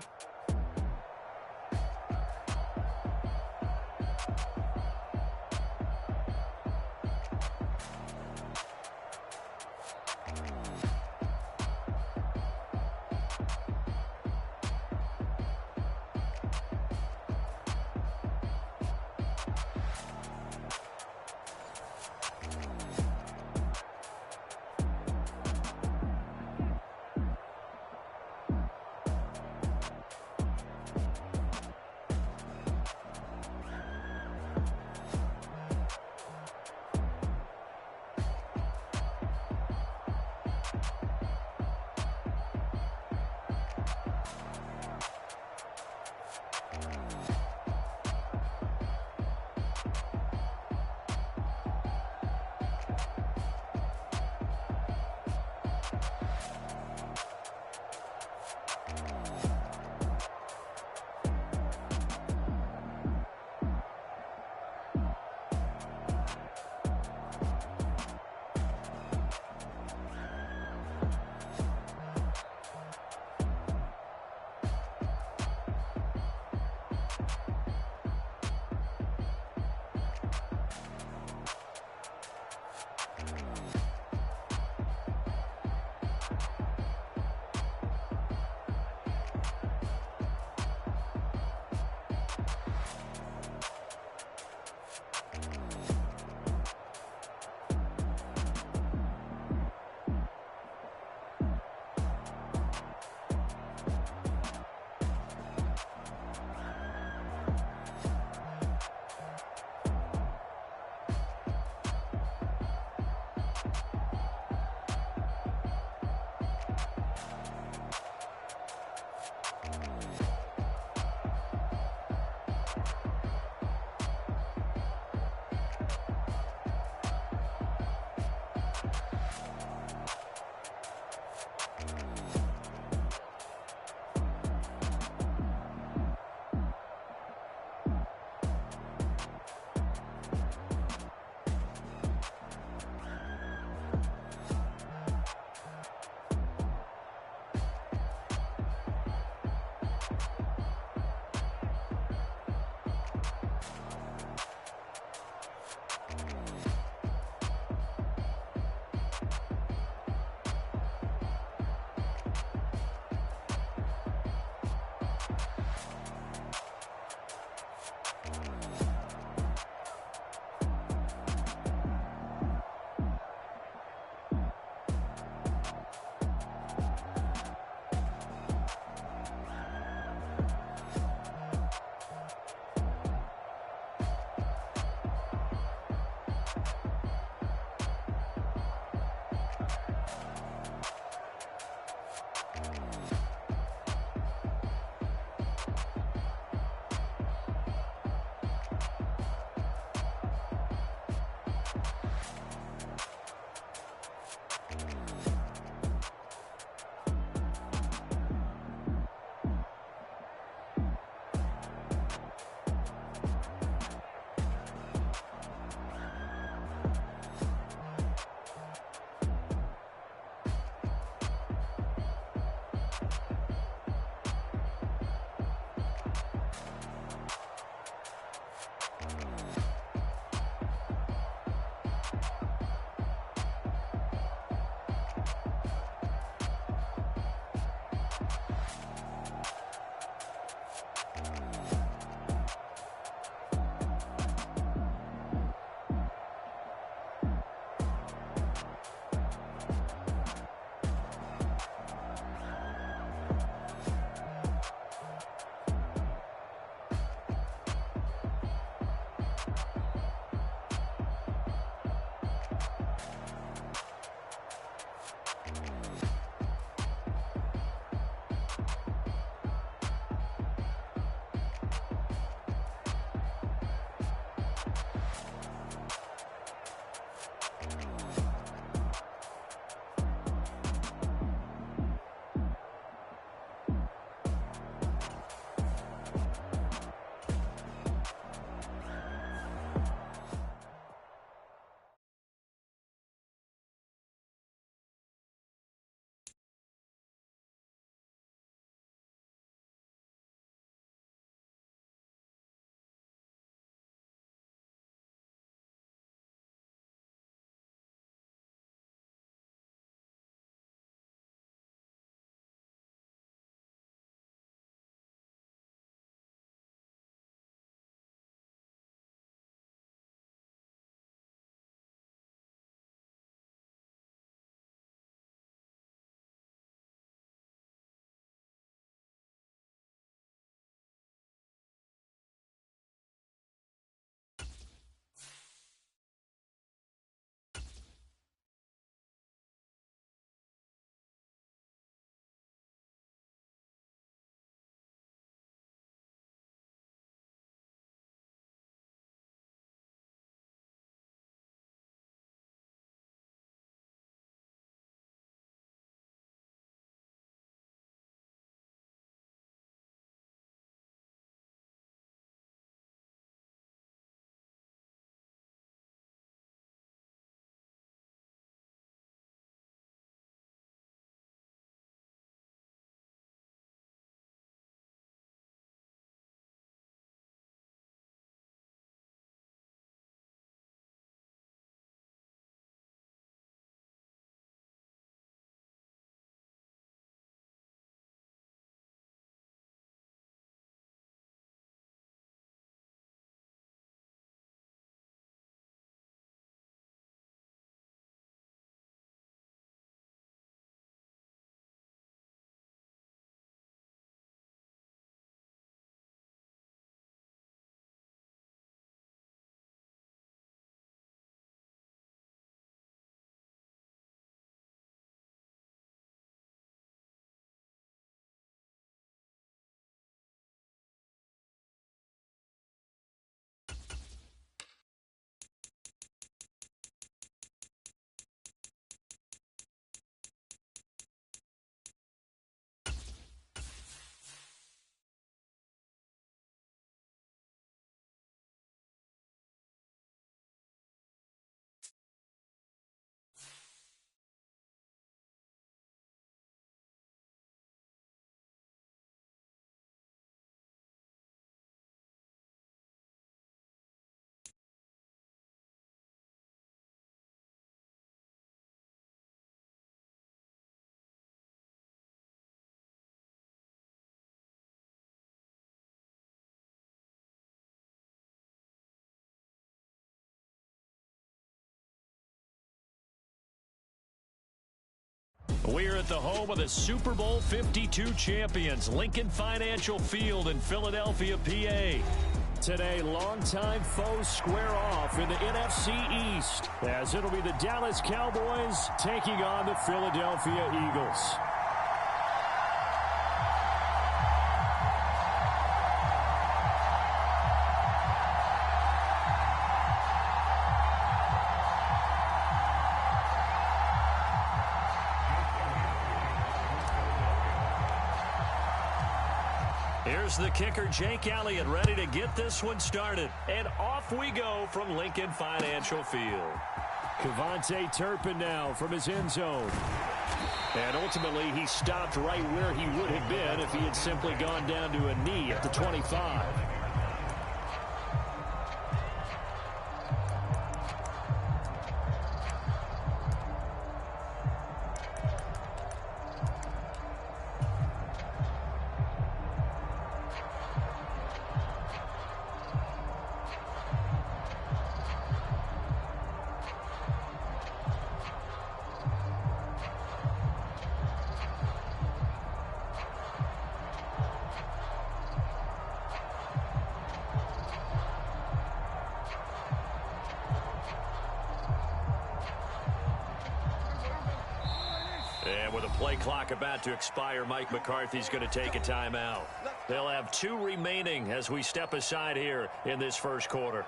We're at the home of the Super Bowl 52 champions, Lincoln Financial Field in Philadelphia, PA. Today, longtime foes square off in the NFC East, as it'll be the Dallas Cowboys taking on the Philadelphia Eagles. Here's the kicker, Jake Elliott, ready to get this one started. And off we go from Lincoln Financial Field. Kevontae Turpin now from his end zone. And ultimately, he stopped right where he would have been if he had simply gone down to a knee at the 25. And with a play clock about to expire, Mike McCarthy's going to take a timeout. They'll have 2 remaining as we step aside here in this first quarter.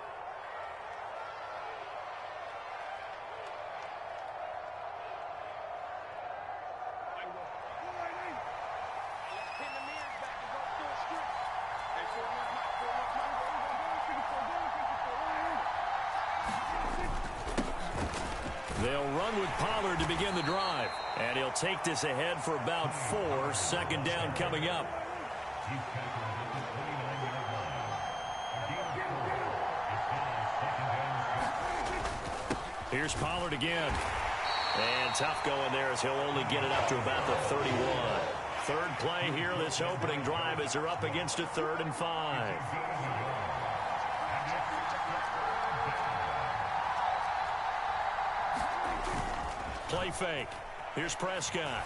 They'll run with Pollard to begin the drive. And he'll take this ahead for about 4. Second down coming up. Here's Pollard again. And tough going there as he'll only get it up to about the 31. Third play here, this opening drive as they're up against a 3rd and 5. Play fake. Here's Prescott.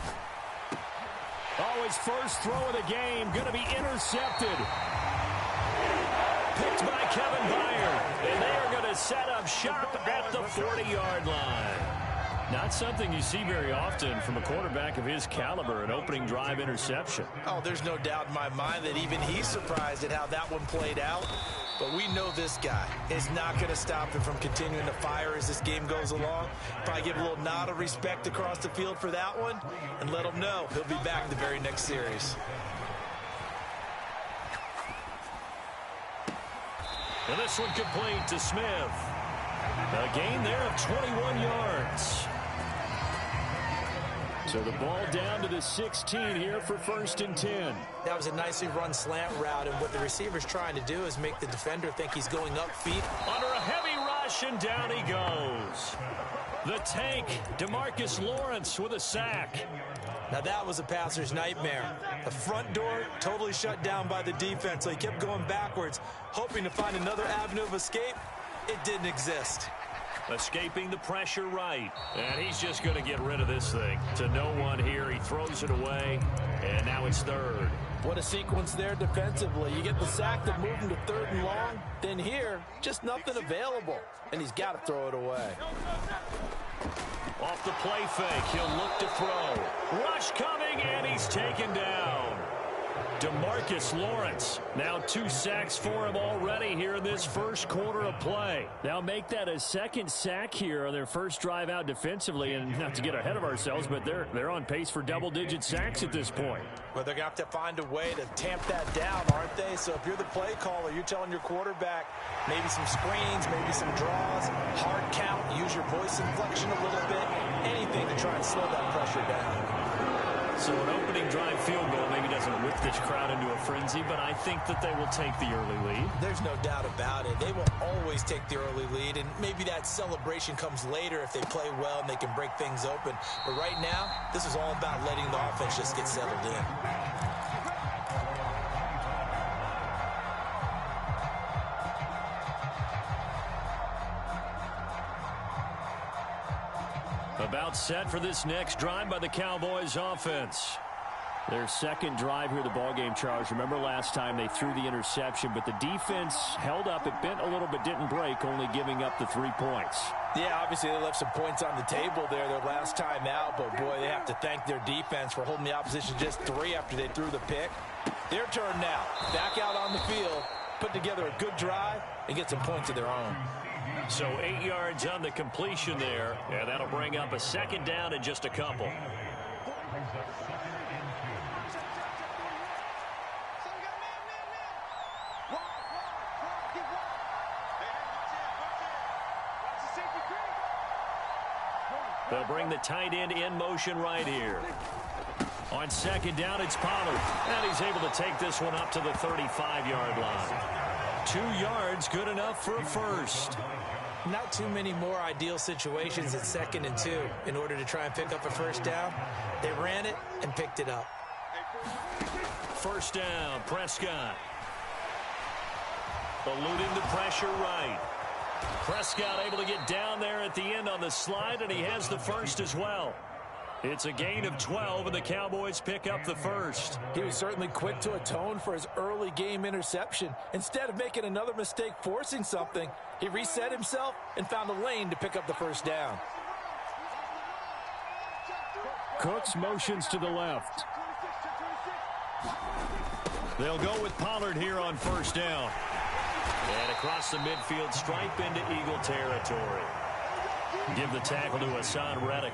Oh, his first throw of the game going to be intercepted. Picked by Kevin Byard. And they are going to set up shop at the 40-yard line. Not something you see very often from a quarterback of his caliber, an opening drive interception. Oh, there's no doubt in my mind that even he's surprised at how that one played out. But we know this guy is not going to stop him from continuing to fire as this game goes along. Probably give a little nod of respect across the field for that one and let him know he'll be back in the very next series. And this one complete to Smith. A gain there of 21 yards. So the ball down to the 16 here for 1st and 10. That was a nicely run slant route, and what the receiver's trying to do is make the defender think he's going up feet. Under a heavy rush, and down he goes. The tank, DeMarcus Lawrence with a sack. Now that was a passer's nightmare. The front door totally shut down by the defense, so he kept going backwards, hoping to find another avenue of escape. It didn't exist. Escaping the pressure right. And he's just going to get rid of this thing. To no one here. He throws it away. And now it's 3rd. What a sequence there defensively. You get the sack to move him to 3rd and long. Then here, just nothing available. And he's got to throw it away. Off the play fake. He'll look to throw. Rush coming, and he's taken down. DeMarcus Lawrence. Now 2 sacks for him already here in this first quarter of play. Now make that a 2nd sack here on their first drive out defensively. And not to get ahead of ourselves, but they're on pace for double-digit sacks at this point. Well, they're going to have to find a way to tamp that down, aren't they? So if you're the play caller, you're telling your quarterback maybe some screens, maybe some draws, hard count, use your voice inflection a little bit, anything to try and slow that pressure down. So an opening drive field goal maybe doesn't whip this crowd into a frenzy, but I think that they will take the early lead. There's no doubt about it. They will always take the early lead, and maybe that celebration comes later if they play well and they can break things open. But right now, this is all about letting the offense just get settled in. About set for this next drive by the Cowboys offense. Their second drive here of the ballgame, Charles. Remember last time they threw the interception, but the defense held up. It bent a little bit, didn't break, only giving up the 3 points. Yeah, obviously they left some points on the table there their last time out, but boy, they have to thank their defense for holding the opposition just 3 after they threw the pick. Their turn now. Back out on the field, put together a good drive, and get some points of their own. So 8 yards on the completion there, and that'll bring up a second down in just a couple. They'll bring the tight end in motion right here. On second down, it's Pollard. And he's able to take this one up to the 35-yard line. 2 yards, good enough for a first. Not too many more ideal situations at 2nd and 2 in order to try and pick up a first down. They ran it and picked it up. First down, Prescott. Eluding the pressure right. Prescott able to get down there at the end on the slide, and he has the first as well. It's a gain of 12, and the Cowboys pick up the first. He was certainly quick to atone for his early game interception. Instead of making another mistake forcing something, he reset himself and found a lane to pick up the first down. Cooks motions to the left. They'll go with Pollard here on first down. And across the midfield stripe into Eagle territory. Give the tackle to Hassan Reddick.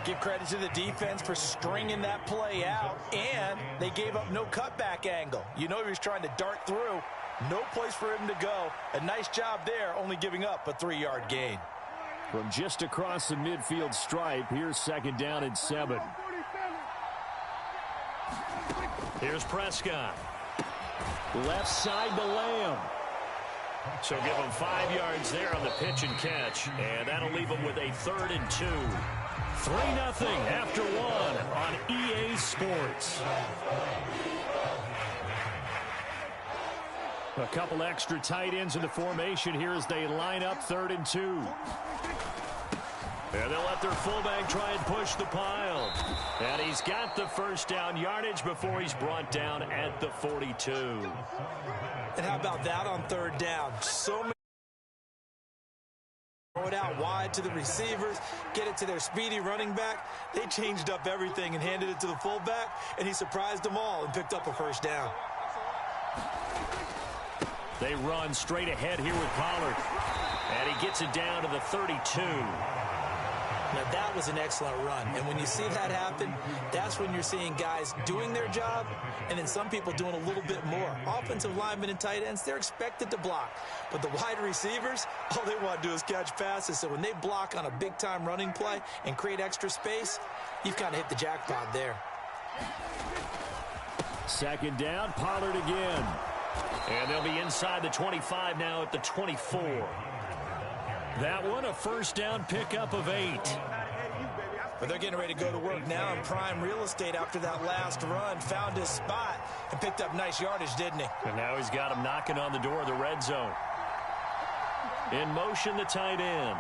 Give credit to the defense for stringing that play out, and they gave up no cutback angle. You know he was trying to dart through. No place for him to go. A nice job there, only giving up a 3-yard gain. From just across the midfield stripe, here's second down and 7. Here's Prescott. Left side to Lamb. So give him 5 yards there on the pitch and catch, and that'll leave him with a 3rd and 2. 3-0 after 1 on EA Sports. A couple extra tight ends in the formation here as they line up 3rd and 2. And they'll let their fullback try and push the pile. And he's got the first down yardage before he's brought down at the 42. And how about that on 3rd down? So many. Throw it out wide to the receivers, get it to their speedy running back. They changed up everything and handed it to the fullback, and he surprised them all and picked up a first down. They run straight ahead here with Pollard. And he gets it down to the 32. Now, that was an excellent run. And when you see that happen, that's when you're seeing guys doing their job and then some people doing a little bit more. Offensive linemen and tight ends, they're expected to block. But the wide receivers, all they want to do is catch passes. So when they block on a big-time running play and create extra space, you've kind of hit the jackpot there. Second down, Pollard again. And they'll be inside the 25 now at the 24. That one, a first down pickup of 8. But they're getting ready to go to work now in prime real estate after that last run. Found his spot and picked up nice yardage, didn't he? And now he's got him knocking on the door of the red zone. In motion, the tight end.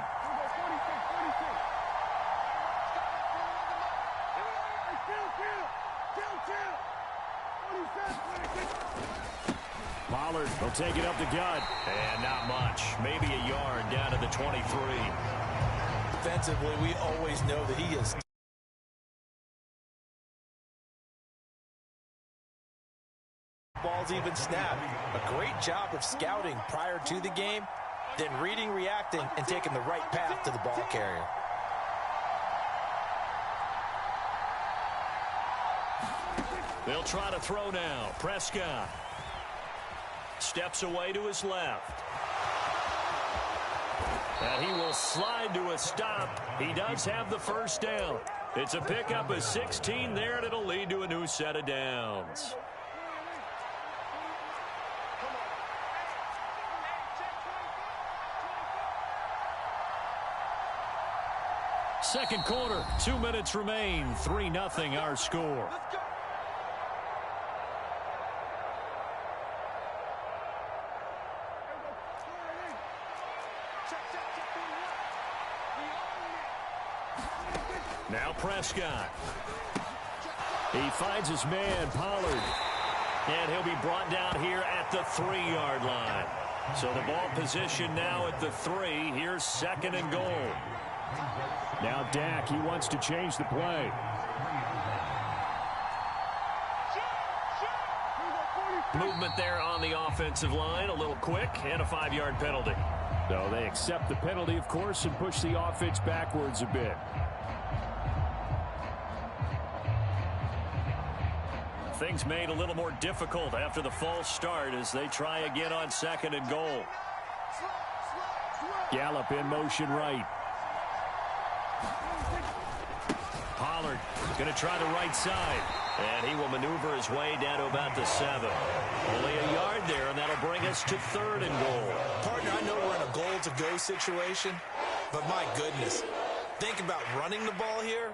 Pollard will take it up the gut. And not much. Maybe a yard down to the 23. Defensively, we always know that he is. Ball's even snapped. A great job of scouting prior to the game, then reading, reacting, and taking the right path to the ball carrier. They'll try to throw now. Prescott steps away to his left. And he will slide to a stop. He does have the first down. It's a pickup of 16 there, and it'll lead to a new set of downs. Second quarter, 2 minutes remain. 3-0 our score. Now Prescott. He finds his man, Pollard. And he'll be brought down here at the 3-yard line. So the ball position now at the 3. Here's 2nd and goal. Now Dak, he wants to change the play. Movement there on the offensive line. A little quick and a 5-yard penalty. So they accept the penalty, of course, and push the offense backwards a bit. Things made a little more difficult after the false start as they try again on 2nd and goal. Gallup in motion right. Pollard is going to try the right side. And he will maneuver his way down to about the 7. Only a yard there, and that'll bring us to 3rd and goal. Partner, I know we're in a goal-to-go situation, but my goodness, think about running the ball here.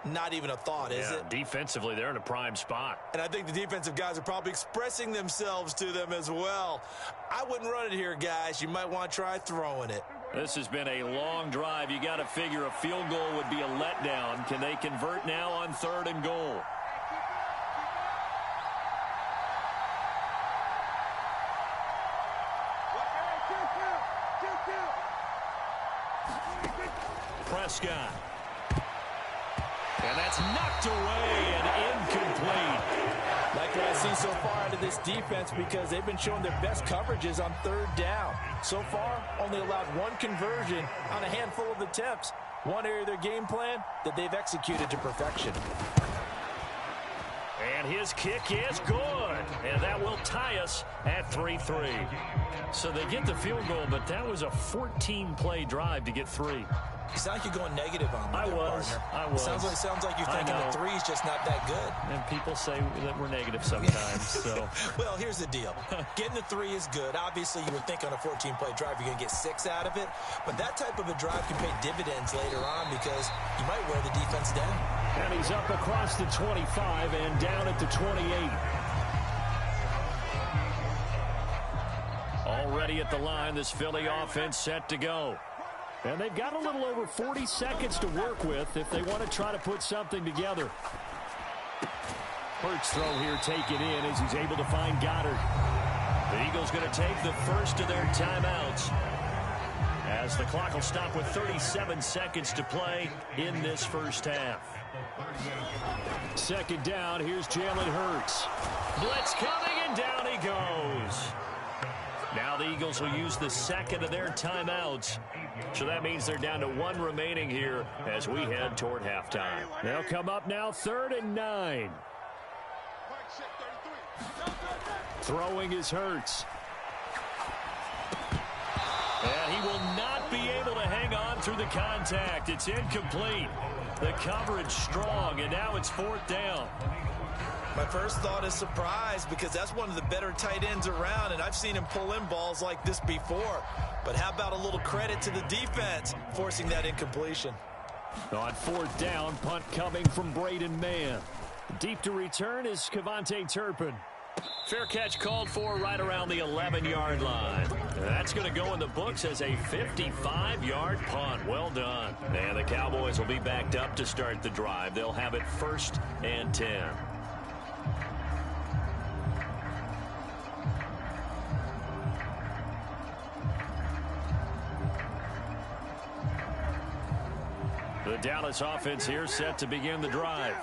Not even a thought, is it? Defensively, they're in a prime spot. And I think the defensive guys are probably expressing themselves to them as well. I wouldn't run it here, guys. You might want to try throwing it. This has been a long drive. You got to figure a field goal would be a letdown. Can they convert now on 3rd and goal? Prescott. And that's knocked away and incomplete. Like what I see so far out of this defense, because they've been showing their best coverages on 3rd down. So far, only allowed 1 conversion on a handful of attempts. One area of their game plan that they've executed to perfection. And his kick is good. And that will tie us at 3-3. So they get the field goal, but that was a 14-play drive to get 3. You sound like you're going negative on me, I was. Sounds like you're thinking the 3's just not that good. And people say that we're negative sometimes. So, well, here's the deal. Getting the 3 is good. Obviously, you would think on a 14-play drive you're going to get 6 out of it. But that type of a drive can pay dividends later on because you might wear the defense down. And he's up across the 25 and down at the 28. Already at the line, this Philly offense set to go. And they've got a little over 40 seconds to work with if they want to try to put something together. Hurts throw here taken in as he's able to find Goddard. The Eagles going to take the first of their timeouts as the clock will stop with 37 seconds to play in this first half. 2nd down, here's Jalen Hurts. Blitz coming, and down he goes. Now the Eagles will use the 2nd of their timeouts. So that means they're down to 1 remaining here as we head toward halftime. They'll come up now 3rd and 9. Throwing is Hurts. And he will not be able to hang on through the contact. It's incomplete. The coverage strong, and now it's 4th down. My first thought is surprise because that's one of the better tight ends around, and I've seen him pull in balls like this before. But how about a little credit to the defense forcing that incompletion? On 4th down, punt coming from Braden Mann. Deep to return is Kevontae Turpin. Fair catch called for right around the 11-yard line. That's going to go in the books as a 55-yard punt. Well done. And the Cowboys will be backed up to start the drive. They'll have it 1st and 10. The Dallas offense here set to begin the drive.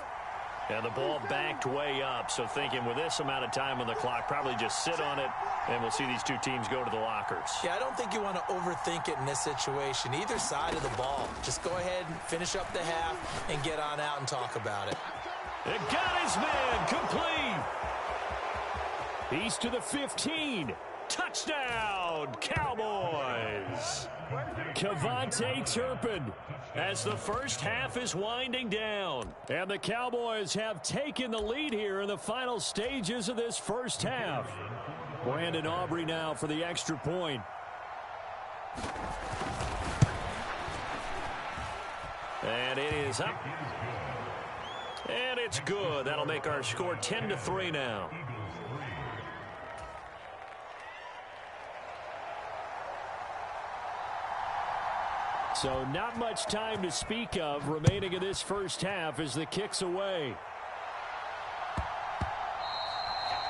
And the ball backed way up, so thinking with this amount of time on the clock, probably just sit on it, and we'll see these two teams go to the lockers. Yeah, I don't think you want to overthink it in this situation. Either side of the ball. Just go ahead and finish up the half and get on out and talk about it. It got his man complete. He's to the 15. Touchdown, Cowboys. Kevontae Turpin as the first half is winding down. And the Cowboys have taken the lead here in the final stages of this first half. Brandon Aubrey now for the extra point. And it is up. And it's good. That'll make our score 10-3 now. So not much time to speak of remaining in this first half as the kick's away.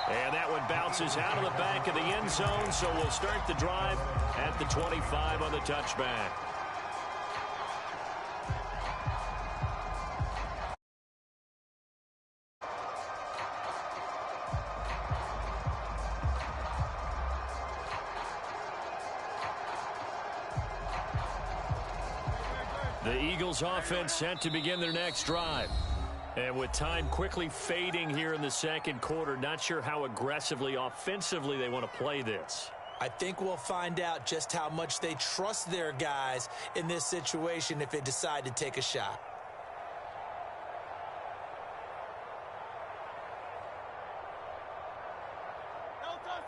And that one bounces out of the back of the end zone, so we'll start the drive at the 25 on the touchback. The Eagles offense set to begin their next drive. And with time quickly fading here in the second quarter, not sure how aggressively, offensively they want to play this. I think we'll find out just how much they trust their guys in this situation if they decide to take a shot.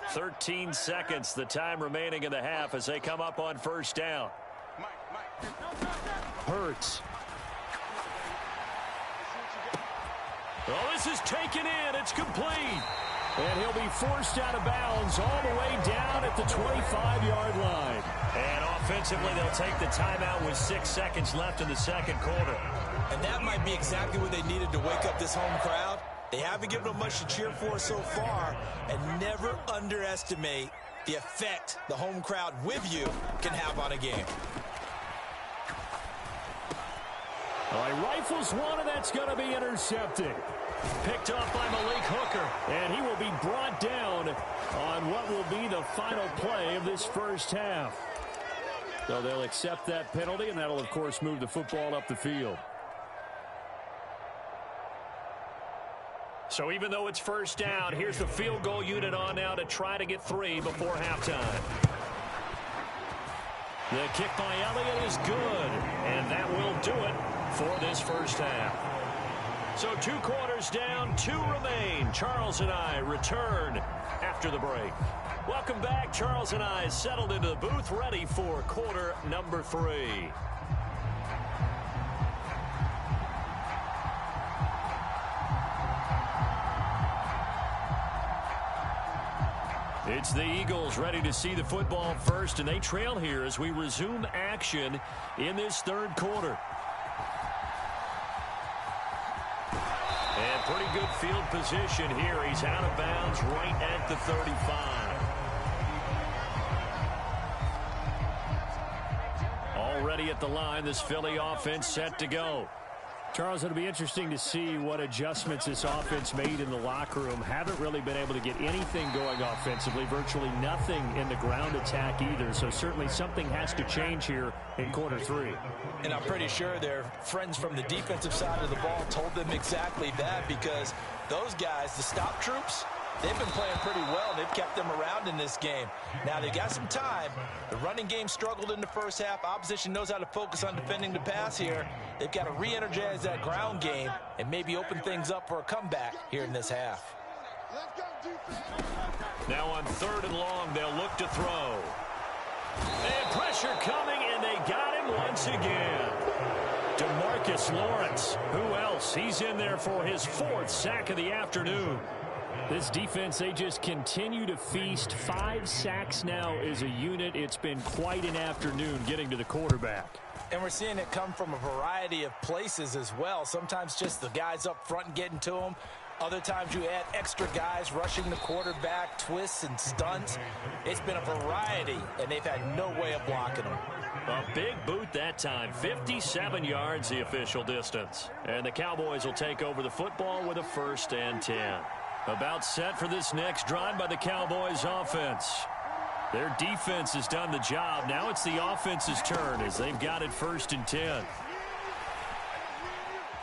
"13 seconds, the time remaining in the half as they come up on first down. Hurts. Oh, this is taken in. It's complete. And he'll be forced out of bounds all the way down at the 25-yard line. And offensively, they'll take the timeout with 6 seconds left in the second quarter. And that might be exactly what they needed to wake up this home crowd. They haven't given them much to cheer for so far, and never underestimate the effect the home crowd with you can have on a game. All right, rifles one, and that's going to be intercepted. Picked off by Malik Hooker, and he will be brought down on what will be the final play of this first half. So they'll accept that penalty, and that'll, of course, move the football up the field. So even though it's first down, here's the field goal unit on now to try to get 3 before halftime. The kick by Elliott is good, and that will do it for this first half. So 2 quarters down, 2 remain. Charles and I return after the break. Welcome back. Charles and I settled into the booth, ready for quarter number 3. It's the Eagles ready to see the football first, and they trail here as we resume action in this third quarter. And pretty good field position here. He's out of bounds right at the 35. Already at the line, this Philly offense set to go. Charles, it'll be interesting to see what adjustments this offense made in the locker room. Haven't really been able to get anything going offensively, virtually nothing in the ground attack either. So certainly something has to change here in quarter 3. And I'm pretty sure their friends from the defensive side of the ball told them exactly that, because those guys, the stop troops, they've been playing pretty well. They've kept them around in this game. Now, they've got some time. The running game struggled in the first half. Opposition knows how to focus on defending the pass here. They've got to re-energize that ground game and maybe open things up for a comeback here in this half. Now on 3rd and long, they'll look to throw. And pressure coming, and they got him once again. DeMarcus Lawrence. Who else? He's in there for his 4th sack of the afternoon. This defense, they just continue to feast. 5 sacks now as a unit. It's been quite an afternoon getting to the quarterback. And we're seeing it come from a variety of places as well. Sometimes just the guys up front getting to them. Other times you add extra guys rushing the quarterback, twists and stunts. It's been a variety, and they've had no way of blocking them. A big boot that time. 57 yards the official distance. And the Cowboys will take over the football with a 1st and 10. About set for this next drive by the Cowboys offense. Their defense has done the job. Now it's the offense's turn as they've got it 1st and 10.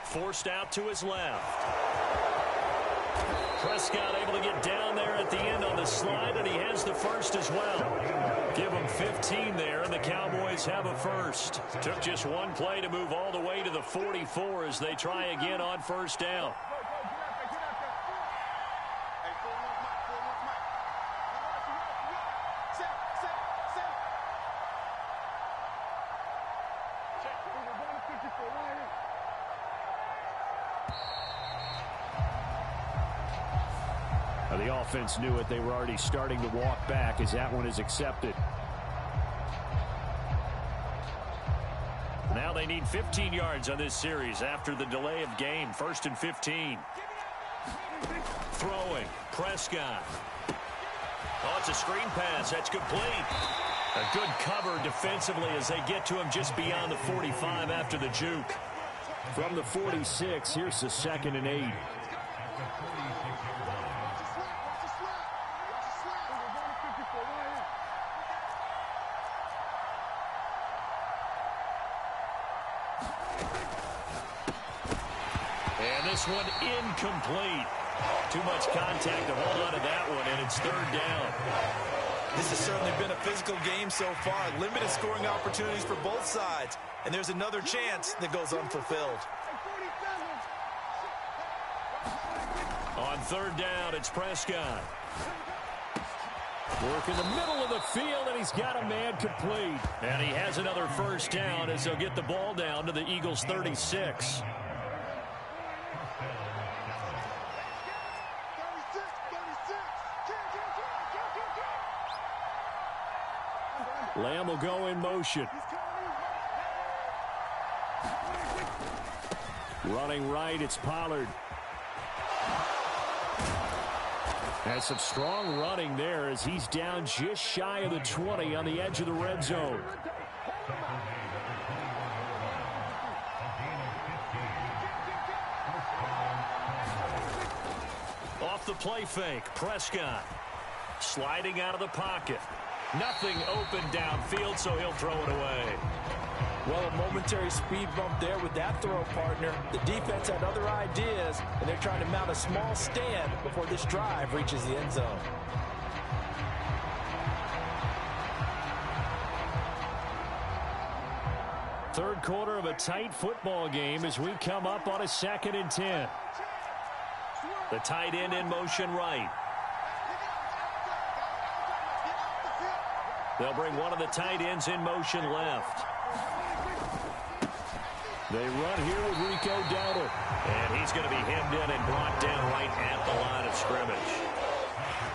Forced out to his left. Prescott able to get down there at the end on the slide, and he has the 1st as well. Give him 15 there, and the Cowboys have a 1st. Took just 1 play to move all the way to the 44 as they try again on 1st down. The offense knew it. They were already starting to walk back as that one is accepted. Now they need 15 yards on this series after the delay of game. 1st and 15. Throwing. Prescott. Oh, it's a screen pass. That's complete. A good cover defensively as they get to him just beyond the 45 after the juke. From the 46, here's the 2nd and 8. And this one incomplete. Too much contact to hold on to that one, and it's 3rd down. This has certainly been a physical game so far. Limited scoring opportunities for both sides. And there's another chance that goes unfulfilled. On 3rd down, it's Prescott. Work in the middle of the field, and he's got a man complete. And he has another 1st down as they'll get the ball down to the Eagles' 36. Lamb will go in motion. Running right, it's Pollard. Has some strong running there as he's down just shy of the 20 on the edge of the red zone. Off the play fake, Prescott. Sliding out of the pocket. Nothing open downfield, so he'll throw it away. Well, a momentary speed bump there with that throw, partner. The defense had other ideas, and they're trying to mount a small stand before this drive reaches the end zone. Third quarter of a tight football game as we come up on a 2nd and 10. The tight end in motion right. They'll bring one of the tight ends in motion left. They run here with Rico Dowdle. And he's going to be hemmed in and brought down right at the line of scrimmage.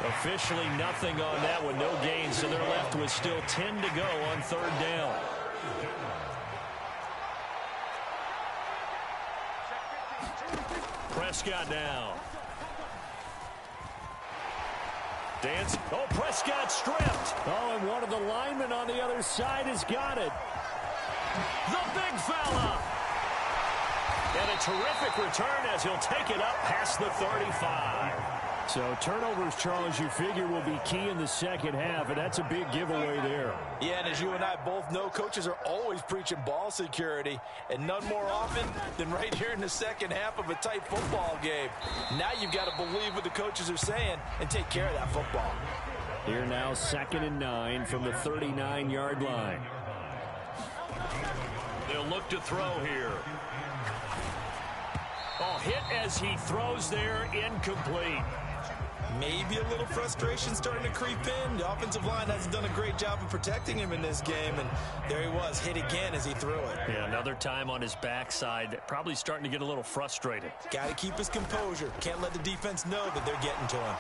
Officially nothing on that one, no gain, so they're left with still 10 to go on 3rd down. Prescott now. Dance. Oh, Prescott stripped. Oh, and one of the linemen on the other side has got it. The big fella. And a terrific return as he'll take it up past the 35. So turnovers, Charles, you figure will be key in the second half, and that's a big giveaway there. Yeah, and as you and I both know, coaches are always preaching ball security, and none more often than right here in the second half of a tight football game. Now you've got to believe what the coaches are saying and take care of that football. Here now, 2nd and 9 from the 39-yard line. They'll look to throw here. Oh, hit as he throws there, incomplete. Maybe a little frustration starting to creep in. The offensive line hasn't done a great job of protecting him in this game, and there he was, hit again as he threw it. Yeah, another time on his backside, probably starting to get a little frustrated. Got to keep his composure. Can't let the defense know that they're getting to him.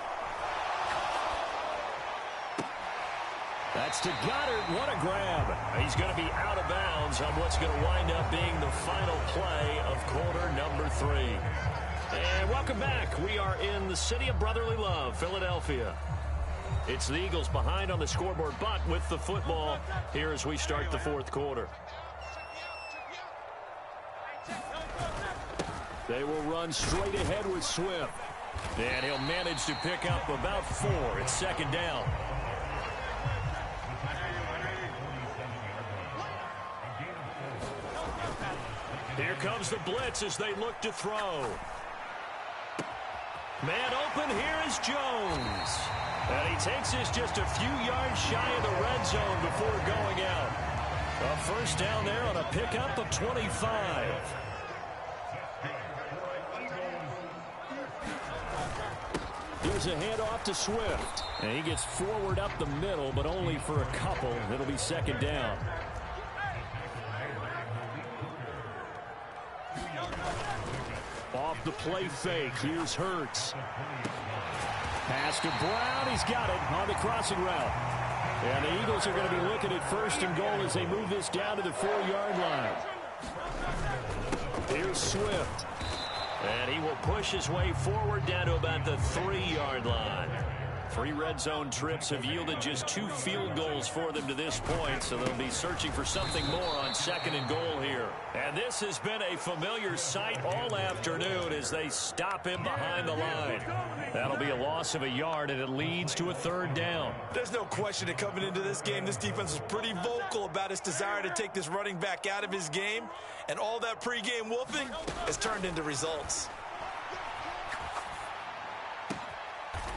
That's to Goddard. What a grab. He's going to be out of bounds on what's going to wind up being the final play of quarter number 3. And welcome back. We are in the city of brotherly love, Philadelphia. It's the Eagles behind on the scoreboard, but with the football here as we start the 4th quarter. They will run straight ahead with Swift. And he'll manage to pick up about 4. It's 2nd down. Here comes the blitz as they look to throw. Man open, here is Jones. And he takes this just a few yards shy of the red zone before going out. A 1st down there on a pickup of 25. Here's a handoff to Swift. And he gets forward up the middle, but only for a couple. It'll be 2nd down. Off the play fake. Here's Hurts. Pass to Brown. He's got it on the crossing route. And the Eagles are going to be looking at 1st and goal as they move this down to the 4-yard line. Here's Swift. And he will push his way forward down to about the 3-yard line. 3 red zone trips have yielded just 2 field goals for them to this point, so they'll be searching for something more on 2nd and goal here. And this has been a familiar sight all afternoon as they stop him behind the line. That'll be a loss of a yard, and it leads to a 3rd down. There's no question that coming into this game, this defense was pretty vocal about its desire to take this running back out of his game, and all that pregame wolfing has turned into results.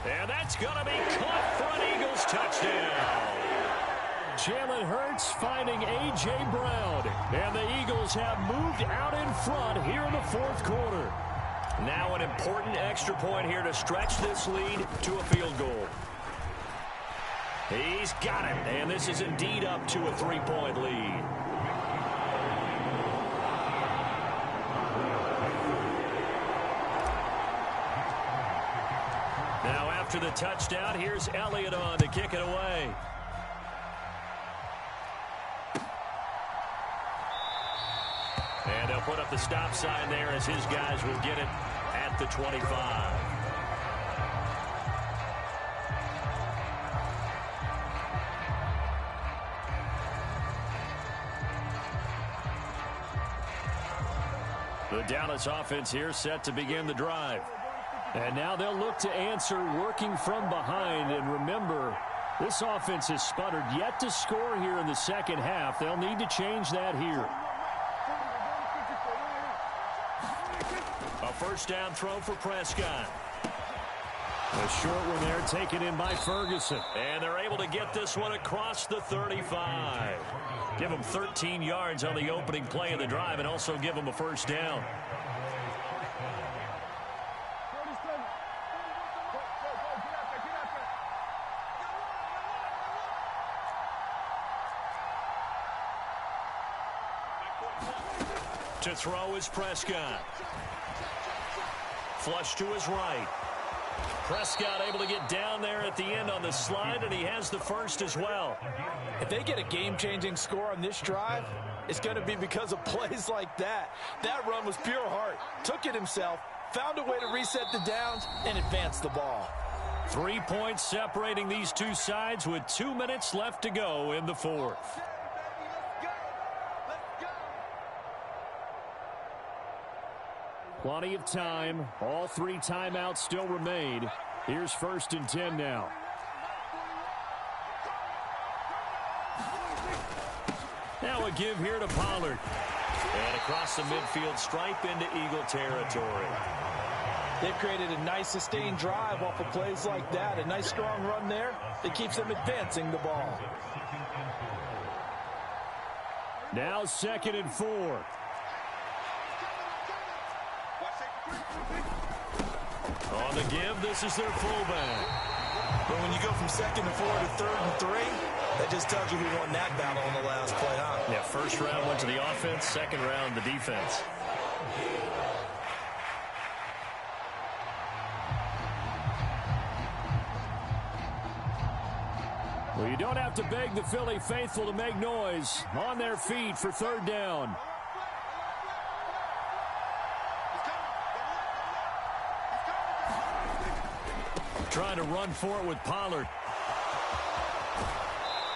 And that's going to be caught for an Eagles touchdown. Jalen Hurts finding A.J. Brown. And the Eagles have moved out in front here in the 4th quarter. Now an important extra point here to stretch this lead to a field goal. He's got it. And this is indeed up to a 3-point lead. After the touchdown, here's Elliott on to kick it away. And they'll put up the stop sign there as his guys will get it at the 25. The Dallas offense here set to begin the drive. And now they'll look to answer working from behind. And remember, this offense has sputtered yet to score here in the 2nd half. They'll need to change that here. A 1st down throw for Prescott. A short one there taken in by Ferguson. And they're able to get this one across the 35. Give them 13 yards on the opening play of the drive and also give them a 1st down. To throw is Prescott. Flush to his right. Prescott able to get down there at the end on the slide, and he has the 1st as well. If they get a game-changing score on this drive, it's going to be because of plays like that. That run was pure heart. Took it himself, found a way to reset the downs, and advance the ball. 3 points separating these two sides with 2 minutes left to go in the 4th. Plenty of time. All 3 timeouts still remain. Here's 1st and 10 now. Now a give here to Pollard. And across the midfield stripe into Eagle territory. They've created a nice sustained drive off of plays like that. A nice strong run there that keeps them advancing the ball. Now 2nd and 4. On the give, this is their fullback. But when you go from 2nd and 4 to 3rd and 3, that just tells you who won that battle on the last play, huh? Yeah, 1st round went to the offense, 2nd round the defense. Well, you don't have to beg the Philly faithful to make noise. On their feet for 3rd down. Trying to run for it with Pollard.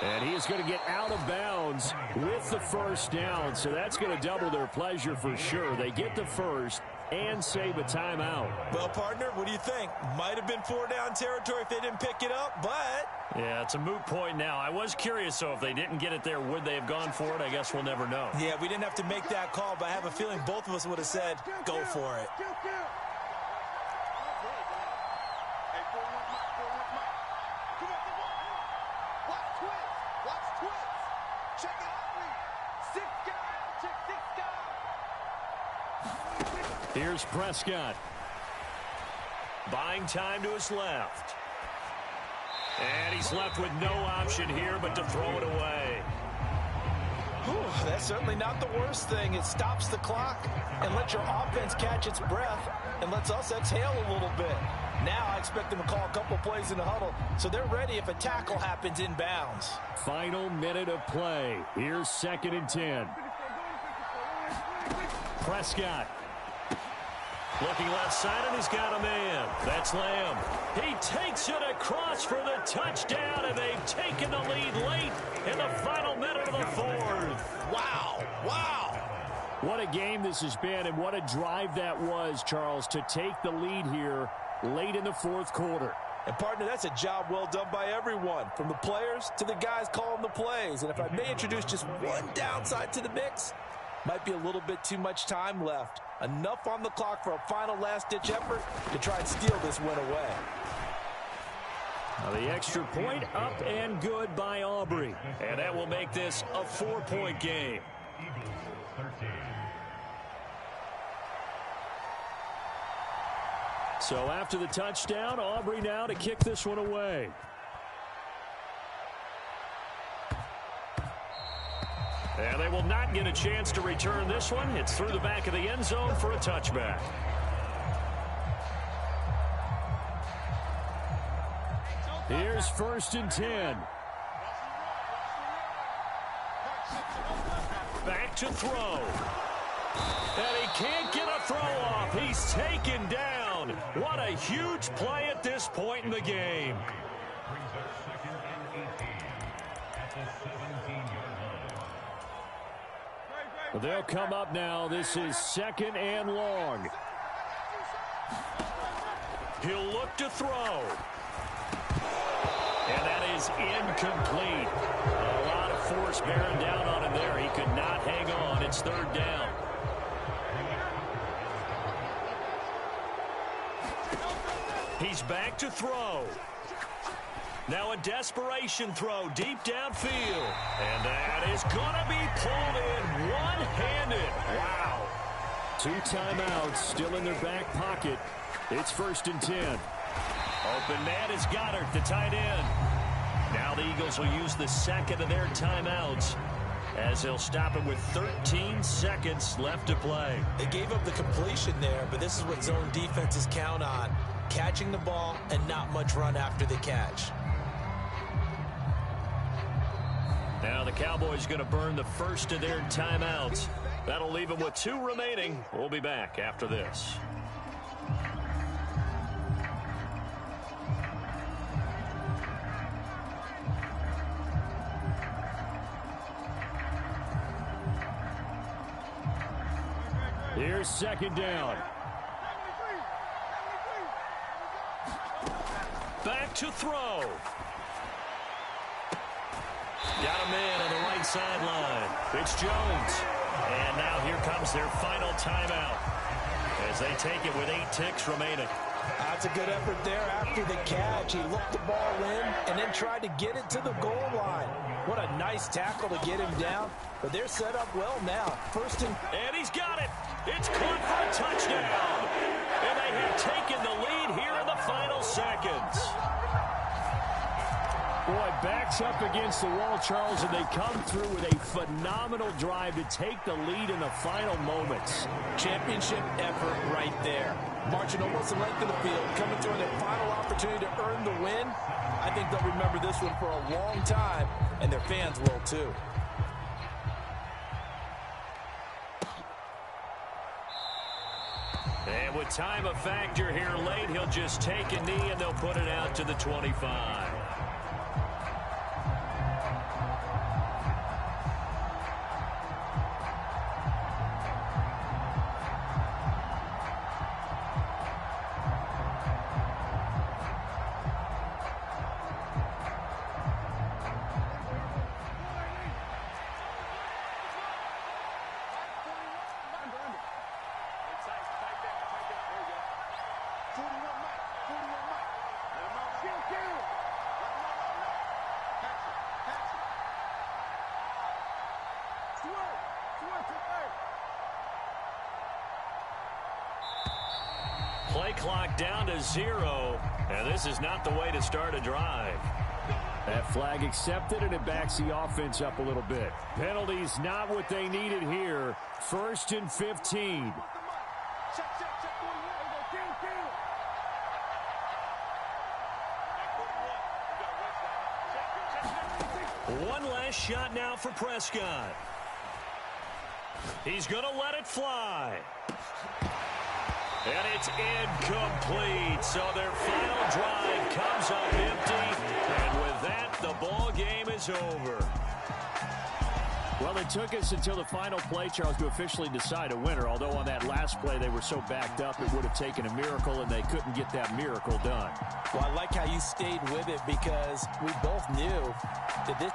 And he is going to get out of bounds with the 1st down. So that's going to double their pleasure for sure. They get the 1st and save a timeout. Well, partner, what do you think? Might have been 4-down territory if they didn't pick it up, but... Yeah, it's a moot point now. I was curious, so if they didn't get it there, would they have gone for it? I guess we'll never know. Yeah, we didn't have to make that call, but I have a feeling both of us would have said, go for it. Here's Prescott. Buying time to his left. And he's left with no option here but to throw it away. Whew, that's certainly not the worst thing. It stops the clock and lets your offense catch its breath and lets us exhale a little bit. Now I expect them to call a couple plays in the huddle so they're ready if a tackle happens inbounds. Final minute of play. Here's 2nd and 10. Prescott. Looking left side, and he's got a man. That's Lamb. He takes it across for the touchdown, and they've taken the lead late in the final minute of the fourth. Wow. Wow. What a game this has been, and what a drive that was, Charles, to take the lead here late in the fourth quarter. And, partner, that's a job well done by everyone, from the players to the guys calling the plays. And if I may introduce just one downside to the mix, might be a little bit too much time left. Enough on the clock for a final last-ditch effort to try and steal this win away. Now the extra point up and good by Aubrey. And that will make this a 4-point game. So after the touchdown, Aubrey now to kick this one away. And they will not get a chance to return this one. It's through the back of the end zone for a touchback. Here's 1st and 10. Back to throw. And he can't get a throw off. He's taken down. What a huge play at this point in the game. They'll come up now. This is 2nd and long. He'll look to throw. And that is incomplete. A lot of force bearing down on him there. He could not hang on. It's 3rd down. He's back to throw. Now a desperation throw deep downfield. And that is going to be pulled in one-handed. Wow. 2 timeouts still in their back pocket. It's 1st and 10. Open man is Goddard, the tight end. Now the Eagles will use the 2nd of their timeouts as they'll stop him with 13 seconds left to play. They gave up the completion there, but this is what zone defenses count on. Catching the ball and not much run after the catch. Now the Cowboys going to burn the 1st of their timeouts. That'll leave them with 2 remaining. We'll be back after this. Here's 2nd down. Back to throw. Got a man on the right sideline. It's Jones. And now here comes their final timeout as they take it with 8 ticks remaining. That's a good effort there after the catch. He looked the ball in and then tried to get it to the goal line. What a nice tackle to get him down. But they're set up well now. 1st and he's got it. It's caught for a touchdown. And they have taken the lead here in the final seconds. Boy, backs up against the wall, Charles, and they come through with a phenomenal drive to take the lead in the final moments. Championship effort right there. Marching almost the length of the field, coming through their final opportunity to earn the win. I think they'll remember this one for a long time, and their fans will too. And with time a factor here late, he'll just take a knee and they'll put it out to the 25. Play clock down to 0, and this is not the way to start a drive. That flag accepted, and it backs the offense up a little bit. Penalties not what they needed here. 1st and 15. One last shot now for Prescott. He's going to let it fly. And it's incomplete. So their final drive comes up empty. And with that, the ball game is over. Well, it took us until the final play, Charles, to officially decide a winner. Although on that last play they were so backed up, it would have taken a miracle, and they couldn't get that miracle done. Well, I like how you stayed with it because we both knew that this...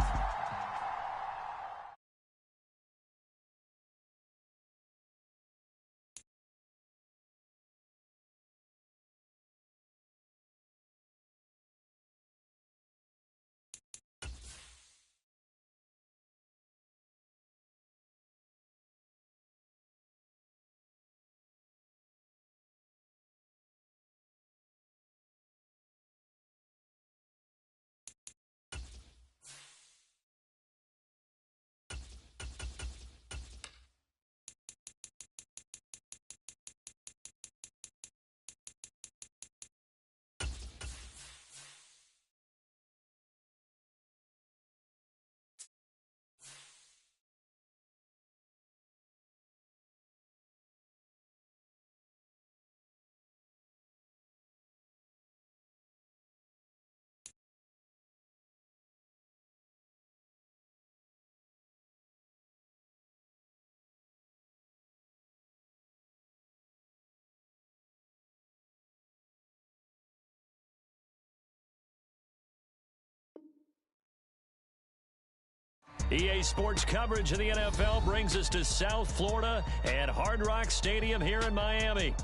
EA Sports coverage of the NFL brings us to South Florida and Hard Rock Stadium here in Miami.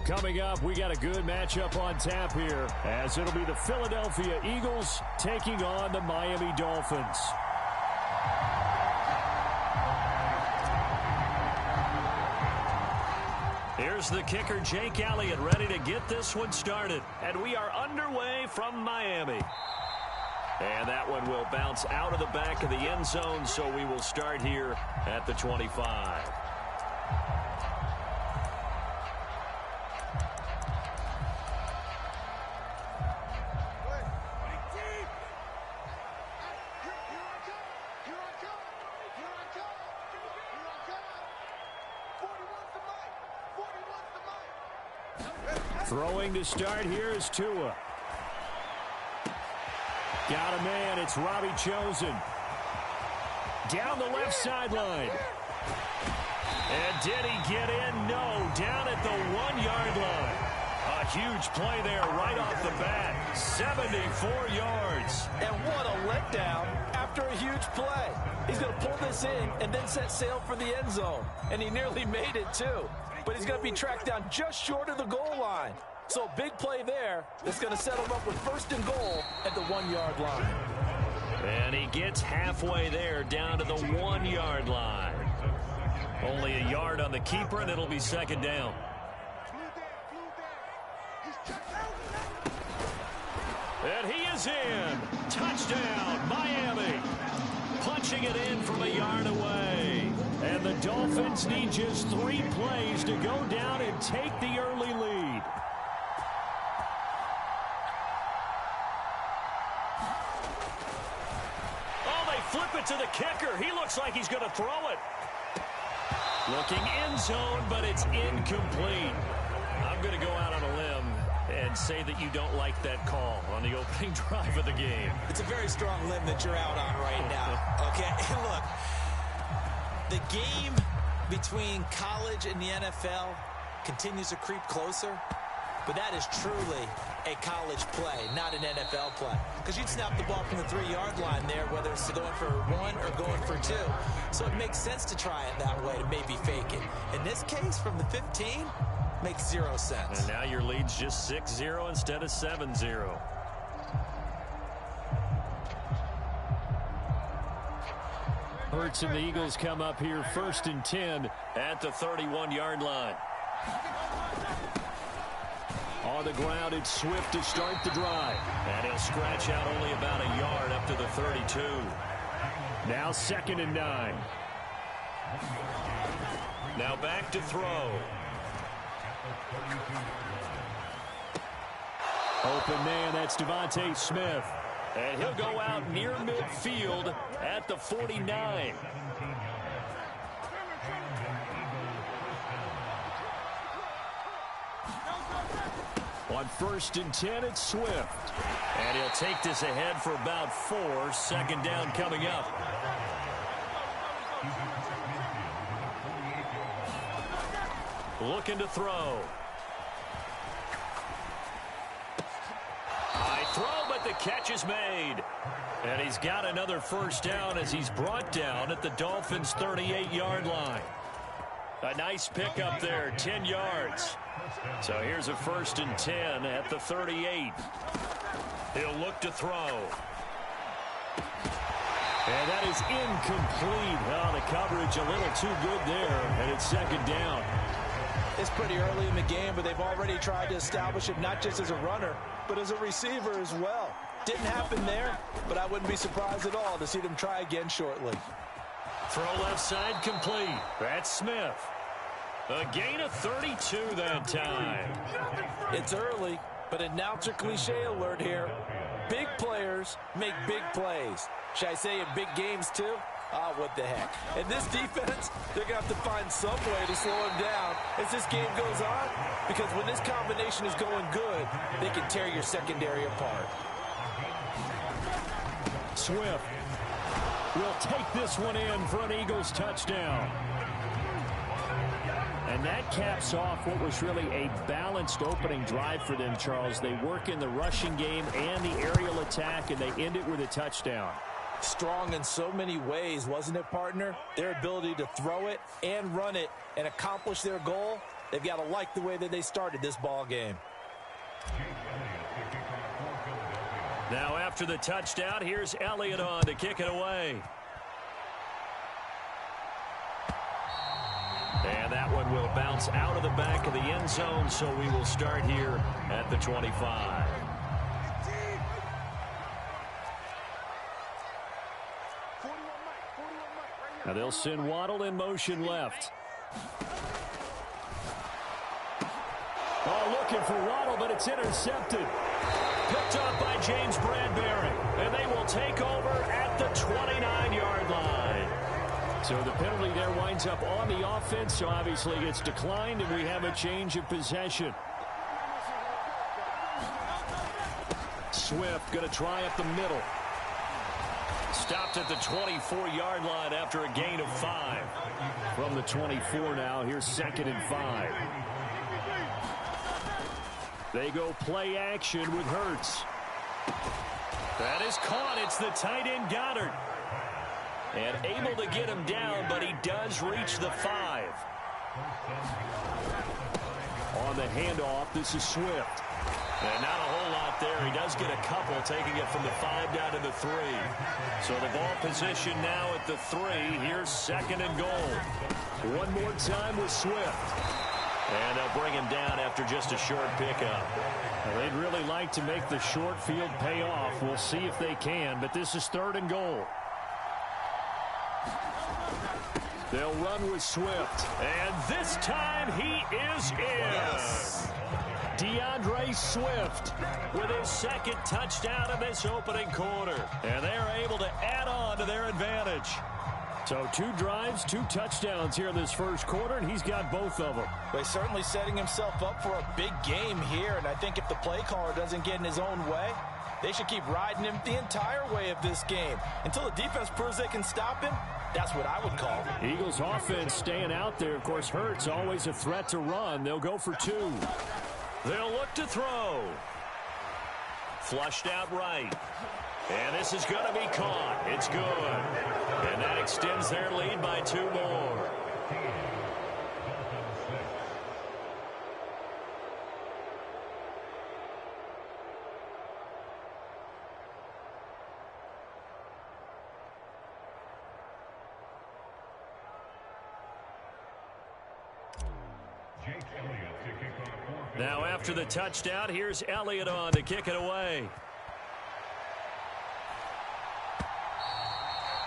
Coming up, we got a good matchup on tap here, as it'll be the Philadelphia Eagles taking on the Miami Dolphins. Here's the kicker, Jake Elliott, ready to get this one started. And we are underway from Miami. And that one will bounce out of the back of the end zone, so we will start here at the 25. Throwing to start here is Tua. Got a man, it's Robbie Chosen. Down the left sideline. And did he get in? No, down at the 1-yard line. A huge play there right off the bat. 74 yards. And what a letdown after a huge play. He's going to pull this in and then set sail for the end zone. And he nearly made it, too. But he's going to be tracked down just short of the goal line. So a big play there that's going to set him up with first and goal at the 1-yard line. And he gets halfway there down to the 1-yard line. Only a yard on the keeper, and it'll be second down. And he is in. Touchdown, Miami. Punching it in from a yard away. And the Dolphins need just 3 plays to go down and take the early lead. Flip it to the kicker. He looks like he's going to throw it. Looking end zone, but it's incomplete. I'm going to go out on a limb and say that you don't like that call on the opening drive of the game. It's a very strong limb that you're out on right now. Okay, and look, the game between college and the NFL continues to creep closer, but that is truly a college play, not an NFL play. Because you'd snap the ball from the 3-yard line there, whether it's going for 1 or going for 2. So it makes sense to try it that way to maybe fake it. In this case, from the 15, makes 0 sense. And now your lead's just 6-0 instead of 7-0. Hurts and the Eagles come up here first and 10 at the 31-yard line. On the ground, it's Swift to start the drive. And he'll scratch out only about a yard up to the 32. Now 2nd and 9. Now back to throw. Open man, that's Devontae Smith. And he'll go out near midfield at the 49. On 1st and 10, it's Swift. And he'll take this ahead for about 4. Second down coming up. Looking to throw. High throw, but the catch is made. And he's got another first down as he's brought down at the Dolphins' 38-yard line. A nice pickup there, 10 yards. So here's a 1st and 10 at the 38. He'll look to throw. And that is incomplete. Oh, the coverage a little too good there, and it's second down. It's pretty early in the game, but they've already tried to establish him not just as a runner, but as a receiver as well. Didn't happen there, but I wouldn't be surprised at all to see them try again shortly. Throw left side complete. That's Smith. A gain of 32 that time. It's early, but announcer cliche alert here. Big players make big plays. Should I say in big games too? Ah, what the heck. And this defense, they're going to have to find some way to slow him down as this game goes on, because when this combination is going good, they can tear your secondary apart. Swift will take this one in for an Eagles touchdown. And that caps off what was really a balanced opening drive for them, Charles. They work in the rushing game and the aerial attack, and they end it with a touchdown. Strong in so many ways, wasn't it, partner? Their ability to throw it and run it and accomplish their goal, they've got to like the way that they started this ball game. Now after the touchdown, here's Elliott on to kick it away. And that one will bounce out of the back of the end zone, so we will start here at the 25. Now they'll send Waddle in motion left. Oh, looking for Waddle, but it's intercepted. Picked up by James Bradbury. And they will take over at the 29-yard line. So the penalty there winds up on the offense, so obviously it's declined, and we have a change of possession. Swift going to try up the middle. Stopped at the 24-yard line after a gain of 5. From the 24 now, here's 2nd and 5. They go play action with Hurts. That is caught. It's the tight end Goddard. And able to get him down, but he does reach the 5. On the handoff, this is Swift. And not a whole lot there. He does get a couple, taking it from the 5 down to the 3. So the ball position now at the 3. Here's 2nd and goal. One more time with Swift. And they'll bring him down after just a short pickup. Well, they'd really like to make the short field pay off. We'll see if they can, but this is 3rd and goal. They'll run with Swift. And this time he is in. Yes. DeAndre Swift with his 2nd touchdown in this opening quarter. And they're able to add on to their advantage. So 2 drives, 2 touchdowns here in this first quarter, and he's got both of them. But he's certainly setting himself up for a big game here, and I think if the play caller doesn't get in his own way, they should keep riding him the entire way of this game. Until the defense proves they can stop him, that's what I would call. Eagles offense staying out there. Of course, Hurts always a threat to run. They'll go for 2. They'll look to throw. Flushed out right. And this is going to be caught. It's good. And that extends their lead by 2 more. Now after the touchdown, here's Elliott on to kick it away.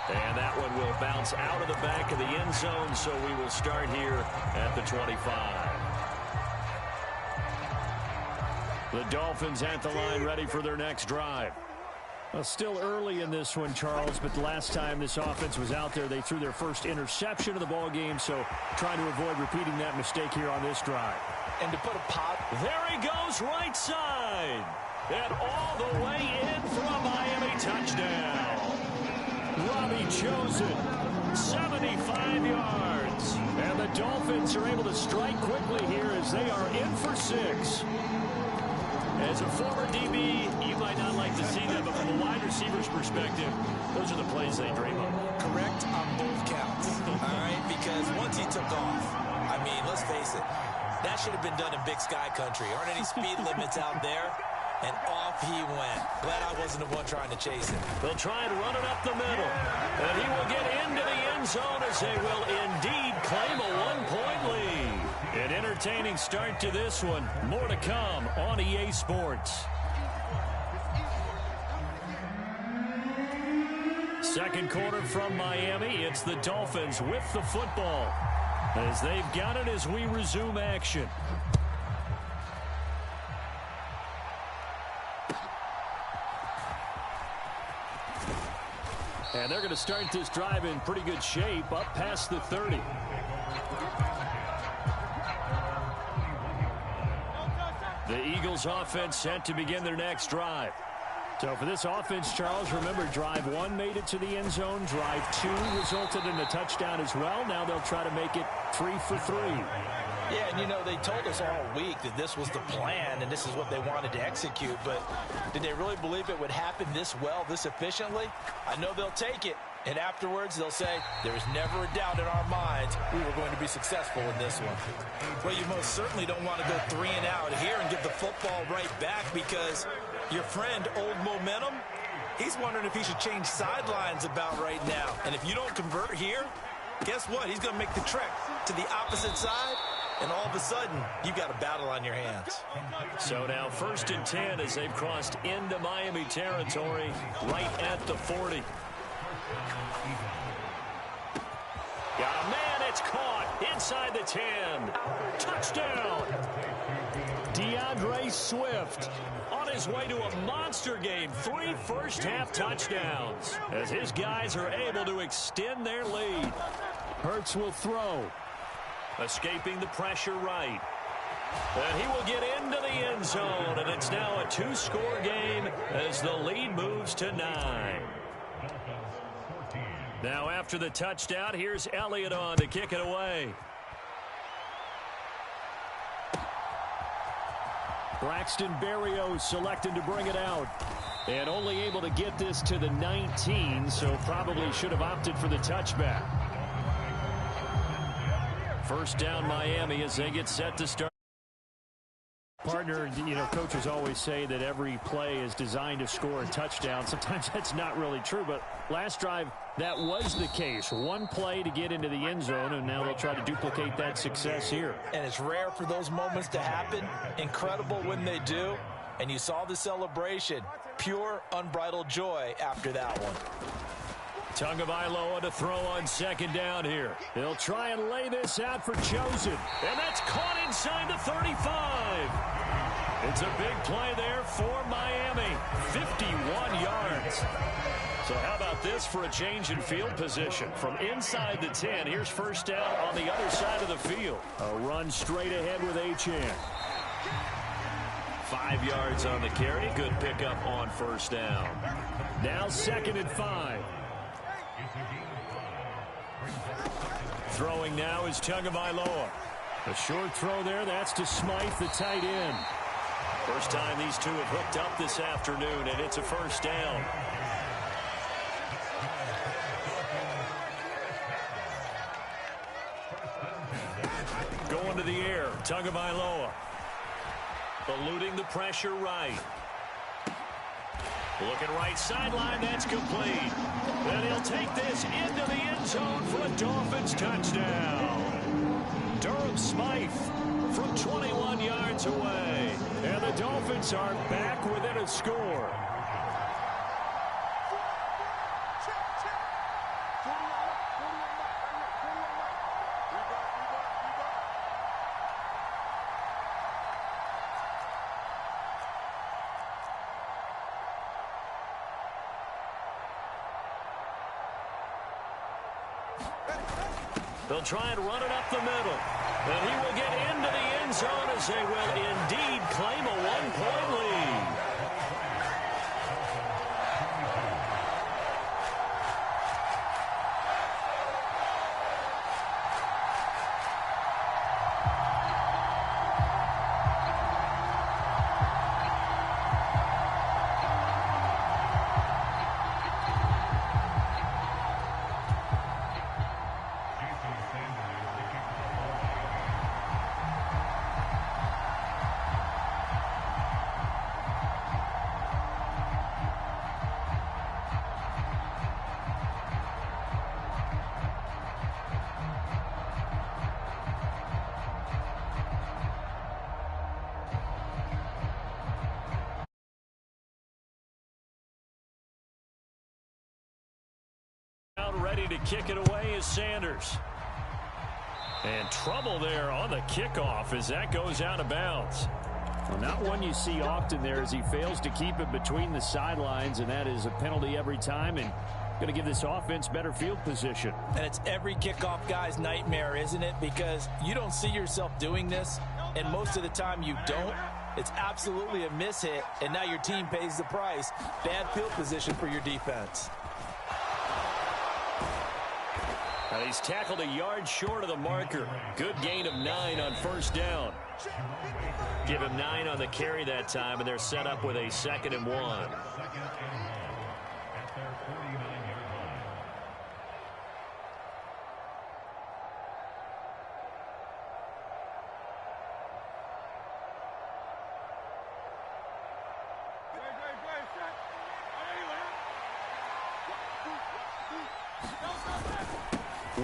And that one will bounce out of the back of the end zone, so we will start here at the 25. The Dolphins at the line ready for their next drive. Well, still early in this one, Charles, but the last time this offense was out there, they threw their first interception of the ball game, so trying to avoid repeating that mistake here on this drive. And to put a pop. There he goes, right side. And all the way in for a Miami touchdown. Robbie Chosen, 75 yards. And the Dolphins are able to strike quickly here as they are in for 6. As a former DB, you might not like to see that, but from a wide receiver's perspective, those are the plays they dream of. Correct on both counts, all right? Because once he took off, I mean, let's face it, that should have been done in Big Sky country. Aren't any speed limits out there? And off he went. Glad I wasn't the one trying to chase him. They'll try and run it up the middle. And he will get into the end zone as they will indeed claim a 1-point lead. An entertaining start to this one. More to come on EA Sports. Second quarter from Miami. It's the Dolphins with the football as they've got it as we resume action. And they're going to start this drive in pretty good shape, up past the 30. The Eagles offense set to begin their next drive. So for this offense, Charles, remember, drive 1 made it to the end zone. Drive 2 resulted in a touchdown as well. Now they'll try to make it 3 for 3. Yeah, and you know, they told us all week that this was the plan and this is what they wanted to execute, but did they really believe it would happen this well, this efficiently? I know they'll take it, and afterwards they'll say, there's never a doubt in our minds we were going to be successful in this one. Well, you most certainly don't want to go 3 and out here and give the football right back, because your friend, Old Momentum, he's wondering if he should change sidelines about right now. And if you don't convert here, guess what? He's going to make the trek to the opposite side, and all of a sudden, you've got a battle on your hands. So now 1st and 10 as they've crossed into Miami territory right at the 40. Got a man, it's caught inside the 10. Touchdown! DeAndre Swift on his way to a monster game. 3 first-half touchdowns as his guys are able to extend their lead. Hurts will throw. Escaping the pressure right. And he will get into the end zone, and it's now a 2-score game as the lead moves to 9. Now after the touchdown, here's Elliott on to kick it away. Braxton Berrios selected to bring it out. And only able to get this to the 19, so probably should have opted for the touchback. First down Miami as they get set to start. Partner, you know, coaches always say that every play is designed to score a touchdown. Sometimes that's not really true, but last drive, that was the case. 1 play to get into the end zone, and now they'll try to duplicate that success here. And it's rare for those moments to happen. Incredible when they do. And you saw the celebration. Pure, unbridled joy after that one. Tagovailoa to throw on 2nd down here. They'll try and lay this out for Chosen. And that's caught inside the 35. It's a big play there for Miami. 51 yards. So how about this for a change in field position? From inside the 10, here's 1st down on the other side of the field. A run straight ahead with Achane. 5 yards on the carry. Good pickup on 1st down. Now 2nd and 5. Throwing now is Tagovailoa. A short throw there. That's to Smythe, the tight end. First time these two have hooked up this afternoon, and it's a 1st down. Going to the air, Tagovailoa. Eluding the pressure right. Looking right sideline, that's complete. And he'll take this into the end zone for a Dolphins touchdown. Durham Smythe from 21 yards away. And the Dolphins are back within a score. They'll try and run it up the middle. And he will get into the end zone as they will indeed claim a one-point lead. Ready to kick it away is Sanders. And trouble there on the kickoff as that goes out of bounds. Well, not one you see often there as he fails to keep it between the sidelines, and that is a penalty every time and going to give this offense better field position. And it's every kickoff guy's nightmare, isn't it? Because you don't see yourself doing this, and most of the time you don't. It's absolutely a mishit, and now your team pays the price. Bad field position for your defense. He's tackled a yard short of the marker. Good gain of 9 on first down. Give him 9 on the carry that time, and they're set up with a 2nd and 1.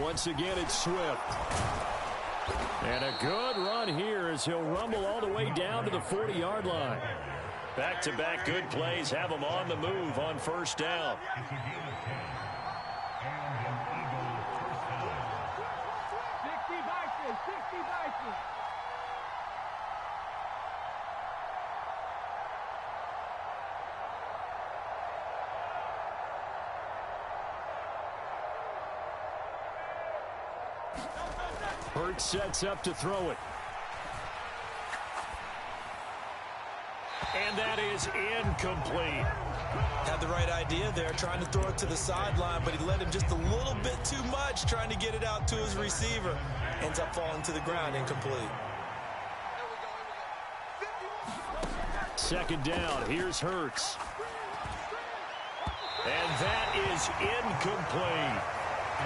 Once again, it's Swift. And a good run here as he'll rumble all the way down to the 40-yard line. Back-to-back good plays have him on the move on first down. Hurts sets up to throw it. And that is incomplete. Had the right idea there, trying to throw it to the sideline, but he let him just a little bit too much, trying to get it out to his receiver. Ends up falling to the ground, incomplete. 2nd down, here's Hurts. And that is incomplete.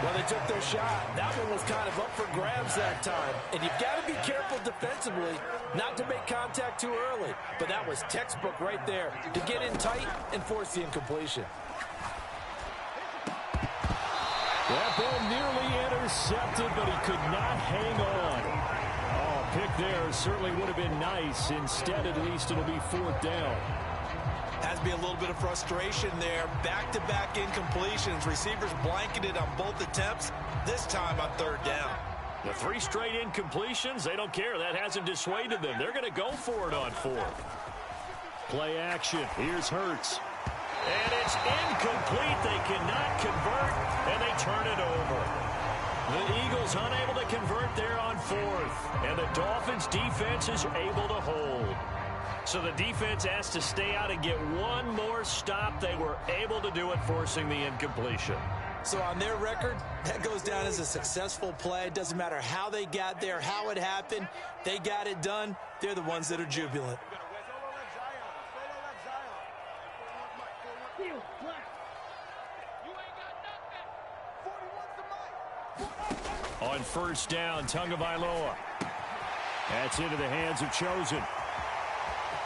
Well, they took their shot. That one was kind of up for grabs that time. And you've got to be careful defensively not to make contact too early. But that was textbook right there to get in tight and force the incompletion. That ball nearly intercepted, but he could not hang on. Oh, pick there certainly would have been nice. Instead, at least it'll be 4th down. Has to be a little bit of frustration there. Back-to-back incompletions. Receivers blanketed on both attempts, this time on 3rd down. The 3 straight incompletions, they don't care. That hasn't dissuaded them. They're going to go for it on 4th. Play action. Here's Hurts. And it's incomplete. They cannot convert, and they turn it over. The Eagles unable to convert there on 4th, and the Dolphins' defense is able to hold. So the defense has to stay out and get one more stop. They were able to do it, forcing the incompletion. So on their record, that goes down as a successful play. It doesn't matter how they got there, how it happened. They got it done. They're the ones that are jubilant. On first down, Tagovailoa. That's into the hands of Chosen.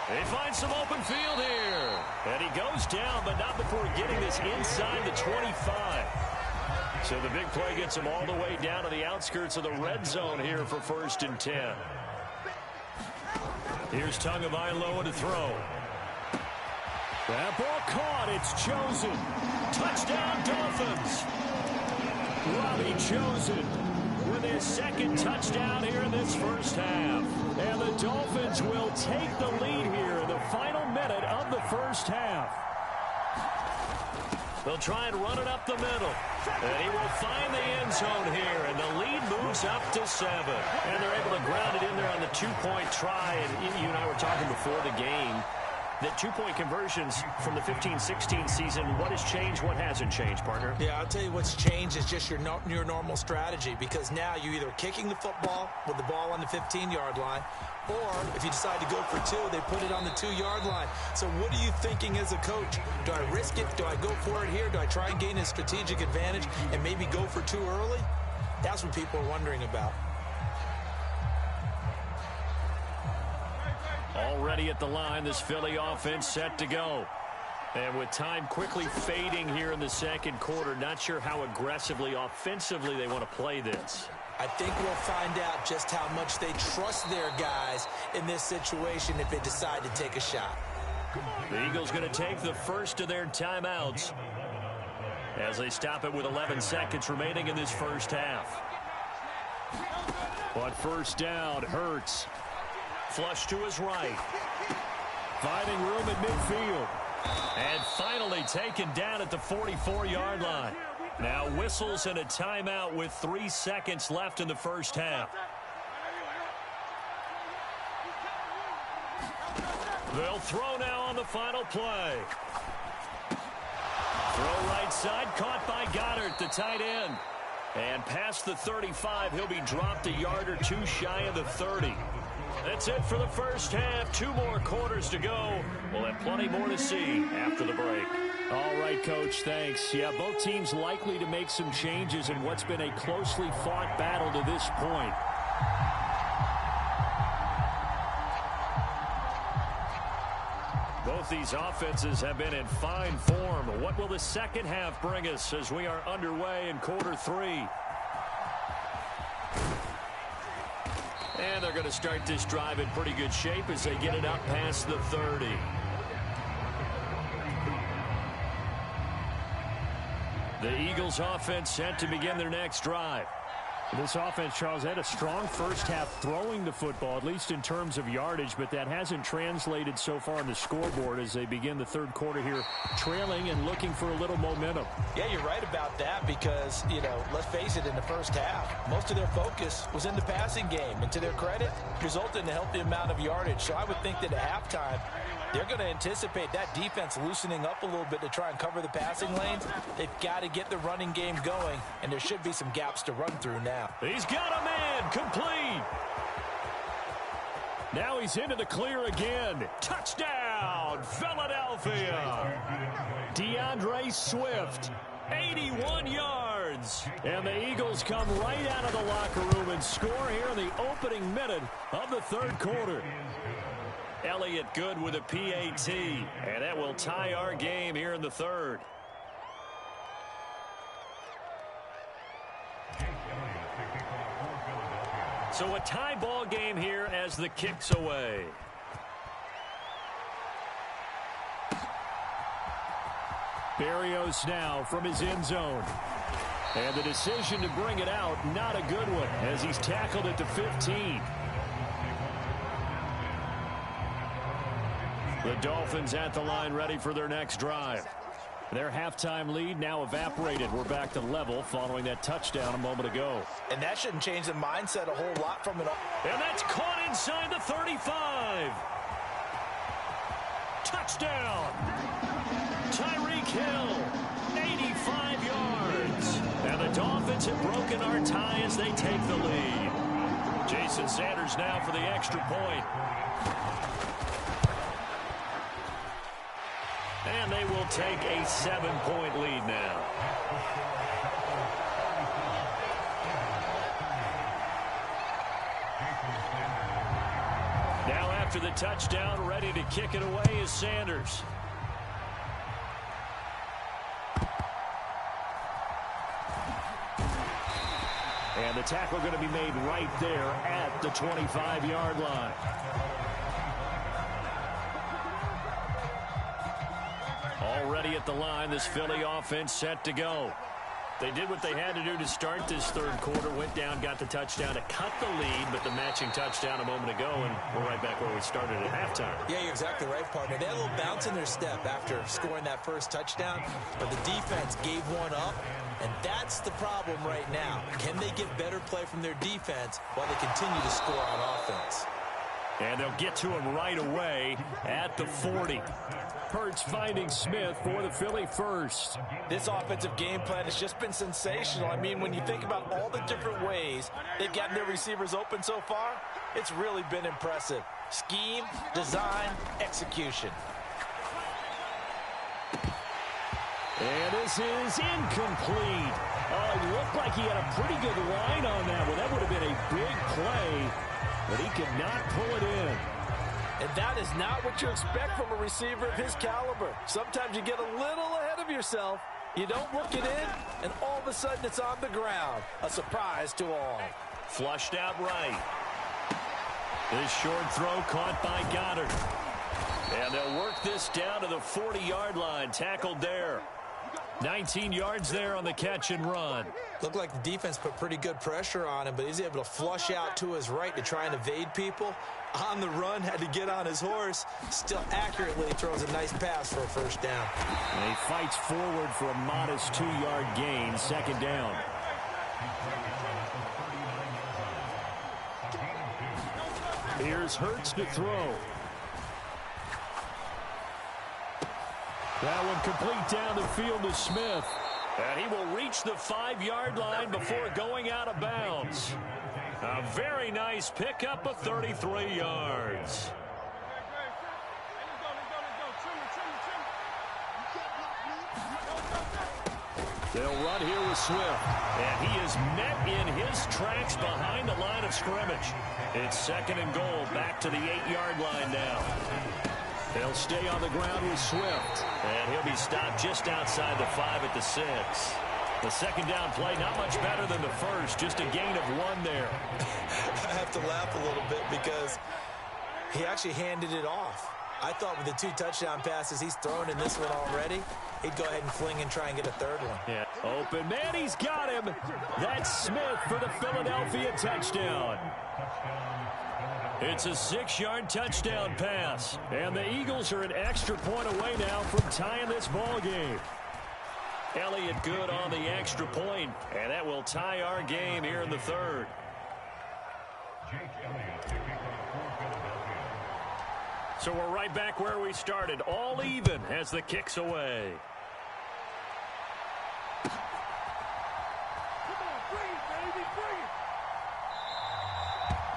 They find some open field here. And he goes down, but not before getting this inside the 25. So the big play gets him all the way down to the outskirts of the red zone here for 1st and 10. Here's Tagovailoa to throw. That ball caught. It's Chosen. Touchdown, Dolphins. Robbie Chosen with his 2nd touchdown here in this first half. And the Dolphins will take the lead here in the final minute of the first half. They'll try and run it up the middle. And he will find the end zone here, and the lead moves up to 7. And they're able to ground it in there on the two-point try. And you and I were talking before the game that two-point conversions from the 15-16 season, what has changed, what hasn't changed, partner? Yeah, I'll tell you what's changed is just your normal strategy, because now you're either kicking the football with the ball on the 15-yard line, or if you decide to go for 2, they put it on the 2-yard line. So what are you thinking as a coach? Do I risk it? Do I go for it here? Do I try and gain a strategic advantage and maybe go for 2 early? That's what people are wondering about. Already at the line, this Philly offense set to go. And with time quickly fading here in the second quarter, not sure how aggressively, offensively they want to play this. I think we'll find out just how much they trust their guys in this situation if they decide to take a shot. The Eagles going to take the first of their timeouts as they stop it with 11 seconds remaining in this first half. But first down, Hurts. Flush to his right. Finding room at midfield. And finally taken down at the 44-yard line. Now whistles and a timeout with 3 seconds left in the first half. They'll throw now on the final play. Throw right side, caught by Goddard, the tight end. And past the 35, he'll be dropped a yard or 2 shy of the 30. That's it for the first half. 2 more quarters to go. We'll have plenty more to see after the break. All right, Coach, thanks. Yeah, both teams likely to make some changes in what's been a closely fought battle to this point. Both these offenses have been in fine form. What will the second half bring us as we are underway in quarter 3? And they're going to start this drive in pretty good shape as they get it up past the 30. The Eagles offense set to begin their next drive. This offense, Charles, had a strong first half throwing the football, at least in terms of yardage, but that hasn't translated so far on the scoreboard as they begin the third quarter here, trailing and looking for a little momentum. Yeah, you're right about that because, let's face it, in the first half, most of their focus was in the passing game. And to their credit, resulted in a healthy amount of yardage. So I would think that at halftime, they're going to anticipate that defense loosening up a little bit to try and cover the passing lanes. They've got to get the running game going, and there should be some gaps to run through now. He's got a man, complete. Now he's into the clear again. Touchdown, Philadelphia. DeAndre Swift, 81 yards. And the Eagles come right out of the locker room and score here in the opening minute of the third quarter. Elliott good with a PAT, and that will tie our game here in the third. So a tie ball game here as the kick's away. Berrios now from his end zone. And the decision to bring it out, not a good one, as he's tackled at the 15. The Dolphins at the line ready for their next drive. Their halftime lead now evaporated. We're back to level following that touchdown a moment ago. And that shouldn't change the mindset a whole lot from it. And that's caught inside the 35. Touchdown. Tyreek Hill, 85 yards. And the Dolphins have broken our tie as they take the lead. Jason Sanders now for the extra point. And they will take a 7-point lead now. Now after the touchdown, ready to kick it away is Sanders. And the tackle going to be made right there at the 25-yard line. Already at the line, this Philly offense set to go. They did what they had to do to start this third quarter, went down, got the touchdown to cut the lead, but the matching touchdown a moment ago, and we're right back where we started at halftime. Yeah, you're exactly right, partner. They had a little bounce in their step after scoring that first touchdown, but the defense gave one up, and that's the problem right now. Can they get better play from their defense while they continue to score on offense? And they'll get to him right away at the 40. Hurts finding Smith for the Philly first. This offensive game plan has just been sensational. I mean, when you think about all the different ways they've gotten their receivers open so far, it's really been impressive. Scheme, design, execution. And this is incomplete. Oh, it looked like he had a pretty good line on that one. That would have been a big play, but he could not pull it in. And that is not what you expect from a receiver of his caliber. Sometimes you get a little ahead of yourself. You don't look it in, and all of a sudden it's on the ground. A surprise to all. Flushed out right. This short throw caught by Goddard. And they'll work this down to the 40-yard line. Tackled there. 19 yards there on the catch and run. Looked like the defense put pretty good pressure on him, but he's able to flush out to his right to try and evade people. On the run, had to get on his horse. Still accurately throws a nice pass for a first down. And he fights forward for a modest 2-yard gain. Second down. Here's Hurts to throw. That one complete down the field to Smith. And he will reach the 5-yard line before going out of bounds. A very nice pickup of 33 yards. They'll run here with Swift. And he is met in his tracks behind the line of scrimmage. It's second and goal, back to the 8-yard line now. They'll stay on the ground with Swift. And he'll be stopped just outside the 5 at the 6. The second down play, not much better than the first. Just a gain of 1 there. I have to laugh a little bit because he actually handed it off. I thought with the 2 touchdown passes he's thrown in this one already, he'd go ahead and fling and try and get a third one. Yeah, open man, he's got him. That's Smith for the Philadelphia touchdown. It's a 6-yard touchdown pass. And the Eagles are an extra point away now from tying this ball game. Elliott good on the extra point, and that will tie our game here in the third. So we're right back where we started, all even as the kick's away.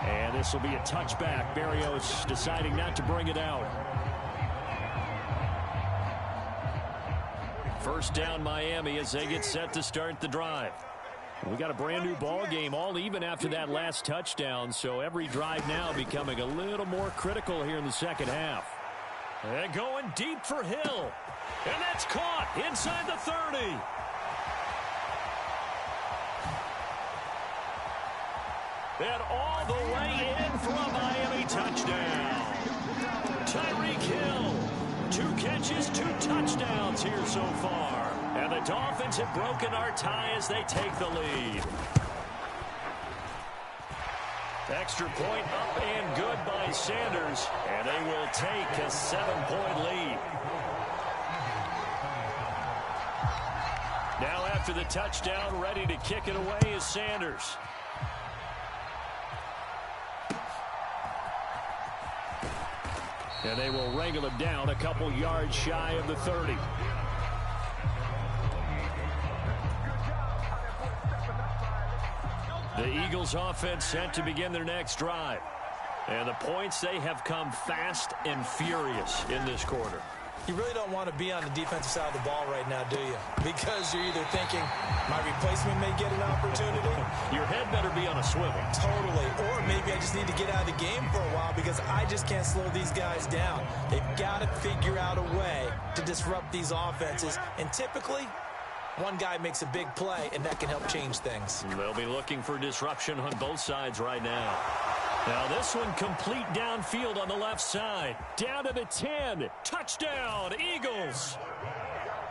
And this will be a touchback. Berrios deciding not to bring it out. First down Miami as they get set to start the drive. We got a brand new ball game, all even after that last touchdown, so every drive now becoming a little more critical here in the second half. And going deep for Hill. And that's caught inside the 30. And all the way in for a Miami touchdown. Tyreek Hill. 2 catches, 2 touchdowns here so far. And the Dolphins have broken our tie as they take the lead. Extra point up and good by Sanders. And they will take a 7-point lead. Now after the touchdown, ready to kick it away is Sanders. And they will wrangle him down a couple yards shy of the 30. The Eagles offense set to begin their next drive. And the points, they have come fast and furious in this quarter. You really don't want to be on the defensive side of the ball right now, do you? Because you're either thinking, my replacement may get an opportunity. Your head better be on a swivel. Totally. Or maybe I just need to get out of the game for a while because I just can't slow these guys down. They've got to figure out a way to disrupt these offenses. And typically, one guy makes a big play, and that can help change things. They'll be looking for disruption on both sides right now. Now this one complete downfield on the left side. Down to the 10. Touchdown, Eagles.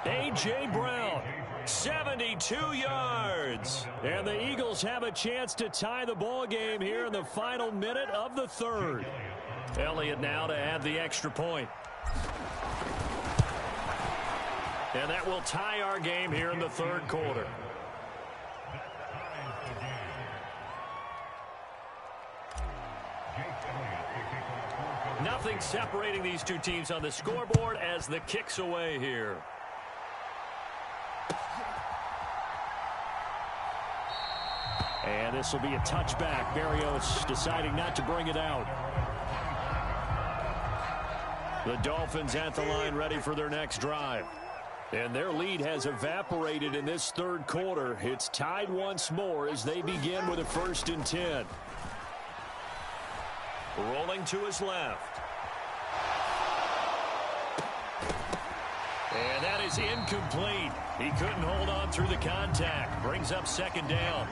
A.J. Brown. 72 yards. And the Eagles have a chance to tie the ball game here in the final minute of the third. Elliott now to add the extra point. And that will tie our game here in the third quarter. Nothing separating these two teams on the scoreboard as the kick's away here. And this will be a touchback. Berrios deciding not to bring it out. The Dolphins at the line ready for their next drive. And their lead has evaporated in this third quarter. It's tied once more as they begin with a 1st and 10. Rolling to his left. And that is incomplete. He couldn't hold on through the contact. Brings up 2nd down.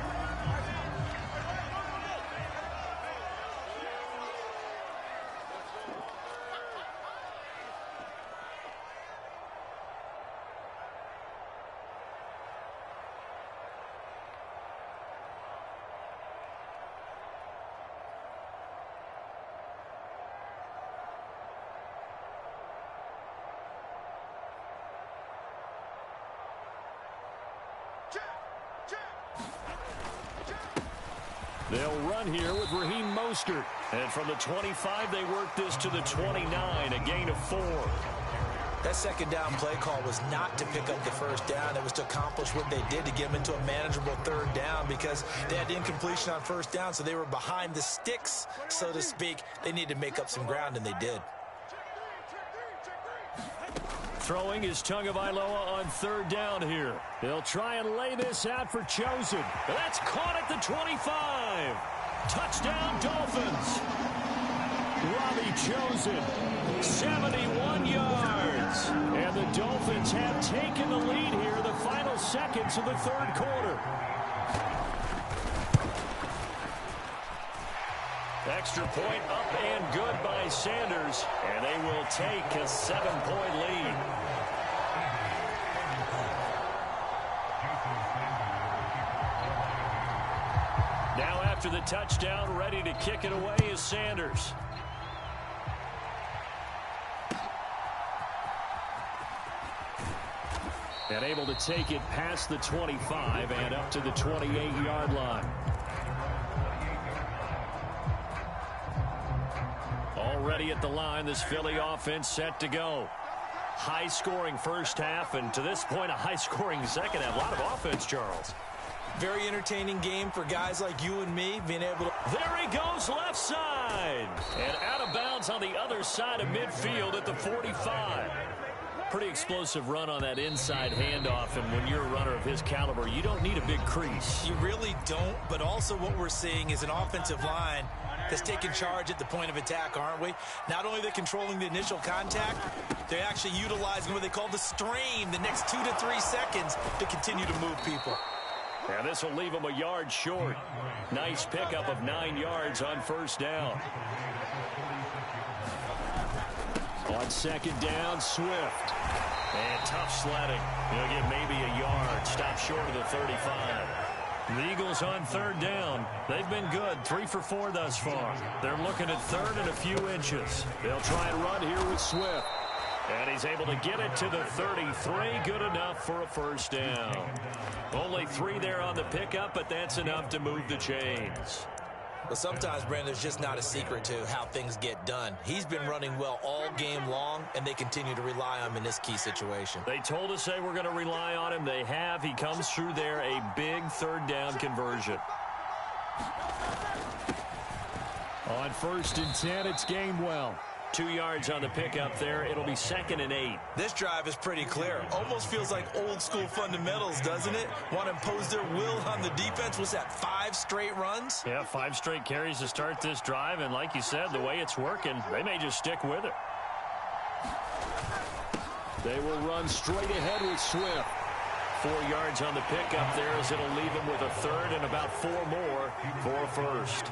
They'll run here with Raheem Mostert. And from the 25, they work this to the 29, a gain of 4. That 2nd down play call was not to pick up the 1st down. It was to accomplish what they did to get them into a manageable 3rd down because they had incompletion on 1st down, so they were behind the sticks, so to speak. They needed to make up some ground, and they did. Throwing is Tagovailoa on 3rd down here. They'll try and lay this out for Chosen. That's caught at the 25. Touchdown, Dolphins. Robbie Chosen, 71 yards. And the Dolphins have taken the lead here in the final seconds of the third quarter. Extra point up and good by Sanders. And they will take a 7-point lead. Now after the touchdown, ready to kick it away is Sanders. And able to take it past the 25 and up to the 28-yard line. Already at the line, this Philly offense set to go. High-scoring first half, and to this point, a high-scoring second half. A lot of offense, Charles. Very entertaining game for guys like you and me being able to... There he goes left side. And out of bounds on the other side of midfield at the 45. Pretty explosive run on that inside handoff, and when you're a runner of his caliber, you don't need a big crease. You really don't, but also what we're seeing is an offensive line that's taking charge at the point of attack, aren't we? Not only are they controlling the initial contact, they're actually utilizing what they call the strain, the next 2 to 3 seconds to continue to move people. And this will leave them a yard short. Nice pickup of 9 yards on first down. On 2nd down, Swift. And tough sledding. He'll get maybe a yard. Stop short of the 35. The Eagles on 3rd down. They've been good. 3 for 4 thus far. They're looking at 3rd and a few inches. They'll try and run here with Swift. And he's able to get it to the 33. Good enough for a first down. Only 3 there on the pickup, but that's enough to move the chains. But sometimes, Brandon, there's just not a secret to how things get done. He's been running well all game long, and they continue to rely on him in this key situation. They told us they were going to rely on him. They have. He comes through there, a big 3rd down conversion. On 1st and 10, it's Gainwell. 2 yards on the pickup there. It'll be 2nd and 8. This drive is pretty clear. Almost feels like old school fundamentals, doesn't it? Want to impose their will on the defense. What's that, 5 straight runs? Yeah, 5 straight carries to start this drive. And like you said, the way it's working, they may just stick with it. They will run straight ahead with Swift. 4 yards on the pickup there as it'll leave him with a 3rd and about 4 more for a first.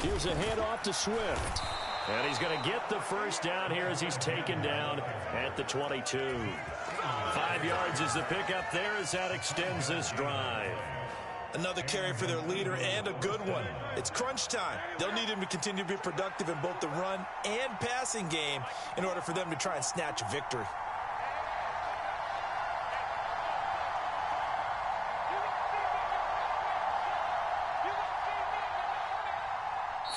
Here's a handoff to Swift. And he's going to get the first down here as he's taken down at the 22. 5 yards is the pickup there as that extends this drive. Another carry for their leader and a good one. It's crunch time. They'll need him to continue to be productive in both the run and passing game in order for them to try and snatch a victory.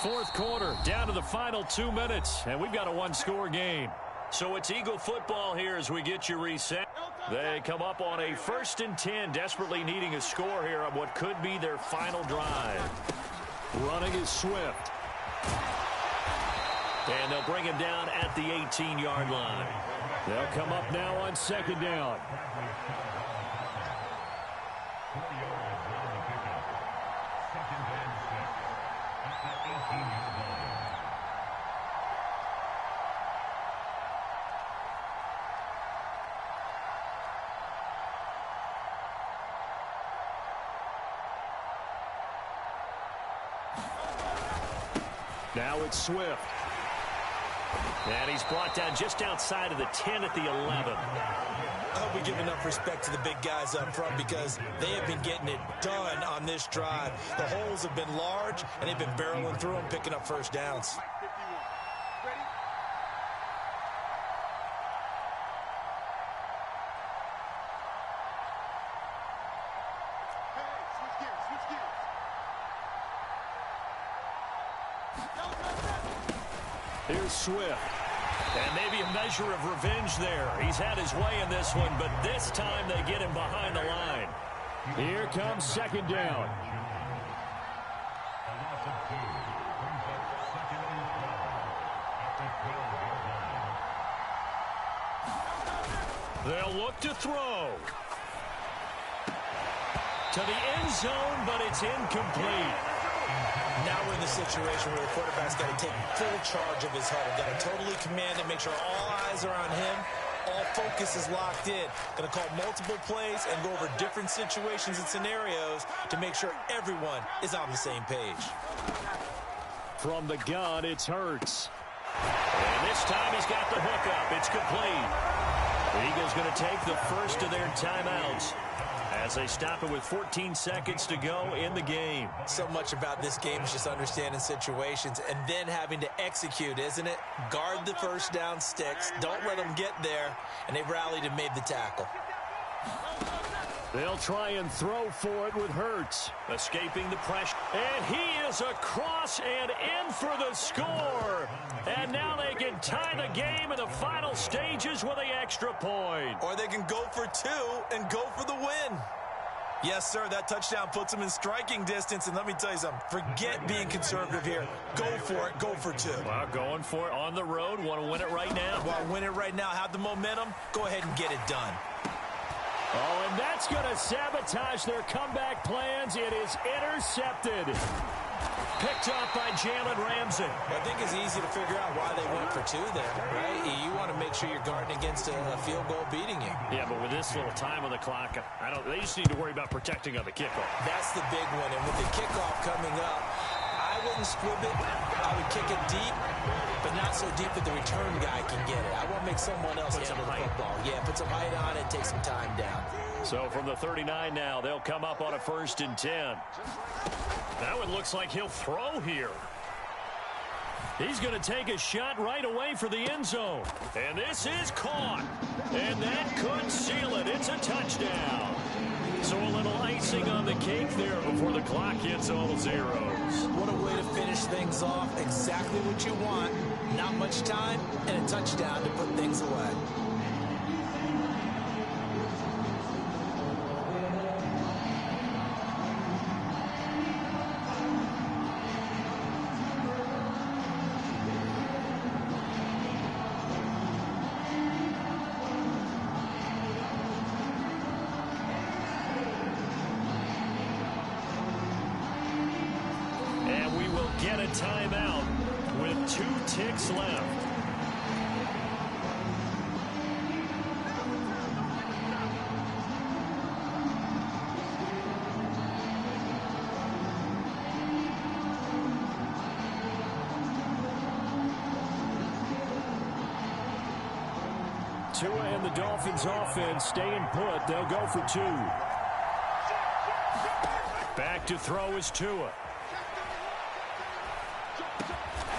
Fourth quarter, down to the final 2 minutes, and we've got a one-score game. So it's Eagle football here as we get you reset. They come up on a 1st and 10, desperately needing a score here on what could be their final drive. Running is Swift. And they'll bring him down at the 18-yard line. They'll come up now on 2nd down. Now it's Swift. And he's brought down just outside of the 10 at the 11. I hope we give enough respect to the big guys up front because they have been getting it done on this drive. The holes have been large, and they've been barreling through them, picking up first downs. Here's Swift. And maybe a measure of revenge there. He's had his way in this one, but this time they get him behind the line. Here comes 2nd down. They'll look to throw. To the end zone, but it's incomplete. Now we're in the situation where the quarterback's got to take full charge of his huddle. Got to totally command it, make sure all eyes are on him. All focus is locked in. Going to call multiple plays and go over different situations and scenarios to make sure everyone is on the same page. From the gun, it's Hurts. And this time he's got the hookup. It's complete. The Eagles going to take the first of their timeouts as they stop it with 14 seconds to go in the game. So much about this game is just understanding situations and then having to execute, isn't it? Guard the first down sticks. Don't let them get there. And they've rallied and made the tackle. They'll try and throw for it with Hurts. Escaping the pressure. And he is across and in for the score. And now they can tie the game in the final stages with the extra point. Or they can go for 2 and go for the win. Yes, sir, that touchdown puts them in striking distance. And let me tell you something. Forget being conservative here. Go for it. Go for 2. Well, going for it on the road. Want to win it right now. Want to win it right now. Have the momentum. Go ahead and get it done. Oh, and that's going to sabotage their comeback plans. It is intercepted. Picked off by Jalen Ramsey. I think it's easy to figure out why they went for 2 there, right? You want to make sure you're guarding against a field goal beating you. Yeah, but with this little time on the clock, they just need to worry about protecting on the kickoff. That's the big one. And with the kickoff coming up, I wouldn't squib it. I would kick it deep, but not so deep that the return guy can get it. I want to make someone else handle the football. Yeah, put some height on it, take some time down. So from the 39 now, they'll come up on a 1st and 10. Now it looks like he'll throw here. He's going to take a shot right away for the end zone. And this is caught. And that could seal it. It's a touchdown. So a little icing on the cake there before the clock hits all zeros. What a way to finish things off. Exactly what you want. Not much time and a touchdown to put things away. Get a timeout with 2 ticks left. Tua and the Dolphins offense staying put. They'll go for 2. Back to throw is Tua.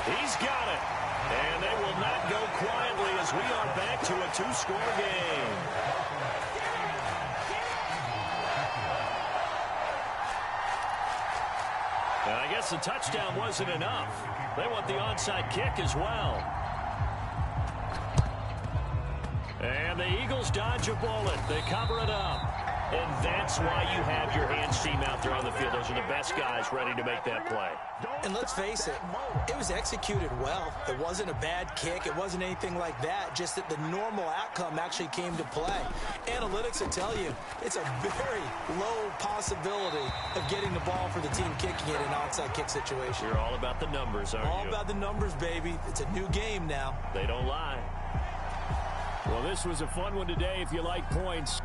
He's got it. And they will not go quietly as we are back to a 2-score game. And I guess the touchdown wasn't enough. They want the onside kick as well. And the Eagles dodge a bullet. They cover it up. And that's why you have your hands team out there on the field. Those are the best guys ready to make that play. And let's face it, it was executed well. It wasn't a bad kick. It wasn't anything like that. Just that the normal outcome actually came to play. Analytics will tell you it's a very low possibility of getting the ball for the team kicking it in an onside kick situation. You're all about the numbers, aren't you? All about the numbers, baby. It's a new game now. They don't lie. Well, this was a fun one today if you like points.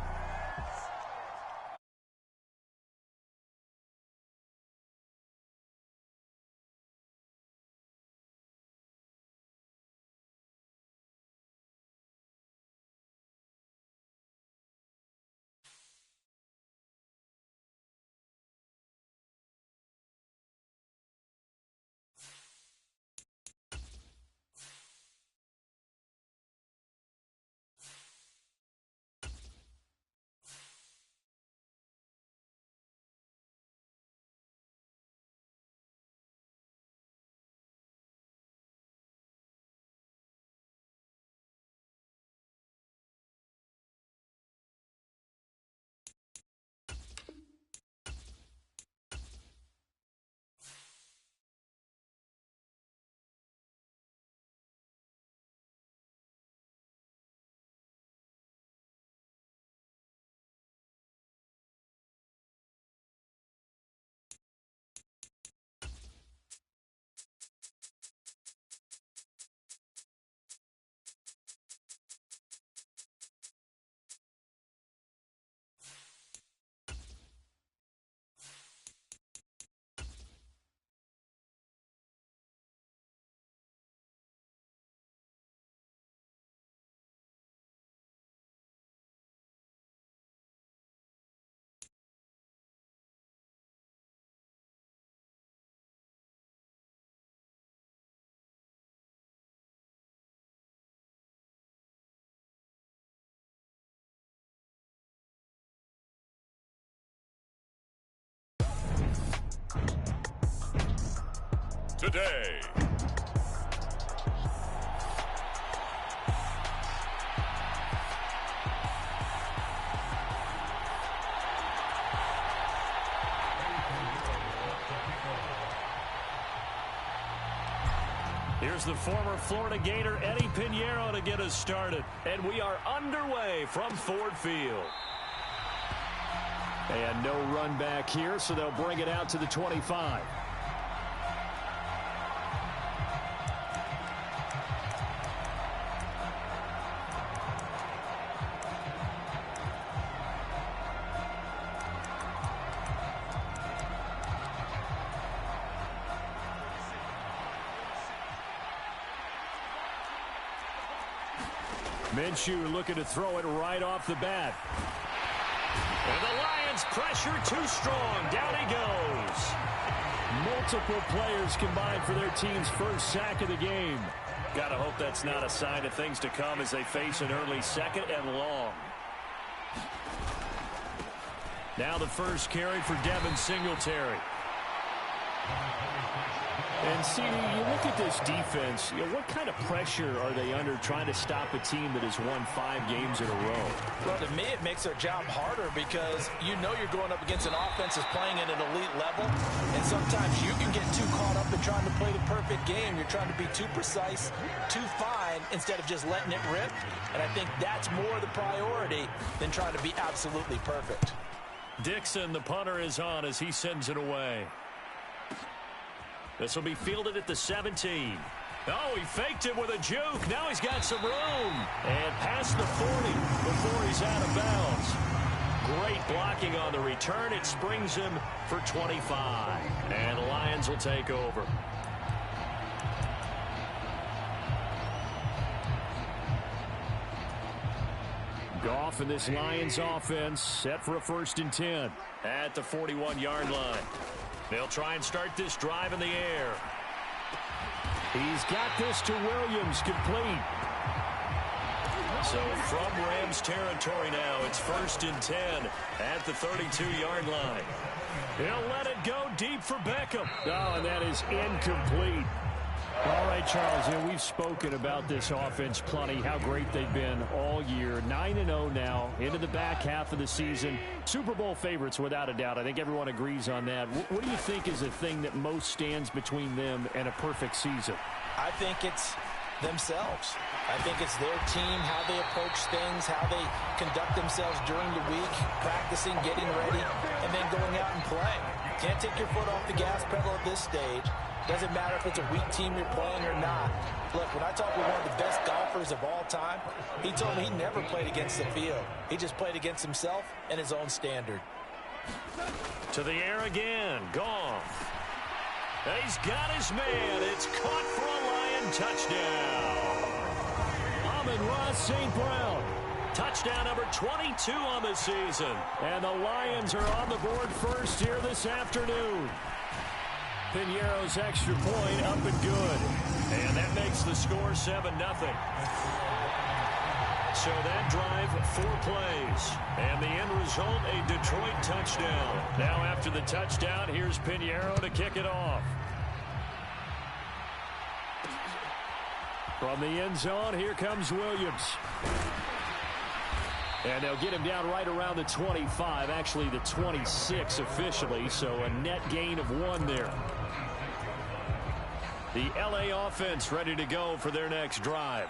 Today. Here's the former Florida Gator Eddie Pinheiro to get us started. And we are underway from Ford Field. And no run back here, so they'll bring it out to the 25. Minshew looking to throw it right off the bat. And the Lions pressure too strong. Down he goes. Multiple players combined for their team's first sack of the game. Gotta hope that's not a sign of things to come as they face an early second and long. Now the first carry for Devin Singletary. And, see, you look at this defense, what kind of pressure are they under trying to stop a team that has won 5 games in a row? Well, to me, it makes their job harder because you know you're going up against an offense that's playing at an elite level, and sometimes you can get too caught up in trying to play the perfect game. You're trying to be too precise, too fine, instead of just letting it rip, and I think that's more the priority than trying to be absolutely perfect. Dixon, the punter, is on as he sends it away. This will be fielded at the 17. Oh, he faked it with a juke. Now he's got some room. And past the 40 before he's out of bounds. Great blocking on the return. It springs him for 25. And the Lions will take over. Goff and this Lions offense set for a 1st and 10 at the 41-yard line. They'll try and start this drive in the air. He's got this to Williams, complete. So from Rams territory now, it's 1st and 10 at the 32-yard line. He'll let it go deep for Beckham. Oh, and that is incomplete. All right, Charles, we've spoken about this offense plenty, how great they've been all year. 9-0 now, into the back half of the season. Super Bowl favorites, without a doubt. I think everyone agrees on that. What do you think is the thing that most stands between them and a perfect season? I think it's themselves. I think it's their team, how they approach things, how they conduct themselves during the week, practicing, getting ready, and then going out and playing. Can't take your foot off the gas pedal at this stage. Doesn't matter if it's a weak team you're playing or not. Look, when I talk with one of the best golfers of all time, he told me he never played against the field. He just played against himself and his own standard. To the air again. Goff. He's got his man. It's caught for a Lion touchdown. Amon-Ra St. Brown. Touchdown number 22 on the season. And the Lions are on the board first here this afternoon. Piñeiro's extra point up and good. And that makes the score 7-0. So that drive, 4 plays. And the end result, a Detroit touchdown. Now after the touchdown, here's Piñeiro to kick it off. From the end zone, here comes Williams. And they'll get him down right around the 25, actually the 26 officially, so a net gain of 1 there. The LA offense ready to go for their next drive.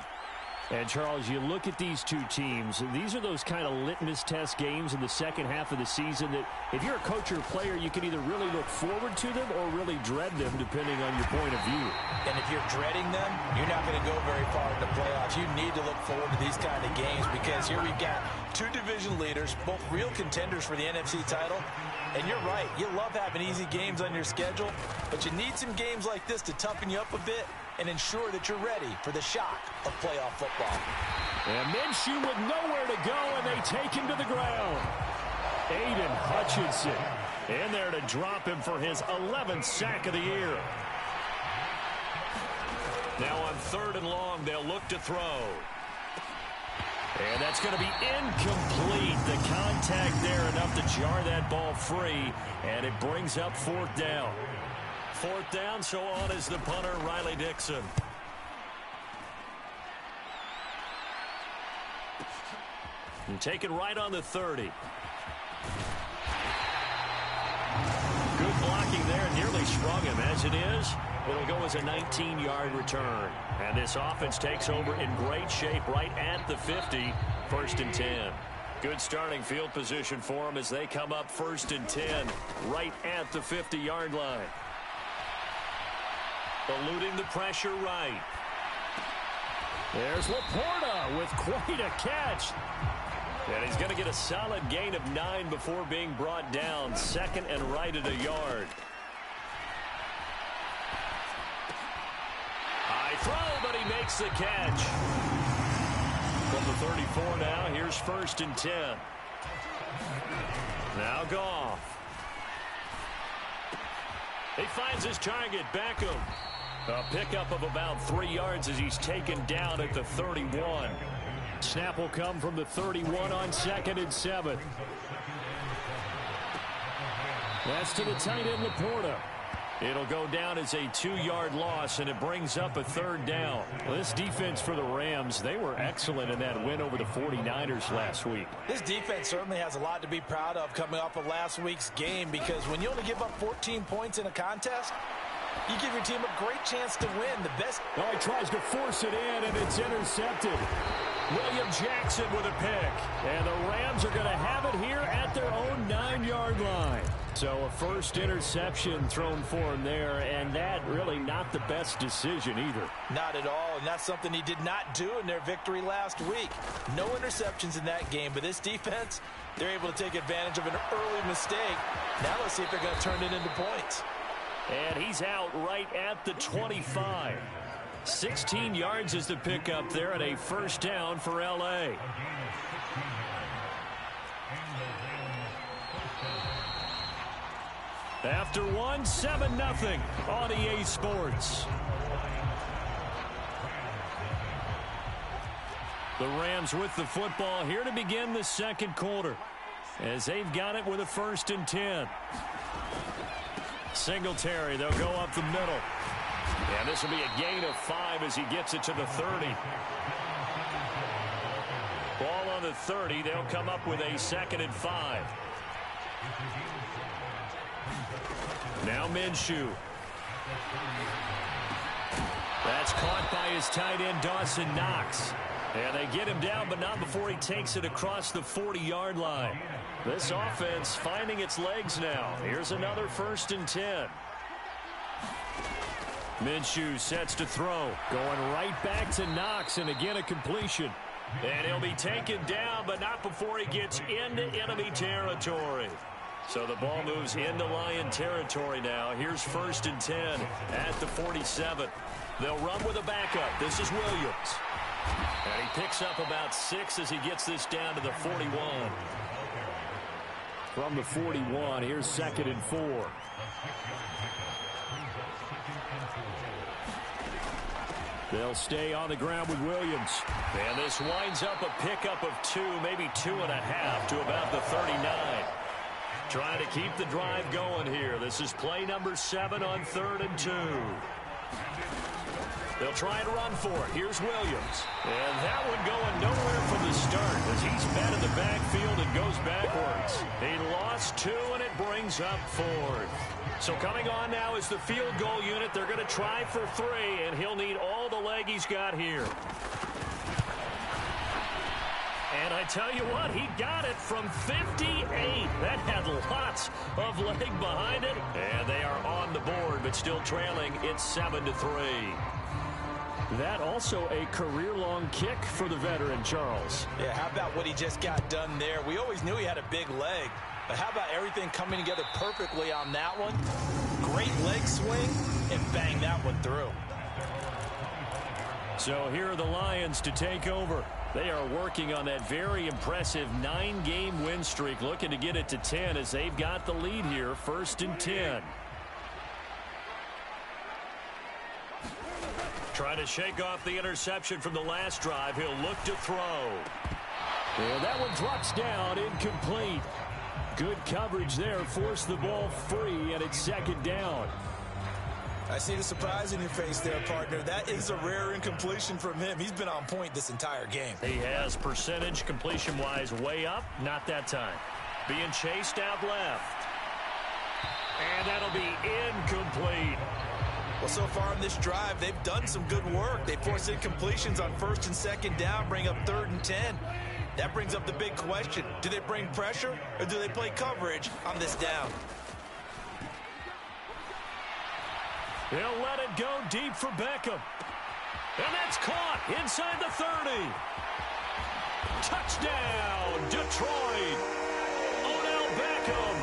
And, Charles, you look at these two teams, these are those kind of litmus test games in the second half of the season that if you're a coach or a player, you can either really look forward to them or really dread them, depending on your point of view. And if you're dreading them, you're not going to go very far in the playoffs. You need to look forward to these kind of games because here we've got 2 division leaders, both real contenders for the NFC title. And you're right, you love having easy games on your schedule, but you need some games like this to toughen you up a bit and ensure that you're ready for the shock of playoff football. And Minshew with nowhere to go, and they take him to the ground. Aiden Hutchinson in there to drop him for his 11th sack of the year. Now on 3rd and long, they'll look to throw. And that's going to be incomplete. The contact there enough to jar that ball free, and it brings up 4th down. 4th down, so on is the punter, Riley Dixon. And taken right on the 30. Good blocking there, nearly sprung him. As it is, it'll go as a 19-yard return. And this offense takes over in great shape right at the 50, 1st and 10. Good starting field position for them as they come up 1st and 10 right at the 50-yard line. Eluding the pressure right. There's Laporta with quite a catch. And he's going to get a solid gain of 9 before being brought down. 2nd and right at a yard. High throw, but he makes the catch. From the 34 now, here's 1st and 10. Now Goff. He finds his target, Beckham. A pickup of about 3 yards as he's taken down at the 31. Snap will come from the 31 on 2nd and 7. That's to the tight end, Laporta. It'll go down as a 2-yard loss, and it brings up a 3rd down. Well, this defense for the Rams, they were excellent in that win over the 49ers last week. This defense certainly has a lot to be proud of coming off of last week's game because when you only give up 14 points in a contest, you give your team a great chance to win. The best. Oh, he tries to force it in, and it's intercepted. William Jackson with a pick. And the Rams are going to have it here at their own 9-yard line. So a first interception thrown for him there, and that really not the best decision either. Not at all, and that's something he did not do in their victory last week. No interceptions in that game, but this defense, they're able to take advantage of an early mistake. Now let's see if they're going to turn it into points. And he's out right at the 25. 16 yards is the pickup there and a first down for L.A. After one, 7-0 on EA Sports. The Rams with the football here to begin the second quarter as they've got it with a 1st and 10. Singletary, they'll go up the middle. And this will be a gain of 5 as he gets it to the 30. Ball on the 30. They'll come up with a 2nd and 5. Now Minshew. That's caught by his tight end, Dawson Knox. And they get him down, but not before he takes it across the 40-yard line. This offense finding its legs now. Here's another 1st and 10. Minshew sets to throw. Going right back to Knox, and again a completion. And he'll be taken down, but not before he gets into enemy territory. So the ball moves into Lion territory now. Here's 1st and 10 at the 47. They'll run with a backup. This is Williams. And he picks up about 6 as he gets this down to the 41. From the 41, here's 2nd and 4. They'll stay on the ground with Williams. And this winds up a pickup of 2, maybe 2.5 to about the 39. Trying to keep the drive going here. This is play number 7 on 3rd and 2. They'll try and run for it. Here's Williams. And that one going nowhere from the start as he's met in the backfield and goes backwards. He lost 2, and it brings up 4th. So coming on now is the field goal unit. They're going to try for 3, and he'll need all the leg he's got here. And I tell you what, he got it from 58. That had lots of leg behind it. And they are on the board, but still trailing. It's 7-3. That also a career-long kick for the veteran, Charles. Yeah, how about what he just got done there? We always knew he had a big leg. But how about everything coming together perfectly on that one? Great leg swing, and bang that one through. So here are the Lions to take over. They are working on that very impressive 9-game win streak, looking to get it to 10 as they've got the lead here, 1st and 10. Trying to shake off the interception from the last drive. He'll look to throw. And that one drops down, incomplete. Good coverage there, forced the ball free, and it's 2nd down. I see the surprise in your face there, partner. That is a rare incompletion from him. He's been on point this entire game. He has percentage completion-wise way up. Not that time. Being chased out left. And that'll be incomplete. Well, so far in this drive, they've done some good work. They force incompletions on 1st and 2nd down, bring up 3rd and 10. That brings up the big question. Do they bring pressure, or do they play coverage on this down? He'll let it go deep for Beckham. And that's caught inside the 30. Touchdown, Detroit. Odell Beckham,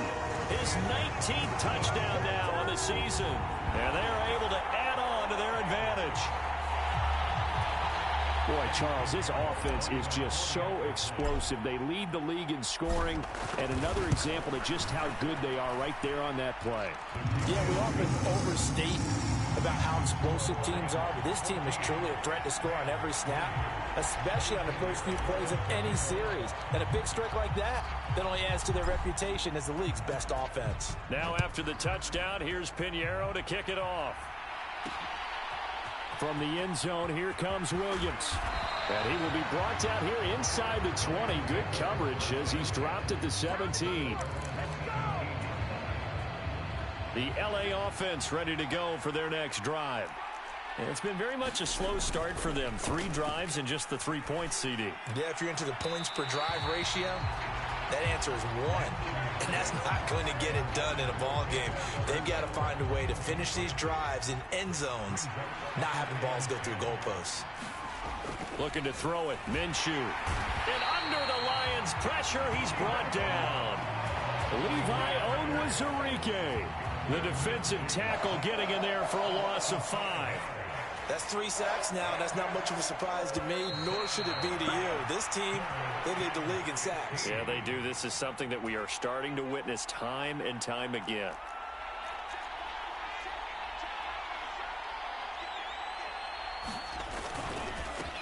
his 19th touchdown now on the season. And they're able to add on to their advantage. Boy, Charles, this offense is just so explosive. They lead the league in scoring, and another example of just how good they are right there on that play. Yeah, we often overstate about how explosive teams are, but this team is truly a threat to score on every snap, especially on the first few plays of any series. And a big strike like that only adds to their reputation as the league's best offense. Now after the touchdown, here's Pinheiro to kick it off. From the end zone, here comes Williams. And he will be brought down here inside the 20. Good coverage as he's dropped at the 17. The LA offense ready to go for their next drive. And it's been very much a slow start for them. 3 drives and just the 3 points, CD. Yeah, if you're into the points per drive ratio, that answer is 1. And that's not going to get it done in a ball game. They've got to find a way to finish these drives in end zones, not having balls go through goalposts. Looking to throw it, Minshew. And under the Lions' pressure, he's brought down. Levi Onwuzurike, the defensive tackle, getting in there for a loss of 5. That's 3 sacks now, and that's not much of a surprise to me, nor should it be to you. This team, they lead the league in sacks. Yeah, they do. This is something that we are starting to witness time and time again.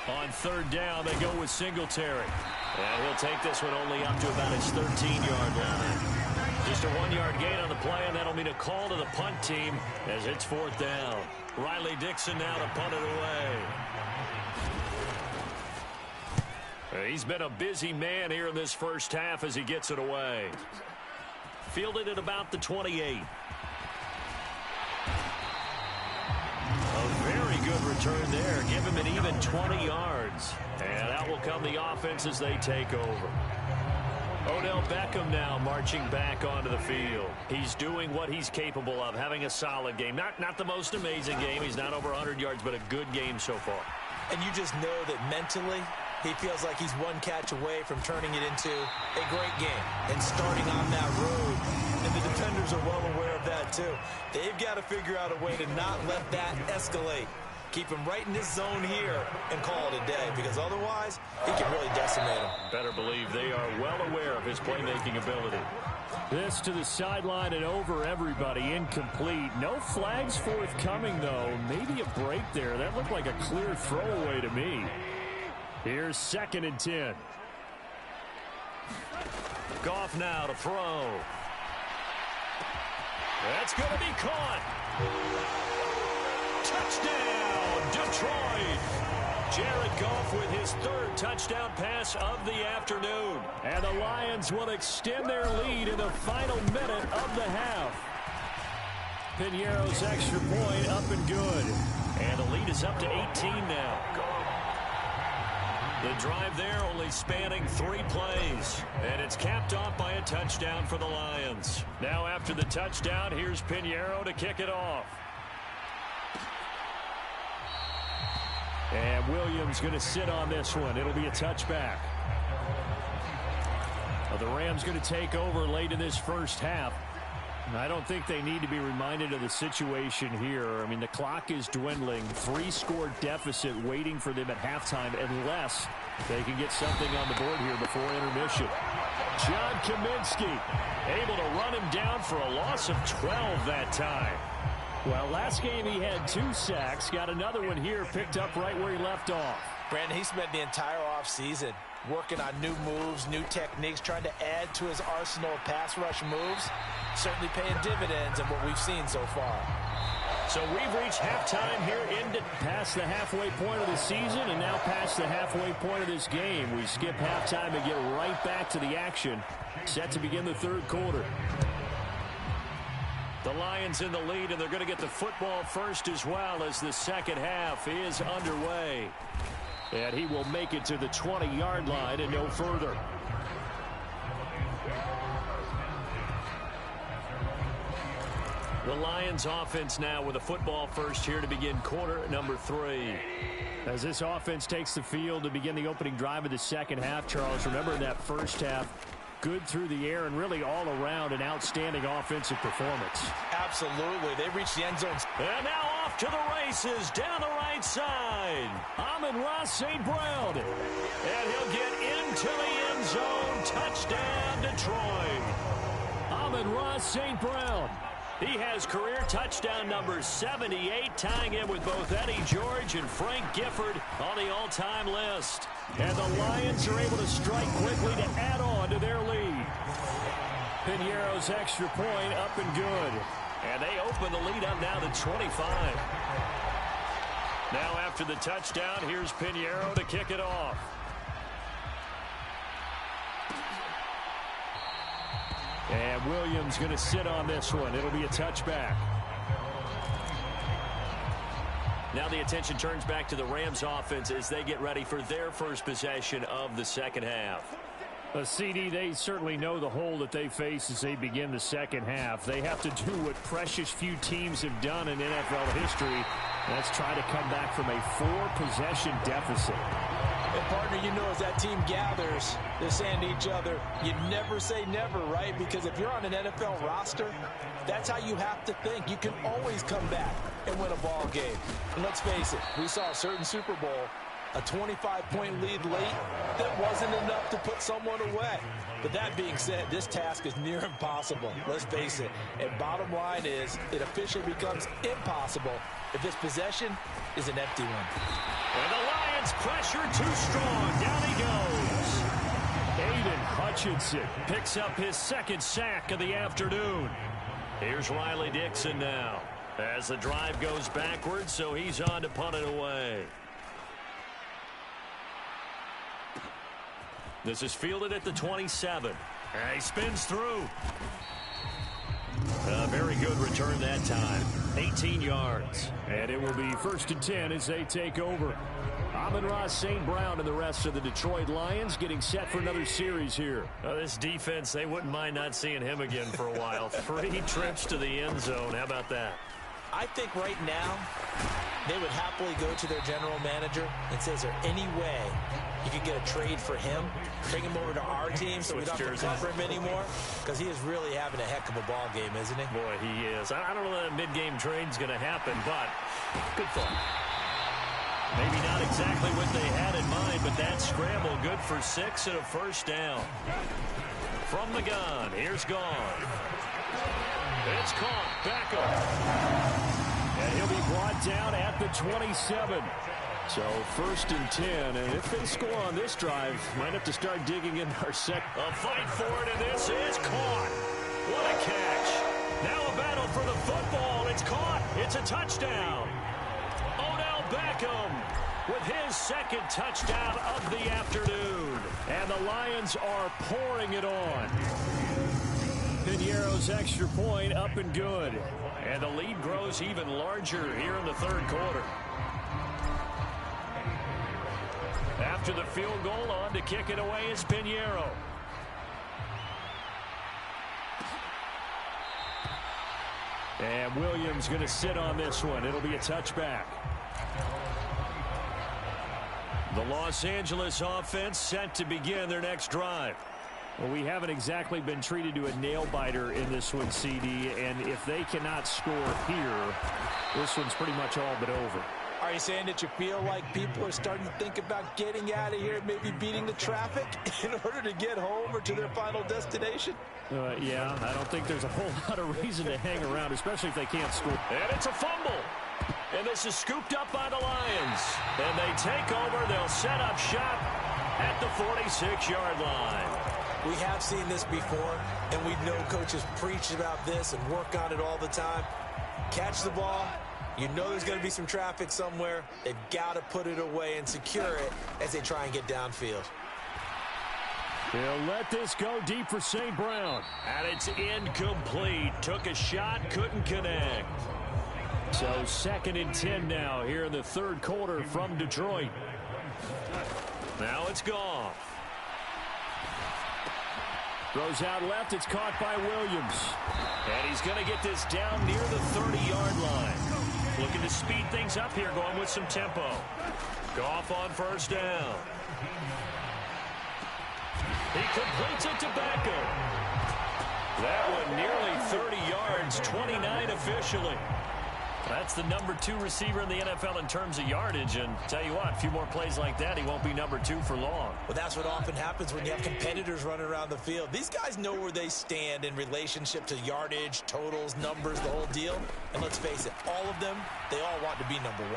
On 3rd down, they go with Singletary. And he'll take this one only up to about his 13-yard line. Just a 1-yard gain on the play, and that'll mean a call to the punt team as it's 4th down. Riley Dixon now to punt it away. He's been a busy man here in this first half as he gets it away. Fielded at about the 28. A very good return there. Give him an even 20 yards. And out will come the offense as they take over. Odell Beckham now marching back onto the field. He's doing what he's capable of, having a solid game. Not the most amazing game. He's not over 100 yards, but a good game so far. And you just know that mentally, he feels like he's one catch away from turning it into a great game and starting on that road. And the defenders are well aware of that, too. They've got to figure out a way to not let that escalate. Keep him right in this zone here and call it a day, because otherwise he can really decimate him. Better believe they are well aware of his playmaking ability. This to the sideline and over everybody. Incomplete. No flags forthcoming, though. Maybe a break there. That looked like a clear throwaway to me. Here's 2nd and 10. Goff now to throw. That's going to be caught. Touchdown, Detroit. Jared Goff with his 3rd touchdown pass of the afternoon. And the Lions will extend their lead in the final minute of the half. Piñeiro's extra point up and good. And the lead is up to 18 now. The drive there only spanning 3 plays. And it's capped off by a touchdown for the Lions. Now after the touchdown, here's Piñeiro to kick it off. And Williams going to sit on this one. It'll be a touchback. Well, the Rams going to take over late in this first half. I don't think they need to be reminded of the situation here. I mean, the clock is dwindling. 3-score deficit waiting for them at halftime unless they can get something on the board here before intermission. John Kaminsky able to run him down for a loss of 12 that time. Well, last game he had 2 sacks. Got another one here, picked up right where he left off. Brandon, he spent the entire offseason working on new moves, new techniques, trying to add to his arsenal of pass rush moves. Certainly paying dividends in what we've seen so far. So we've reached halftime here, past the halfway point of the season, and now past the halfway point of this game. We skip halftime and get right back to the action. Set to begin the 3rd quarter. The Lions in the lead, and they're going to get the football first as well as the second half is underway. And he will make it to the 20-yard line and no further. The Lions offense now with the football first here to begin quarter number 3. As this offense takes the field to begin the opening drive of the second half, Charles, remember in that first half, good through the air and really all around an outstanding offensive performance. Absolutely. They reached the end zone. And now off to the races down the right side. Amon-Ra St. Brown. And he'll get into the end zone. Touchdown, Detroit. Amon-Ra St. Brown. He has career touchdown number 78, tying him with both Eddie George and Frank Gifford on the all-time list. And the Lions are able to strike quickly to add on to their lead. Piñeiro's extra point up and good. And they open the lead up now to 25. Now after the touchdown, here's Piñeiro to kick it off. And Williams going to sit on this one. It'll be a touchback. Now the attention turns back to the Rams offense as they get ready for their first possession of the second half. CD, they certainly know the hole that they face as they begin the second half. They have to do what precious few teams have done in NFL history. That's try to come back from a 4-possession deficit. And partner, you know, as that team gathers, they're saying to each other, you never say never, right? Because if you're on an NFL roster, that's how you have to think. You can always come back. and win a ball game. And let's face it, we saw a certain Super Bowl, a 25-point lead late that wasn't enough to put someone away. But that being said, this task is near impossible. Let's face it. And bottom line is, it officially becomes impossible if this possession is an empty one. And the Lions pressure too strong. Down he goes. Aiden Hutchinson picks up his second sack of the afternoon. Here's Riley Dixon now as the drive goes backwards, so he's on to punt it away. This is fielded at the 27. And he spins through. A very good return that time. 18 yards. And it will be 1st and 10 as they take over. Amon-Ra St. Brown and the rest of the Detroit Lions getting set for another series here. This defense, they wouldn't mind not seeing him again for a while. 3 trips to the end zone. How about that? I think right now they would happily go to their general manager and say, is there any way you could get a trade for him, bring him over to our team so we don't have to cover him anymore? Because he is really having a heck of a ball game, isn't he? Boy, he is. I don't know that a mid-game trade's going to happen, but good thought. Maybe not exactly what they had in mind, but that scramble good for 6 and a first down. From the gun, here's Gone. It's caught, back up. And he'll be brought down at the 27. So 1st and 10, and if they score on this drive, might have to start digging in our second. A fight for it, and this is caught. What a catch. Now a battle for the football. It's caught. It's a touchdown. Odell Beckham with his second touchdown of the afternoon. And the Lions are pouring it on. Piñeiro's extra point up and good. And the lead grows even larger here in the 3rd quarter. After the field goal, on to kick it away is Piñeiro. And Williams going to sit on this one. It'll be a touchback. The Los Angeles offense set to begin their next drive. Well, we haven't exactly been treated to a nail-biter in this one, CD, and if they cannot score here, this one's pretty much all but over. Are you saying that you feel like people are starting to think about getting out of here, maybe beating the traffic in order to get home or to their final destination? Yeah, I don't think there's a whole lot of reason to hang around, especially if they can't score. And it's a fumble. And this is scooped up by the Lions. And they take over. They'll set up shop at the 46-yard line. We have seen this before, and we know coaches preach about this and work on it all the time. Catch the ball. You know there's going to be some traffic somewhere. They've got to put it away and secure it as they try and get downfield. They'll let this go deep for St. Brown. And it's incomplete. Took a shot, couldn't connect. So 2nd and 10 now here in the 3rd quarter from Detroit. Now it's Goff. Throws out left. It's caught by Williams. And he's going to get this down near the 30-yard line. Looking to speed things up here, going with some tempo. Goff on 1st down. He completes it to Beckham. That one nearly 30 yards, 29 officially. That's the number 2 receiver in the NFL in terms of yardage. And tell you what, a few more plays like that, he won't be number 2 for long. Well, that's what often happens when you have competitors running around the field. These guys know where they stand in relationship to yardage, totals, numbers, the whole deal. And let's face it, all of them, they all want to be number 1.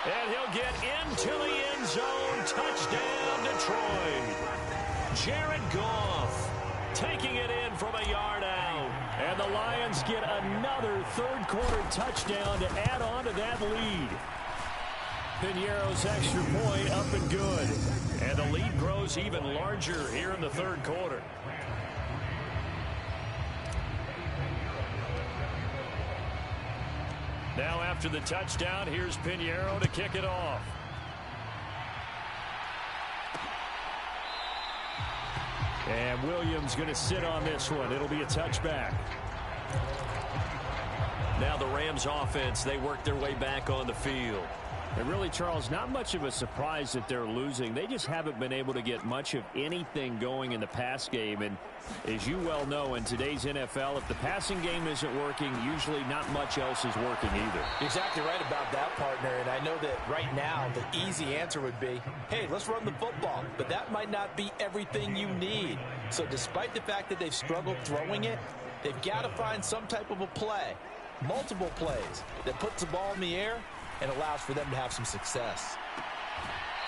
And he'll get into the end zone. Touchdown, Detroit. Jared Goff taking it in from a yard out. And the Lions get another 3rd quarter touchdown to add on to that lead. Piñeiro's extra point up and good. And the lead grows even larger here in the 3rd quarter. Now after the touchdown, here's Piñeiro to kick it off. And Williams going to sit on this one. It'll be a touchback. Now the Rams offense, they work their way back on the field. And really, Charles, not much of a surprise that they're losing. They just haven't been able to get much of anything going in the pass game. And as you well know, in today's NFL, if the passing game isn't working, usually not much else is working either. You're exactly right about that, partner. And I know that right now the easy answer would be, hey, let's run the football. But that might not be everything you need. So despite the fact that they've struggled throwing it, they've got to find some type of a play, multiple plays, that puts the ball in the air and allows for them to have some success.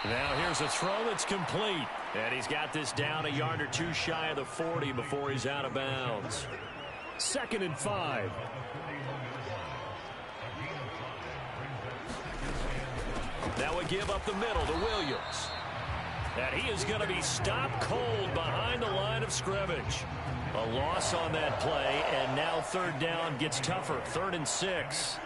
Now here's a throw that's complete. And he's got this down a yard or two shy of the 40 before he's out of bounds. 2nd and 5. Now a give up the middle to Williams. And he is going to be stopped cold behind the line of scrimmage. A loss on that play, and now 3rd down gets tougher. 3rd and 6.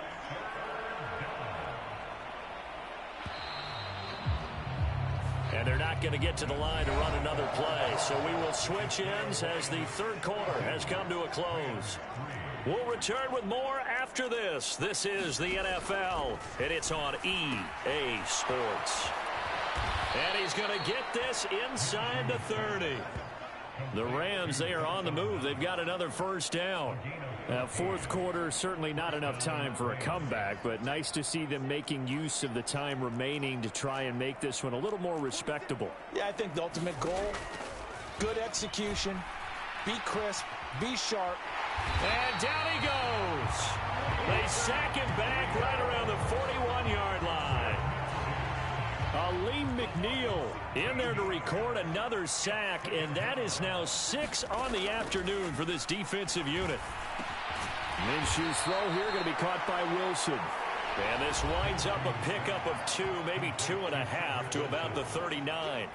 And they're not going to get to the line to run another play. So we will switch ends as the 3rd quarter has come to a close. We'll return with more after this. This is the NFL, and it's on EA Sports. And he's going to get this inside the 30. The Rams, they are on the move. They've got another 1st down. 4th quarter, certainly not enough time for a comeback, but nice to see them making use of the time remaining to try and make this one a little more respectable. Yeah, I think the ultimate goal, good execution, be crisp, be sharp. And down he goes. They sack him back right around the 41-yard line. Aleem McNeil in there to record another sack, and that is now 6 on the afternoon for this defensive unit. Minshew's throw here going to be caught by Wilson. And this winds up a pickup of 2, maybe 2.5 to about the 39.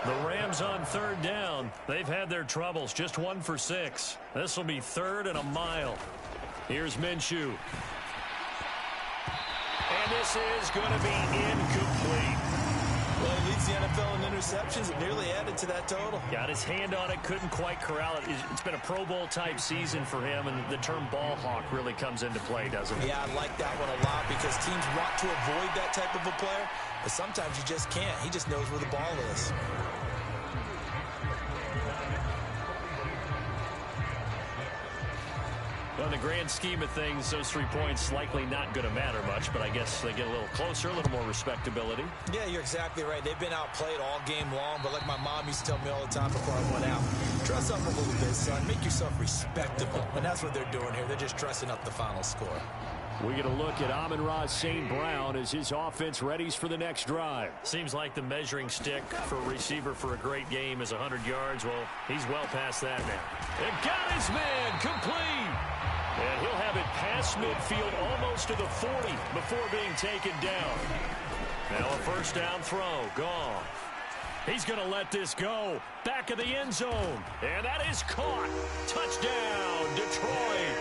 The Rams on 3rd down. They've had their troubles, just 1 for 6. This will be 3rd and a mile. Here's Minshew. And this is going to be incomplete. Well, he leads the NFL in interceptions. It nearly added to that total. Got his hand on it, couldn't quite corral it. It's been a Pro Bowl-type season for him, and the term ball hawk really comes into play, doesn't it? Yeah, I like that one a lot because teams want to avoid that type of a player, but sometimes you just can't. He just knows where the ball is. Well, in the grand scheme of things, those 3 points likely not going to matter much, but I guess they get a little closer, a little more respectability. Yeah, you're exactly right. They've been outplayed all game long, but like my mom used to tell me all the time before I went out, dress up a little bit, son. Make yourself respectable. And that's what they're doing here. They're just dressing up the final score. We get a look at Amon-Ra St. Brown as his offense readies for the next drive. Seems like the measuring stick for a receiver for a great game is 100 yards. Well, he's well past that now. And got his man complete. And he'll have it past midfield almost to the 40 before being taken down. Now a 1st down throw. Gone. He's going to let this go. Back of the end zone. And that is caught. Touchdown, Detroit.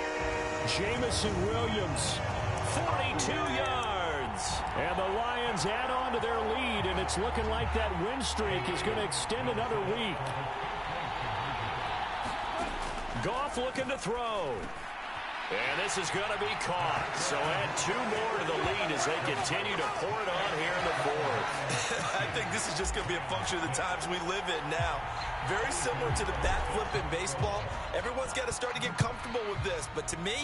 Jamison Williams, 42 yards. And the Lions add on to their lead, and it's looking like that win streak is going to extend another week. Goff looking to throw. And this is going to be caught. So add 2 more to the lead as they continue to pour it on here in the 4th. I think this is just going to be a function of the times we live in now. Very similar to the bat flip in baseball. Everyone's got to start to get comfortable with this. But to me,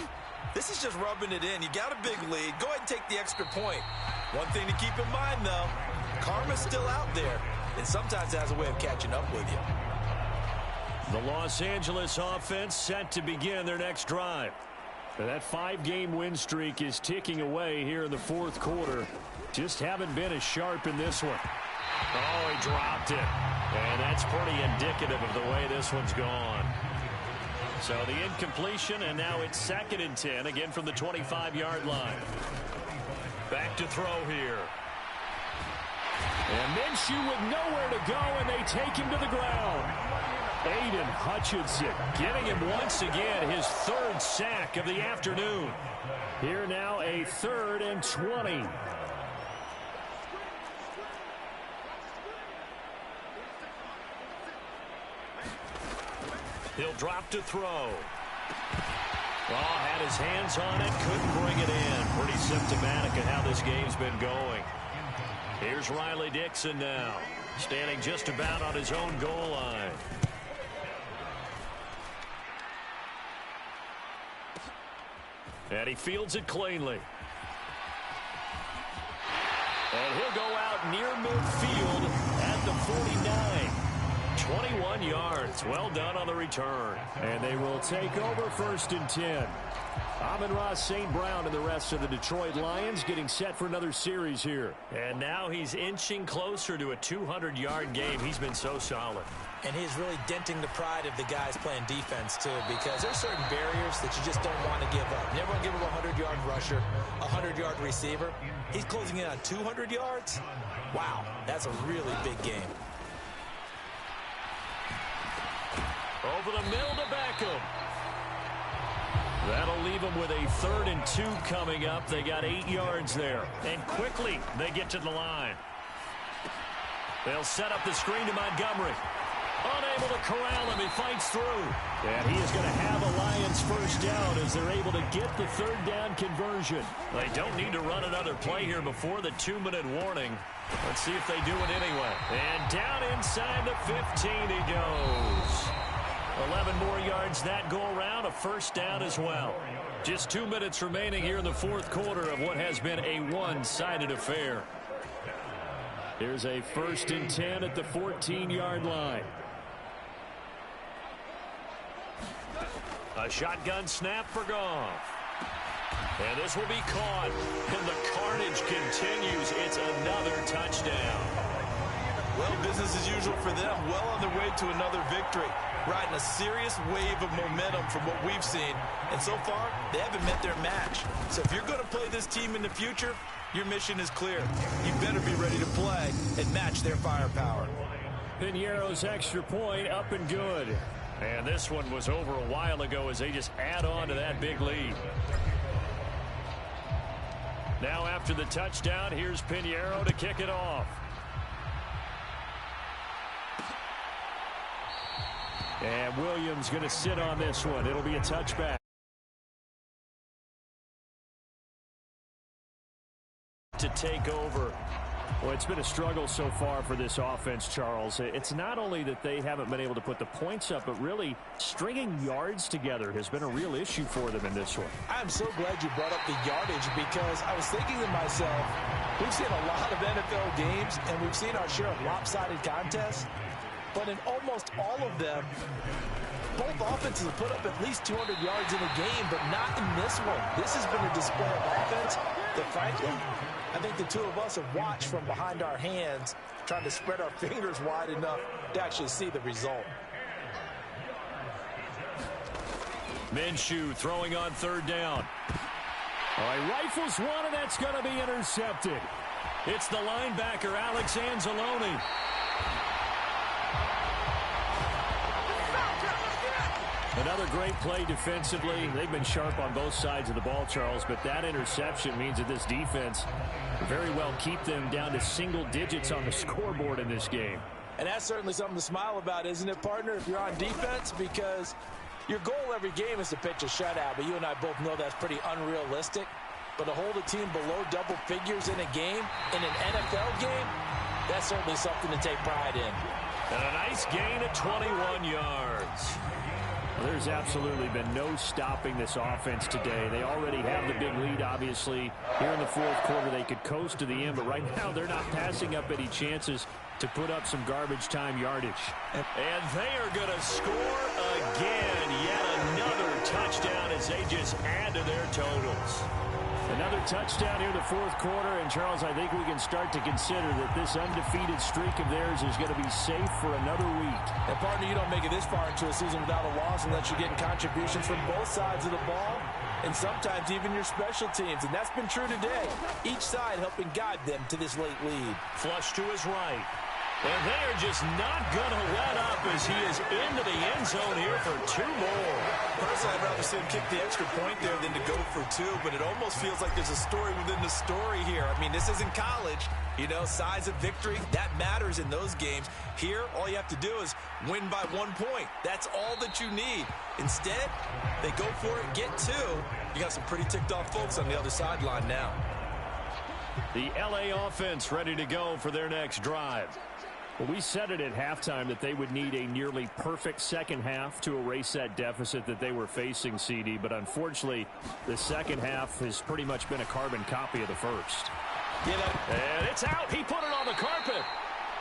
this is just rubbing it in. You got a big lead. Go ahead and take the extra point. One thing to keep in mind, though, karma's still out there. And sometimes it has a way of catching up with you. The Los Angeles offense set to begin their next drive. And that 5-game win streak is ticking away here in the 4th quarter. Just haven't been as sharp in this one. Oh, he dropped it. And that's pretty indicative of the way this one's gone. So the incompletion, and now it's 2nd and 10, again from the 25-yard line. Back to throw here. And Minshew with nowhere to go, and they take him to the ground. Aiden Hutchinson getting him once again his 3rd sack of the afternoon. Here now a 3rd and 20. He'll drop to throw. Oh, had his hands on it, couldn't bring it in. Pretty symptomatic of how this game's been going. Here's Riley Dixon now, standing just about on his own goal line. And he fields it cleanly. And he'll go out near midfield at the 49. 21 yards. Well done on the return. And they will take over 1st and 10. Amon-Ra St. Brown and the rest of the Detroit Lions getting set for another series here. And now he's inching closer to a 200-yard game. He's been so solid. And he's really denting the pride of the guys playing defense, too, because there's certain barriers that you just don't want to give up. Never want to give up a 100-yard rusher, a 100-yard receiver. He's closing in on 200 yards. Wow, that's a really big game. Over the middle to Beckham. That'll leave them with a 3rd and 2 coming up. They got 8 yards there. And quickly, they get to the line. They'll set up the screen to Montgomery. Unable to corral him. He fights through. And he is going to have a Lions first down as they're able to get the 3rd down conversion. They don't need to run another play here before the 2-minute warning. Let's see if they do it anyway. And down inside the 15 he goes. 11 more yards that go around, a first down as well. Just 2 minutes remaining here in the 4th quarter of what has been a one-sided affair. Here's a 1st and 10 at the 14-yard line. A shotgun snap for Goff. And this will be caught. And the carnage continues. It's another touchdown. Well, business as usual for them. Well on their way to another victory. Riding a serious wave of momentum from what we've seen. And so far, they haven't met their match. So if you're going to play this team in the future, your mission is clear. You better be ready to play and match their firepower. Piñeiro's extra point up and good. And this one was over a while ago as they just add on to that big lead. Now after the touchdown, here's Piñeiro to kick it off. And Williams going to sit on this one. It'll be a touchback. To take over. Well, it's been a struggle so far for this offense, Charles. It's not only that they haven't been able to put the points up, but really stringing yards together has been a real issue for them in this one. I'm so glad you brought up the yardage because I was thinking to myself, we've seen a lot of NFL games and we've seen our share of lopsided contests, but in almost all of them, both offenses have put up at least 200 yards in a game, but not in this one. This has been a display of offense that, frankly, I think the two of us have watched from behind our hands, trying to spread our fingers wide enough to actually see the result. Minshew throwing on 3rd down. All right, rifles one, and that's going to be intercepted. It's the linebacker, Alex Anzalone. Another great play defensively. They've been sharp on both sides of the ball, Charles, but that interception means that this defense very well keep them down to single digits on the scoreboard in this game. And that's certainly something to smile about, isn't it, partner, if you're on defense? Because your goal every game is to pitch a shutout, but you and I both know that's pretty unrealistic. But to hold a team below double figures in a game, in an NFL game, that's certainly something to take pride in. And a nice gain of 21 yards. Well, there's absolutely been no stopping this offense today. They already have the big lead, obviously. Here in the 4th quarter, they could coast to the end, but right now they're not passing up any chances to put up some garbage time yardage. And they are going to score again. Yet another touchdown as they just add to their totals. Another touchdown here in the 4th quarter, and Charles, I think we can start to consider that this undefeated streak of theirs is going to be safe for another week. And partner, you don't make it this far into a season without a loss unless you're getting contributions from both sides of the ball, and sometimes even your special teams, and that's been true today. Each side helping guide them to this late lead. Flush to his right. And they are just not going to let up as he is into the end zone here for 2 more. Personally, I'd rather see him kick the extra point there than to go for 2, but it almost feels like there's a story within the story here. I mean, this isn't college. You know, size of victory, that matters in those games. Here, all you have to do is win by 1 point. That's all that you need. Instead, they go for it, get 2. You got some pretty ticked off folks on the other sideline now. The LA offense ready to go for their next drive. Well, we said it at halftime that they would need a nearly perfect second half to erase that deficit that they were facing, CD. But unfortunately, the second half has pretty much been a carbon copy of the first. And it's out. He put it on the carpet.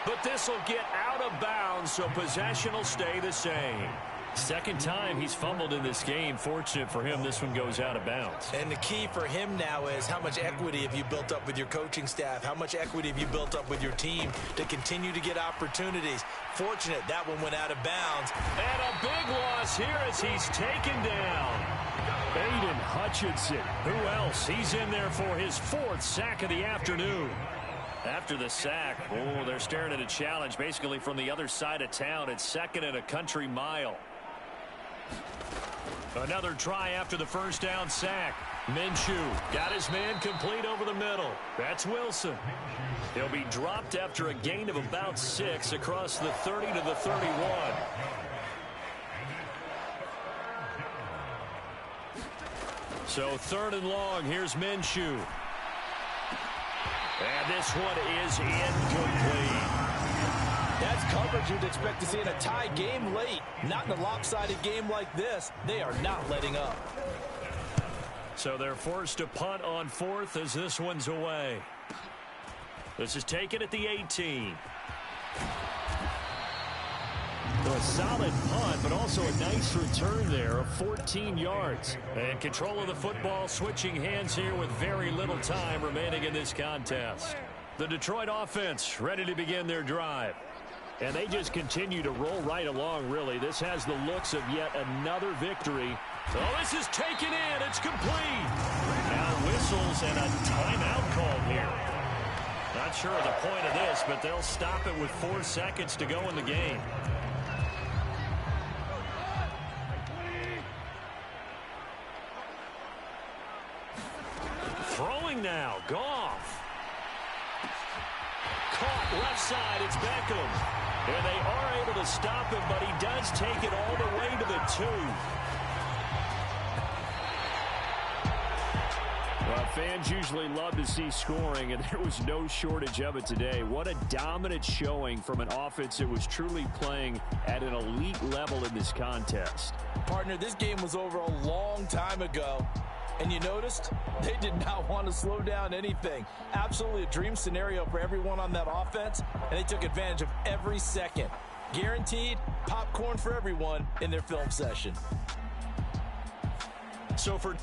But this will get out of bounds, so possession will stay the same. Second time he's fumbled in this game. Fortunate for him, this one goes out of bounds. And the key for him now is how much equity have you built up with your coaching staff? How much equity have you built up with your team to continue to get opportunities? Fortunate that one went out of bounds. And a big loss here as he's taken down. Aiden Hutchinson. Who else? He's in there for his 4th sack of the afternoon. After the sack, they're staring at a challenge basically from the other side of town. It's 2nd and a country mile. Another try after the first down sack. Minshew got his man complete over the middle. That's Wilson. He'll be dropped after a gain of about 6 across the 30 to the 31. So 3rd and long. Here's Minshew. And this one is incomplete. That's coverage you'd expect to see in a tie game late. Not in a lopsided game like this. They are not letting up. So they're forced to punt on 4th as this one's away. This is taken at the 18. So a solid punt, but also a nice return there of 14 yards. And control of the football switching hands here with very little time remaining in this contest. The Detroit offense ready to begin their drive. And they just continue to roll right along, really. This has the looks of yet another victory. Oh, this is taken in. It's complete. Now whistles and a timeout called here. Not sure of the point of this, but they'll stop it with 4 seconds to go in the game. Throwing now, Goff. Caught left side, it's Beckham. And they are able to stop him, but he does take it all the way to the 2. Well, fans usually love to see scoring, and there was no shortage of it today. What a dominant showing from an offense that was truly playing at an elite level in this contest. Partner, this game was over a long time ago. And you noticed they did not want to slow down anything. Absolutely a dream scenario for everyone on that offense, and they took advantage of every second. Guaranteed popcorn for everyone in their film session. So for